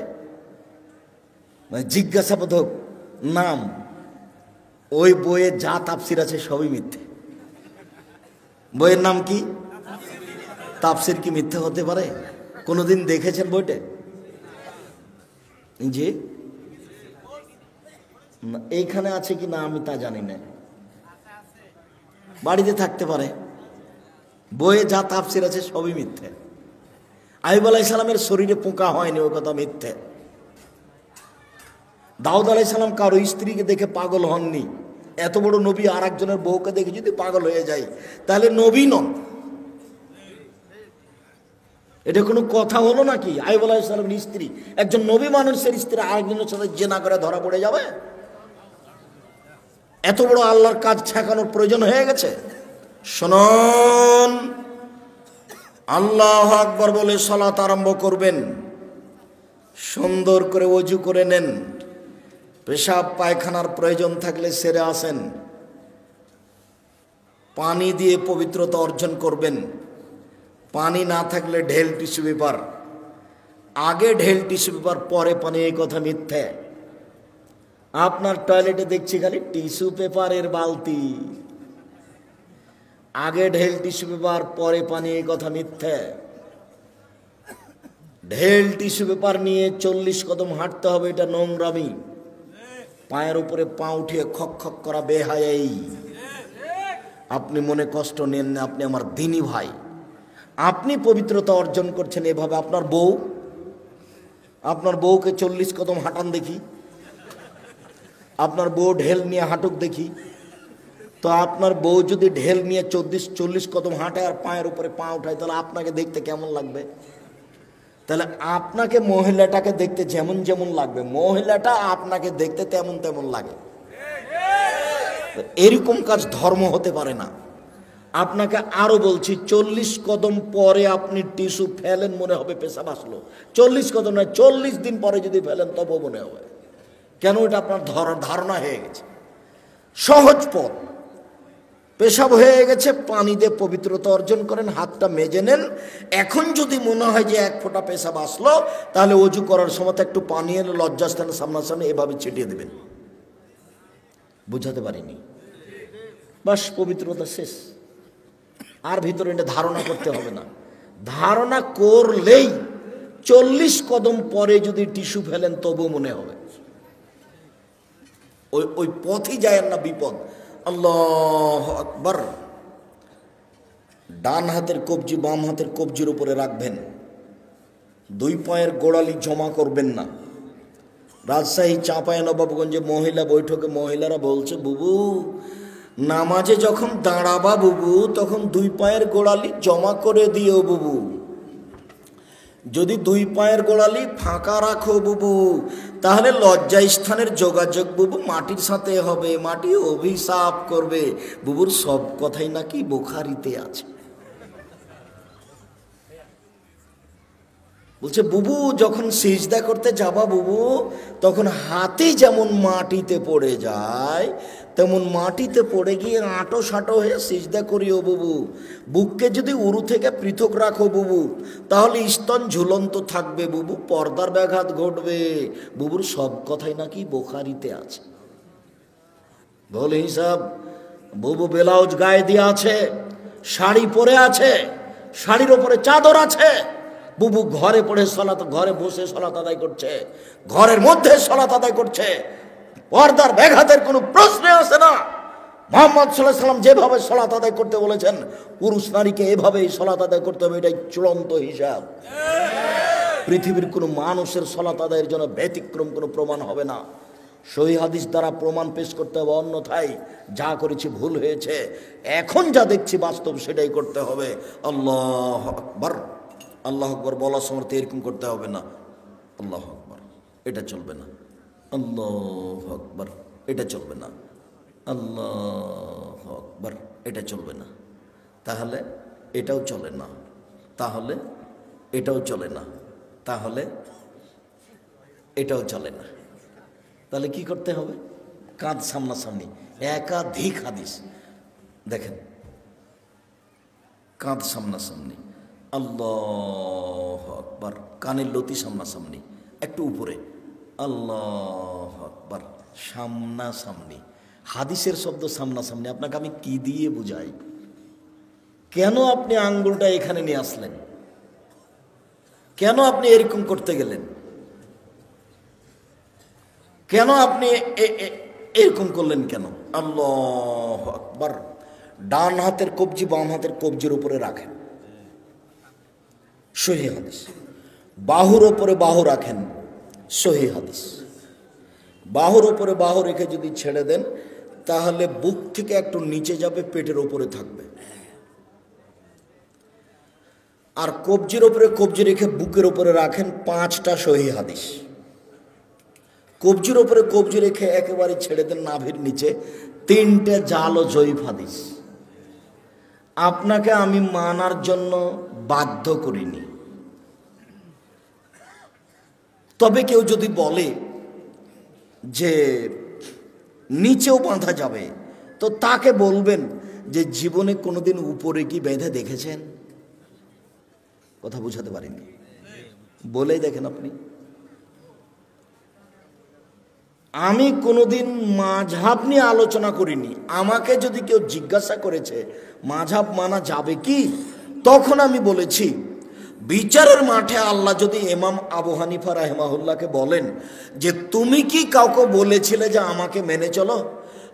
মানে জিজ্ঞাসাবোধক নাম। ওই বইয়ে যা তাফসির আছে সবই মিথ্যে। বইয়ের নাম কি? তাফসির কি মিথ্যা হতে পারে? কোনোদিন দেখেছেন বইটা? জি, এইখানে আছে কি না আমি তা জানি না, বাড়িতে থাকতে পারে। বইয়ে যা তাফসির আছে সবই মিথ্যে। আইয়ুব আলাইহিস সালামের শরীরে পোকা হয়নি, ওই কথা মিথ্যে। দাউদ আলাইহিস সালাম কারো স্ত্রীকে দেখে পাগল হননি। এত বড় নবী আর একজনের বউকে দেখে যদি পাগল হয়ে যায় তাহলে নবী নন। এটা কোনো কথা হলো নাকি? আইয়ুব আলাইহিস সালামের স্ত্রী, একজন নবী মানুষের স্ত্রী আরেকজনের সাথে জিনা করে ধরা পড়ে যাবে? এত বড় আল্লাহর কাজ ঠেকানোর প্রয়োজন হয়ে গেছে? শুনুন, আল্লাহু আকবার বলে সালাত আরম্ভ করবেন, সুন্দর করে ওযু করে নেন, পেশাব পায়খানার প্রয়োজন থাকলে সেরে আসেন, পানি দিয়ে পবিত্রতা অর্জন করবেন। পানি না থাকলে ঢেল টিস্যু পেপার, আগে ঢেল টিস্যু পেপার পরে পানি, এই কথা মিথ্যে। আপনার টয়লেটে দেখছি খালি টিস্যু পেপারের বালতি, আগে ঢেল টিস্যু পেপার পরে পানি, এই কথা মিথ্যে। ঢেল টিস্যু পেপার নিয়ে 40 কদম হাঁটতে হবে, এটা নোংরামি। পায়ের উপরে পা উঠিয়ে খক খক করা বেহায়াই। আপনি মনে কষ্ট নেন না, আপনি আমার দিনী ভাই, আপনি পবিত্রতা অর্জন করছেন এভাবে। আপনার বউকে 40 কদম হাঁটান দেখি, আপনার বউ ঢেল নিয়ে হাঁটুক দেখি। তো আপনার বউ যদি ঢেল নিয়ে 40 কদম হাঁটে আর পায়ের উপরে পা উঠায়, তাহলে আপনাকে দেখতে কেমন লাগবে? তাহলে আপনাকে মহিলাটাকে দেখতে যেমন যেমন লাগবে, মহিলাটা আপনাকে দেখতে তেমন তেমন লাগে। এরকম কাজ ধর্ম হতে পারে না। আপনাকে আরো বলছি, 40 কদম পরে আপনি টিস্যু ফেলেন, মনে হবে পেশাব আসলো। 40 কদম নয়, 40 দিন পরে যদি ফেলেন তবুও মনে হবে। কেন? এটা আপনার ধারণা হয়ে গেছে। সহজ পথ, পেশাব হয়ে গেছে, পানি দিয়ে পবিত্রতা অর্জন করেন, হাতটা মেজে নেন। এখন যদি মনে হয় যে 1 ফোঁটা পেশাব আসলো, তাহলে ওযু করার সময় একটু পানি এনে লজ্জাস্থানে সামনাসামনি এভাবে ছিটিয়ে দেবেন। বুঝাতে পারিনি? বাস, পবিত্রতা শেষ। আর ভিতরে এটা ধারণা করতে হবে না। ধারণা করলেই 40 কদম পরে যদি টিস্যু ফেলেন তবুও মনে হবে। ওই পথই যায় না, বিপদ। আল্লাহু আকবার। ডান হাতের কবজি বাম হাতের কবজির উপরে রাখবেন, 2 পায়ের গোড়ালি জমা করবেন না। রাজশাহী চাঁপাইনবাবগঞ্জে মহিলা বৈঠকে মহিলারা বলছে, বুবু নামাজে যখন দাঁড়াবা বুবু, তখন 2 পায়ের গোড়ালি জমা করে দিও বুবু। যদি 2 পায়ের গোড়ালি ফাঁকা রাখো বুবু, তাহলে লজ্জা স্থানের যোগাযোগ বুবু মাটির সাথে হবে, মাটি অভিশাপ করবে। বুবুর সব কথাই নাকি বুখারীতে আছে। বলছে বুবু যখন সিজদা করতে যাবা বুবু, তখন হাতি যেমন মাটিতে পড়ে যায় তেমন মাটিতে পড়ে গিয়ে আঁটো সাঁটো হয়ে সিজদা করিও বুবু। বুককে যদি উরু থেকে পৃথক রাখো বুবু, তাহলে স্তন ঝুলন্ত থাকবে বুবু, পর্দার ব্যাঘাত ঘটবে। বুবুর সব কথাই নাকি বোখারিতে আছে। বল হিসাব, বুবু ব্লাউজ গায়ে দিয়ে আছে, শাড়ি পরে আছে, শাড়ির ওপরে চাদর আছে, বুবু ঘরে পড়ে সলাত, ঘরে বসে সলাত আদায় করছে, ঘরের মধ্যে সলাত আদায় করছে, পর্দার ব্যাঘাতের কোনো প্রশ্নই আসে না। মুহাম্মদ সাল্লাল্লাহু আলাইহি সাল্লাম যেভাবে সলাত আদায় করতে বলেছেন, পুরুষ নারীকে এভাবেই সলাত আদায় করতে হবে, এটাই চূড়ান্ত হিসাব। পৃথিবীর কোনো মানুষের সলাত আদায়ের জন্য ব্যতিক্রম কোনো প্রমাণ হবে না। সহিহ হাদিস দ্বারা প্রমাণ পেশ করতে হবে, অন্যথায় যা করেছি ভুল হয়েছে, এখন যা দেখছি বাস্তব সেটাই করতে হবে। আল্লাহু আকবার, আল্লাহু আকবার বলার সময় এরকম করতে হবে না, আল্লাহু আকবার এটা চলবে না, আল্লাহু আকবার এটা চলবে না, আল্লাহু আকবার এটা চলবে না। তাহলে এটাও চলে না, তাহলে এটাও চলে না, তাহলে এটাও চলে না। তাহলে কি করতে হবে? কাঁধ সামনাসামনি, একাধিক হাদিস দেখেন, কাঁধ সামনাসামনি, আল্লাহু আকবার, কানের লতি সামনাসামনি, একটু উপরে, আল্লাহু আকবার, সামনাসামনি। হাদিসের শব্দ সামনাসামনি। আপনাকে আমি কি দিয়ে বুঝাই? কেন আপনি আঙ্গুলটা এখানে নিয়ে আসলেন? কেন আপনি এরকম করতে গেলেন? কেন আপনি এরকম করলেন কেন? আল্লাহু আকবার। ডান হাতের কবজি বাম হাতের কবজির উপরে রাখেন, সহিহ হাদিস। বাহুর ওপরে বাহু রাখেন, সহিহ হাদিস। বাহুর ওপরে বাহু রেখে যদি ছেড়ে দেন, তাহলে বুক থেকে একটু নিচে যাবে, পেটের ওপরে থাকবে। আর কবজির ওপরে কবজি রেখে বুকের ওপরে রাখেন, 5টা সহিহ হাদিস। কবজির ওপরে কবজি রেখে একেবারে ছেড়ে দেন নাভির নিচে, 3টে জাল ও জয়ীফ হাদিস। আপনাকে আমি মানার জন্য বাধ্য করিনি। তবে কেউ যদি বলে যে নিচেও বাঁধা যাবে, তো তাকে বলবেন যে জীবনে কোনোদিন উপরে কি বেঁধে দেখেছেন? কথা বুঝাতে পারিনি, বলেই দেখেন আপনি। আমি কোনোদিন মাযহাব নিয়ে আলোচনা করিনি। আমাকে যদি কেউ জিজ্ঞাসা করেছে মাযহাব মানা যাবে কি, তখন আমি বলেছি বিচারের মাঠে আল্লাহ যদি ইমাম আবু হানিফা রাহিমাহুল্লাহকে বলেন যে তুমি কি কাউকে বলেছিলে যে আমাকে মেনে চলো,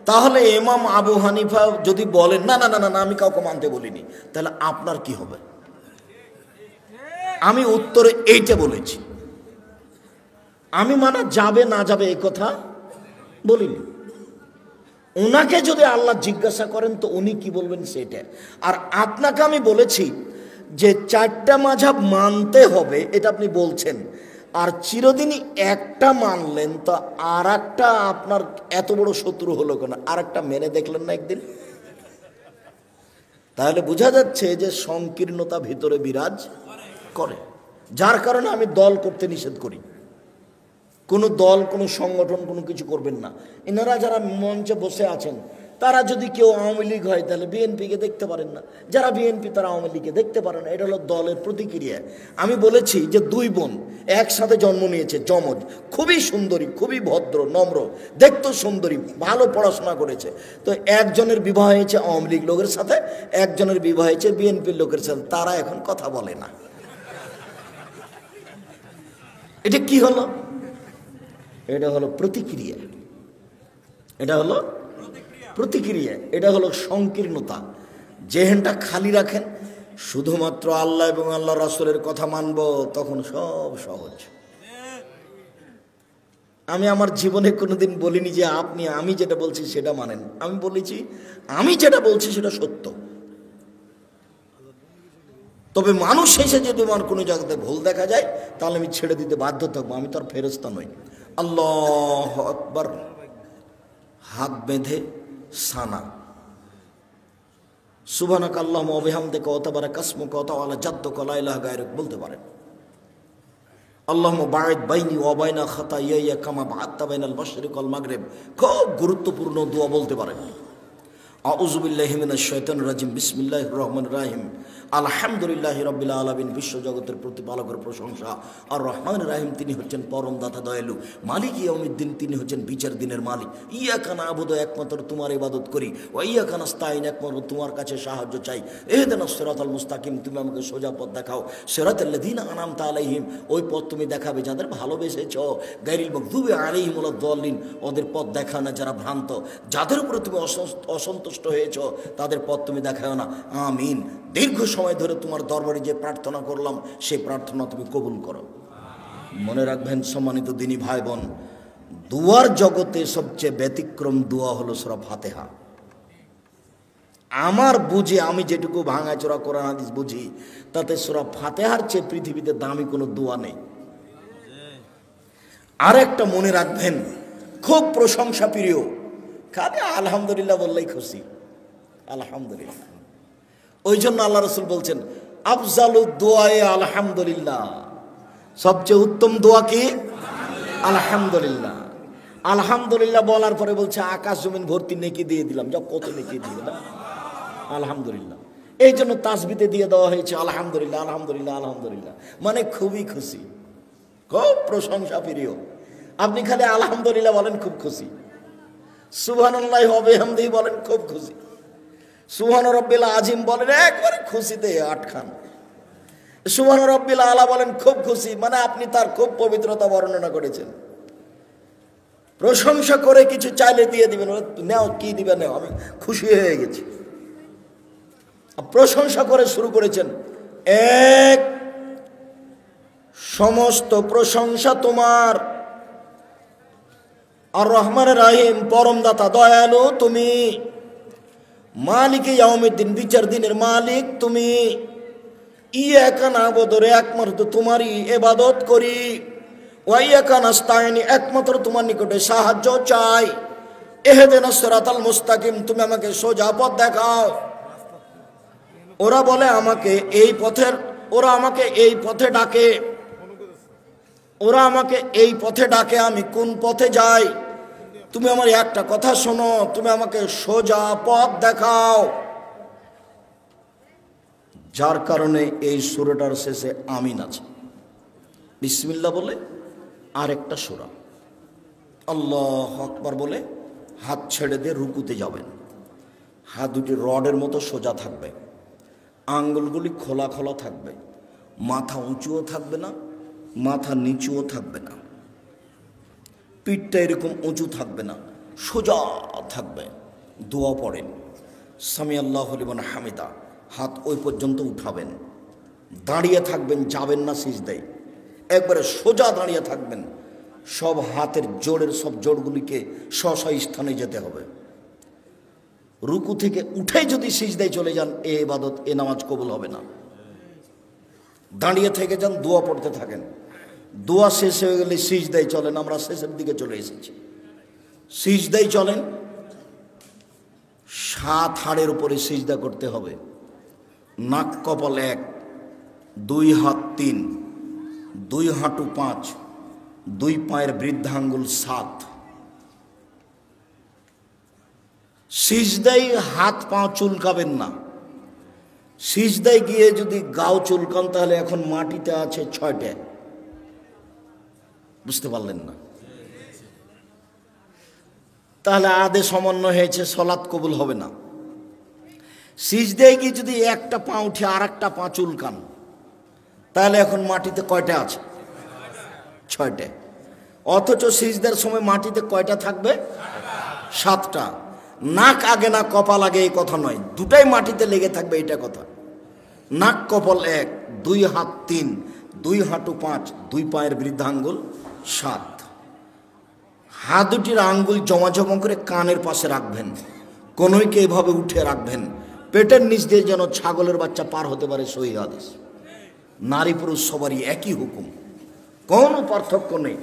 তাহলে ইমাম আবু হানিফা যদি বলেন না না না না আমি কাউকে মানতে বলিনি, তাহলে আপনার কি হবে? আমি উত্তরে এইটা বলেছি। আমি মানা যাবে না যাবে এই কথা বলিনি। ওনাকে যদি আল্লাহ জিজ্ঞাসা করেন তো উনি কি বলবেন সেটা। আর আপনাকে আমি বলেছি যে 4টা মাযহাব মানতে হবে, এটা আপনি বলছেন, আর চিরদিনই একটা মানলেন, তো আর একটা আপনার এত বড় শত্রু হলো কেন? আর একটা মেনে দেখলেন না একদিন? তাহলে বোঝা যাচ্ছে যে সংকীর্ণতা ভিতরে বিরাজ করে, যার কারণে আমি দল করতে নিষেধ করি। কোনো দল, কোনো সংগঠন, কোনো কিছু করবেন না। এনারা যারা মঞ্চে বসে আছেন, তারা যদি কেউ আওয়ামী লীগ হয় তাহলে বিএনপিকে দেখতে পারেন না, যারা বিএনপি তারা আওয়ামী লীগকে দেখতে পারেন না। এটা হলো দলের প্রতিক্রিয়া। আমি বলেছি যে 2 বোন একসাথে জন্ম নিয়েছে, যমজ, খুবই সুন্দরী, খুবই ভদ্র, নম্র, দেখতে সুন্দরী, ভালো পড়াশোনা করেছে। তো একজনের বিবাহ হয়েছে আওয়ামী লীগ লোকের সাথে, একজনের বিবাহ হয়েছে বিএনপির লোকের সাথে, তারা এখন কথা বলে না। এটা কি হলো? এটা হলো প্রতিক্রিয়া, এটা হলো প্রতিক্রিয়া, এটা হলো সংকীর্ণতা। জেহেনটা খালি রাখেন, শুধুমাত্র আল্লাহ এবং আল্লাহ রাসূলের কথা মানব, তখন সব সহজ। আমি আমার জীবনে কোনোদিন বলিনি যে আপনি আমি যেটা বলছি সেটা মানেন। আমি বলেছি আমি যেটা বলছি সেটা সত্য। তবে মানুষ শেষে যদি আমার কোনো জায়গাতে ভুল দেখা যায়, তাহলে আমি ছেড়ে দিতে বাধ্য থাকবো, আমি তো আর ফেরেশতা নই। আল্লাহু আকবার। হাত বেঁধে সানা, সুবহানাকা আল্লাহুম্মা ওয়া বিহামদিকা ওয়া তাবারাকা ইসমুকা ওয়া তাআলা জাদ্দুকা লা ইলাহা গায়রুক বলতে পারেন। আল্লাহুম্মা বা'id বাইনি ওয়া বাইনা খাতায়ায়া কামা বা'আদতা বাইনাল মাশরিক ওয়াল মাগরিব। খুব গুরুত্বপূর্ণ দোয়া বলতে পারেন। আউযু বিল্লাহি মিনাশ শাইতানির রাজিম, বিসমিল্লাহির রহমানির রহিম, আলহামদুলিল্লাহি রাব্বিল আলামিন। বিশ্বজগতের প্রতিপালকের প্রশংসা। আর রহমানির রহিম, তিনি হচ্ছেন পরম দাতা দয়ালু। মালিক ইয়াউমিদ্দিন, তিনি হচ্ছেন বিচার দিনের মালিক। ইয়াকা না'বুদু, একমাত্র তোমার ইবাদত করি। ওয়া ইয়াকা নাস্তাইন, একমাত্র তোমার কাছে সাহায্য চাই। ইহদিনাস সিরাতাল মুস্তাকিম, তুমি আমাকে সোজা পথ দেখাও। সিরাতাল লাযিনা আন'আমতা আলাইহিম, ওই পথ তুমি দেখাবে যাদের ভালোবেসেছো। গায়রিল মাগদুবি আলাইহিম ওয়ালাদ দাল্লিন, ওদের পথ দেখাও না যারা ভ্রান্ত। যাদের উপরে তুমি অসন্তুষ্ট হয়েছ তাদের পথ তুমি দেখাও না। আমিন। দীর্ঘ সময় ধরে তোমার দরবারে যে প্রার্থনা করলাম সেই প্রার্থনা তুমি কবুল করো। মনে রাখবেন সম্মানিত দিনী ভাই বোন, দুয়ার জগতে সবচেয়ে ব্যতিক্রম দোয়া হলো সূরা ফাতিহা। আমার বুঝে, আমি যেটুকু ভাঙাচোরা কোরআন হাদিস বুঝি, তাতে সূরা ফাতিহার চেয়ে পৃথিবীতে দামি কোনো দোয়া নেই। আর একটা মনে রাখবেন, খুব প্রশংসা প্রিয়, খালি আলহামদুলিল্লাহ বললেই খুশি। আলহামদুলিল্লাহ, ওই জন্য আল্লাহ রাসূল বলছেন আফজালুদ দুআয়ে আলহামদুলিল্লাহ, সবচেয়ে উত্তম দোয়া কি? আলহামদুলিল্লাহ। আলহামদুলিল্লাহ বলার পরে বলছে আকাশ জমিন ভর্তি নেকি দিয়ে দিলাম। যা কত নেকি দিয়ে দিলাম, আলহামদুলিল্লাহ। এই জন্য তাসবিতে দিয়ে দেওয়া হয়েছে আলহামদুলিল্লাহ, আলহামদুলিল্লাহ, আলহামদুলিল্লাহ, মানে খুবই খুশি, খুব প্রশংসা প্রিয়। আপনি খালি আলহামদুলিল্লাহ বলেন, খুব খুশি। সুবহানাল্লাহি ওয়া বিহামদিহি বলেন, খুব খুশি। সুবহান রাব্বিল আযীম বলেন, একবারে খুশিতে আটখান। সুবহান রাব্বিল আলা বলেন, খুব খুশি, মানে আপনি তার খুব পবিত্রতা বর্ণনা করেছেন। প্রশংসা করে কিছু চাইলে দিয়ে দিবেন, নাও কি দিবেন, নাও, আমি খুশি হয়ে গেছি। প্রশংসা করে শুরু করেছেন, এক সমস্ত প্রশংসা তোমার, আর রহমানের রহিম, পরম দাতা দয়ালু তুমি, মালিক ইয়াউমিদ্দিন, বিচার দিনের মালিক তুমি। ইয়াকা না'বুদু, একমাত্র তোমারই ইবাদত করি। ওয়া ইয়াকা নাস্তাইন, একমাত্র তোমার নিকটে সাহায্য চাই। ইহদিনাস সিরাতাল মুস্তাকিম, তুমি আমাকে সোজা পথ দেখাও। ওরা বলে আমাকে এই পথের, ওরা আমাকে এই পথে ডাকে, ওরা আমাকে এই পথে ডাকে, আমি কোন পথে যাই? তুমি আমার একটা কথা শোনো, তুমি আমাকে সোজা পথ দেখাও। যার কারণে এই সূরাটার শেষে আমিন আছে। বিসমিল্লাহ বলে আরেকটা সূরা, আল্লাহু আকবার বলে হাত ছেড়ে দিয়ে রুকুতে যাবেন। হাত দুটি রডের মতো সোজা থাকবে, আঙ্গুলগুলি খোলা খোলা থাকবে, মাথা উঁচুও থাকবে না, মাথা নিচুও থাকবে না, পিঠটা এরকম উঁচু থাকবে না, সোজা থাকবে। দোয়া পড়েন, সামি আল্লাহু লিমান হামিদা, হাত ওই পর্যন্ত উঠাবেন, দাঁড়িয়ে থাকবেন, যাবেন না সিজদায়, একবারে সোজা দাঁড়িয়ে থাকবেন। সব হাতের জোড়ের সব জোড়গুলিকে স্ব স্থানে যেতে হবে। রুকু থেকে উঠে যদি সিজদায় চলে যান, এ ইবাদত, এ নামাজ কবুল হবে না। দাঁড়িয়ে থেকে যান, দোয়া পড়তে থাকেন। দোয়া শেষ হয়ে গেলে সিজদায় চলেন, আমরা শেষের দিকে চলে এসেছি। সিজদায় চলেন, 7 হাড়ের উপরে সিজদা করতে হবে। নাক কপাল 1, 2 হাত 3, 2 হাঁটু 5, 2 পায়ের বৃদ্ধাঙ্গুল 7। সিজদায় হাত পা চুলকাবেন না। সিজদায় গিয়ে যদি গাও চুলকান, তাহলে এখন মাটিতে আছে 6টা। বুঝতে পারলেন না? তাহলে আদে সমন্বয় হয়েছে, সলাৎ কবুল হবে না। সিজদায় গিয়ে যদি একটা পা উঠে আর একটা পা চুলকান, তাহলে এখন মাটিতে কয়টা আছে? 6টা। অথচ সিজদার সময় মাটিতে কয়টা থাকবে? 7টা। নাক আগে না কপাল আগে, এই কথা নয়, দুটাই মাটিতে লেগে থাকবে, এটা কথা। নাক কপাল 1, 2 হাত 3, 2 হাঁটু 5, 2 পায়ের বৃদ্ধাঙ্গুল 7। হাত দুটির আঙ্গুল জমা করে কানের পাশে রাখবেন, কোনোইকে এভাবে উঠে রাখবেন, পেটের নিচ দিয়ে যেন ছাগলের বাচ্চা পার হতে পারে, সহিহ হাদিস। নারী পুরুষ সবারই একই হুকুম, কোনো পার্থক্য নেই।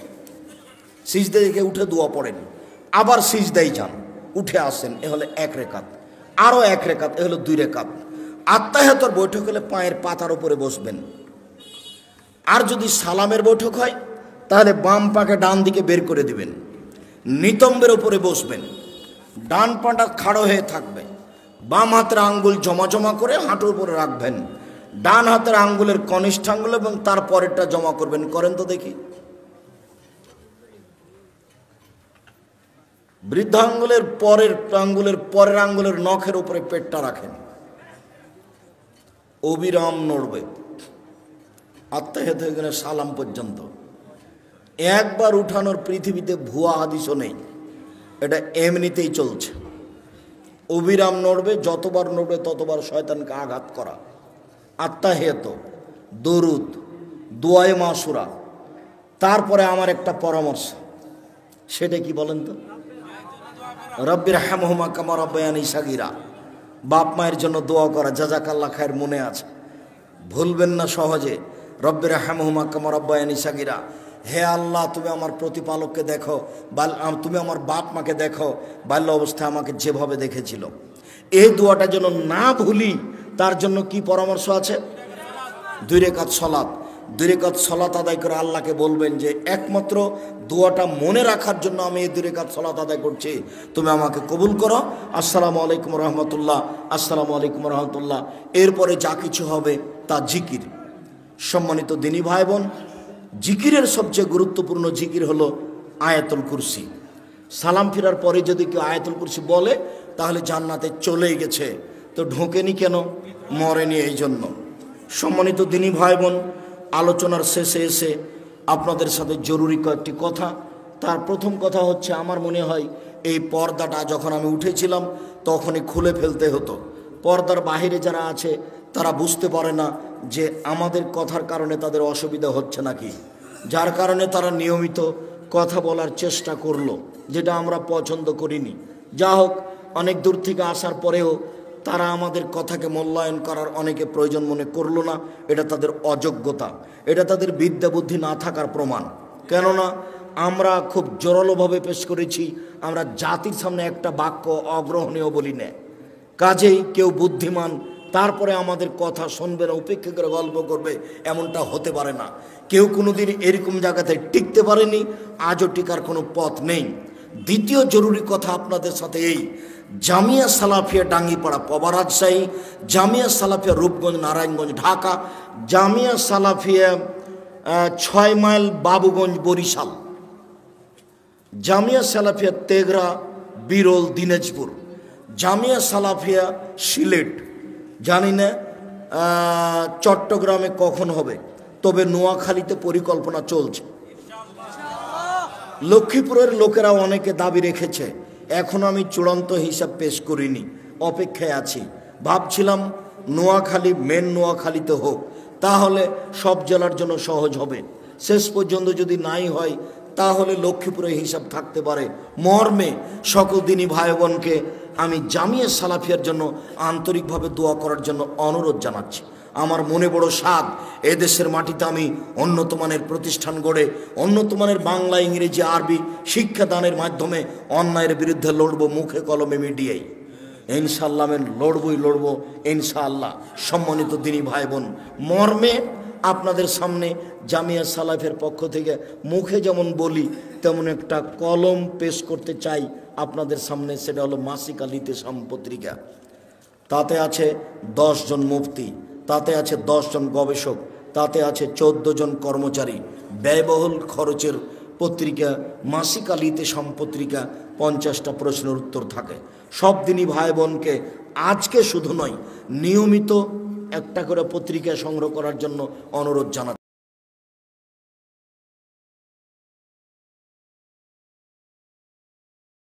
সিজদায় থেকে উঠে দোয়া পড়েন, আবার সিজদায় যান, উঠে আসেন, এ হলো 1 রেকাত, আরও 1 রেকাত, এ হলো 2 রেকাত। আত্তাহিয়াতুর বৈঠক হলে পায়ের পাতার উপরে বসবেন, আর যদি সালামের বৈঠক হয় তাহলে বাম পাকে ডান দিকে বের করে দিবেন, নিতম্বের উপরে বসবেন, ডান পাটা খাড়ো হয়ে থাকবে, বাম হাতের আঙ্গুল জমা জমা করে হাঁটুর উপরে রাখবেন, ডান হাতের আঙ্গুলের কনিষ্ঠ আঙ্গুল এবং তার পরেরটা জমা করবেন। করেন তো দেখি। বৃদ্ধ আঙ্গুলের পরের আঙ্গুলের নখের উপরে পেটটা রাখেন, অবিরাম নড়বে আত্মাহেত হয়ে গেলে সালাম পর্যন্ত। একবার উঠানোর পৃথিবীতে ভুয়া হাদিসও নেই, এটা এমনিতেই চলছে। অবিরাম নড়বে, যতবার নড়বে ততবার শয়তানকে আঘাত করা। আত্মাহেত, দরুদ, দোয়ায়ে মাসুরা। তারপরে আমার একটা পরামর্শ, সেটা কি বলেন তো? রব্বির হামহুমা কামা রাব্বায়ানি সাগীরা। বাপ মায়ের জন্য দোয়া করা, জাযাকাল্লাহ খায়ের মনে আছে, ভুলবেন না সহজে। রব্বির হামহুমা কামা রাব্বায়ানি সাগীরা। হে আল্লাহ, তুমি আমার প্রতিপালককে দেখো, তুমি আমার বাপ মাকে দেখো বাল্য অবস্থায় আমাকে যেভাবে দেখেছিল। এই দোয়াটা যেন না ভুলি, তার জন্য কি পরামর্শ আছে? 2 রাকাত সলাত। 2 রাকাত সলাত আদায় করে আল্লাহকে বলবেন যে একমাত্র দোয়াটা মনে রাখার জন্য আমি এই 2 রাকাত সলাত আদায় করছি, তুমি আমাকে কবুল করো। আসসালামু আলাইকুম রহমতুল্লাহ, আসসালামু আলাইকুম রহমতুল্লাহ। এরপরে যা কিছু হবে তা জিকির। সম্মানিত দিনী ভাই বোন, জিকিরের সবচেয়ে গুরুত্বপূর্ণ জিকির হলো আয়াতুল কুরসি। সালাম ফিরার পরে যদি কেউ আয়াতুল কুরসি বলে তাহলে জান্নাতে চলেই গেছে। তো ঢোকেনি কেন? মরেনি এই জন্য। সম্মানিত দিনী ভাই বোন, আলোচনার শেষে এসে আপনাদের সাথে জরুরি কয়েকটি কথা। তার প্রথম কথা হচ্ছে, আমার মনে হয় এই পর্দাটা যখন আমি উঠেছিলাম তখনই খুলে ফেলতে হতো। পর্দার বাহিরে যারা আছে তারা বুঝতে পারে না যে আমাদের কথার কারণে তাদের অসুবিধা হচ্ছে নাকি, যার কারণে তারা নিয়মিত কথা বলার চেষ্টা করলো, যেটা আমরা পছন্দ করিনি। যা হোক, অনেক দূর থেকে আসার পরেও তারা আমাদের কথাকে মূল্যায়ন করার অনেকে প্রয়োজন মনে করলো না। এটা তাদের অযোগ্যতা, এটা তাদের বিদ্যা বুদ্ধি না থাকার প্রমাণ। কেননা আমরা খুব জোরালোভাবে পেশ করেছি, আমরা জাতির সামনে একটা বাক্য অগ্রহণীয় বলি না। কাজেই কেউ বুদ্ধিমান তারপরে আমাদের কথা শুনবে না, উপেক্ষা করে গল্প করবে, এমনটা হতে পারে না। কেউ কোনোদিন এরকম জায়গাতে টিকতে পারেনি, আজও টিকার কোনো পথ নেই। দ্বিতীয় জরুরি কথা আপনাদের সাথে এই, জামিয়া সালাফিয়া ডাঙ্গিপাড়া পবা রাজশাহী, জামিয়া সালাফিয়া রূপগঞ্জ নারায়ণগঞ্জ ঢাকা, জামিয়া সালাফিয়া 6 মাইল বাবুগঞ্জ বরিশাল, জামিয়া সালাফিয়া তেঘরা বিরল দিনাজপুর, জামিয়া সালাফিয়া সিলেট। জানি না চট্টগ্রামে কখন হবে, তবে নোয়াখালীতে পরিকল্পনা চলছে। লক্ষ্মীপুরের লোকেরা অনেকে দাবি রেখেছে, এখন আমি চূড়ান্ত হিসাব পেশ করিনি, অপেক্ষায় আছি। ভাবছিলাম নোয়াখালী মেন নোয়াখালীতে হোক, তাহলে সব জেলার জন্য সহজ হবে। শেষ পর্যন্ত যদি নাই হয় তাহলে লক্ষ্মীপুরে হিসাব থাকতে পারে। মর্মে সকল দিনী ভাই বোনকে আমি জামিয়া সালাফিয়ার জন্য আন্তরিকভাবে দোয়া করার জন্য অনুরোধ জানাচ্ছি। আমার মনে বড় সাধ, এদেশের মাটিতে আমি উন্নত মানের প্রতিষ্ঠান গড়ে উন্নত মানের বাংলা, ইংরেজি, আরবি শিক্ষাদানের মাধ্যমে অন্যায়ের বিরুদ্ধে লড়ব, মুখে কলমে মিডিয়ায়। ইনশাআল্লাহ আমি লড়বো ইনশাআল্লাহ। সম্মানিত দিনী ভাই বোন, মর্মে আপনাদের সামনে জামিয়া সালাফের পক্ষ থেকে মুখে যেমন বলি তেমন একটা কলম পেশ করতে চাই আপনাদের সামনে। সেটা হলো মাসিক আল ইতিসাম পত্রিকা। তাতে আছে 10 জন মুফতি, তাতে আছে 10 জন গবেষক, তাতে আছে 14 জন কর্মচারী। ব্যয়বহুল খরচের পত্রিকা মাসিক আল ইতিসাম পত্রিকা। 50টা প্রশ্নের উত্তর থাকে। সব দিনই ভাই বোনকে আজকে শুধু নয়, নিয়মিত একটা করে পত্রিকা সংগ্রহ করার জন্য অনুরোধ জানাচ্ছি।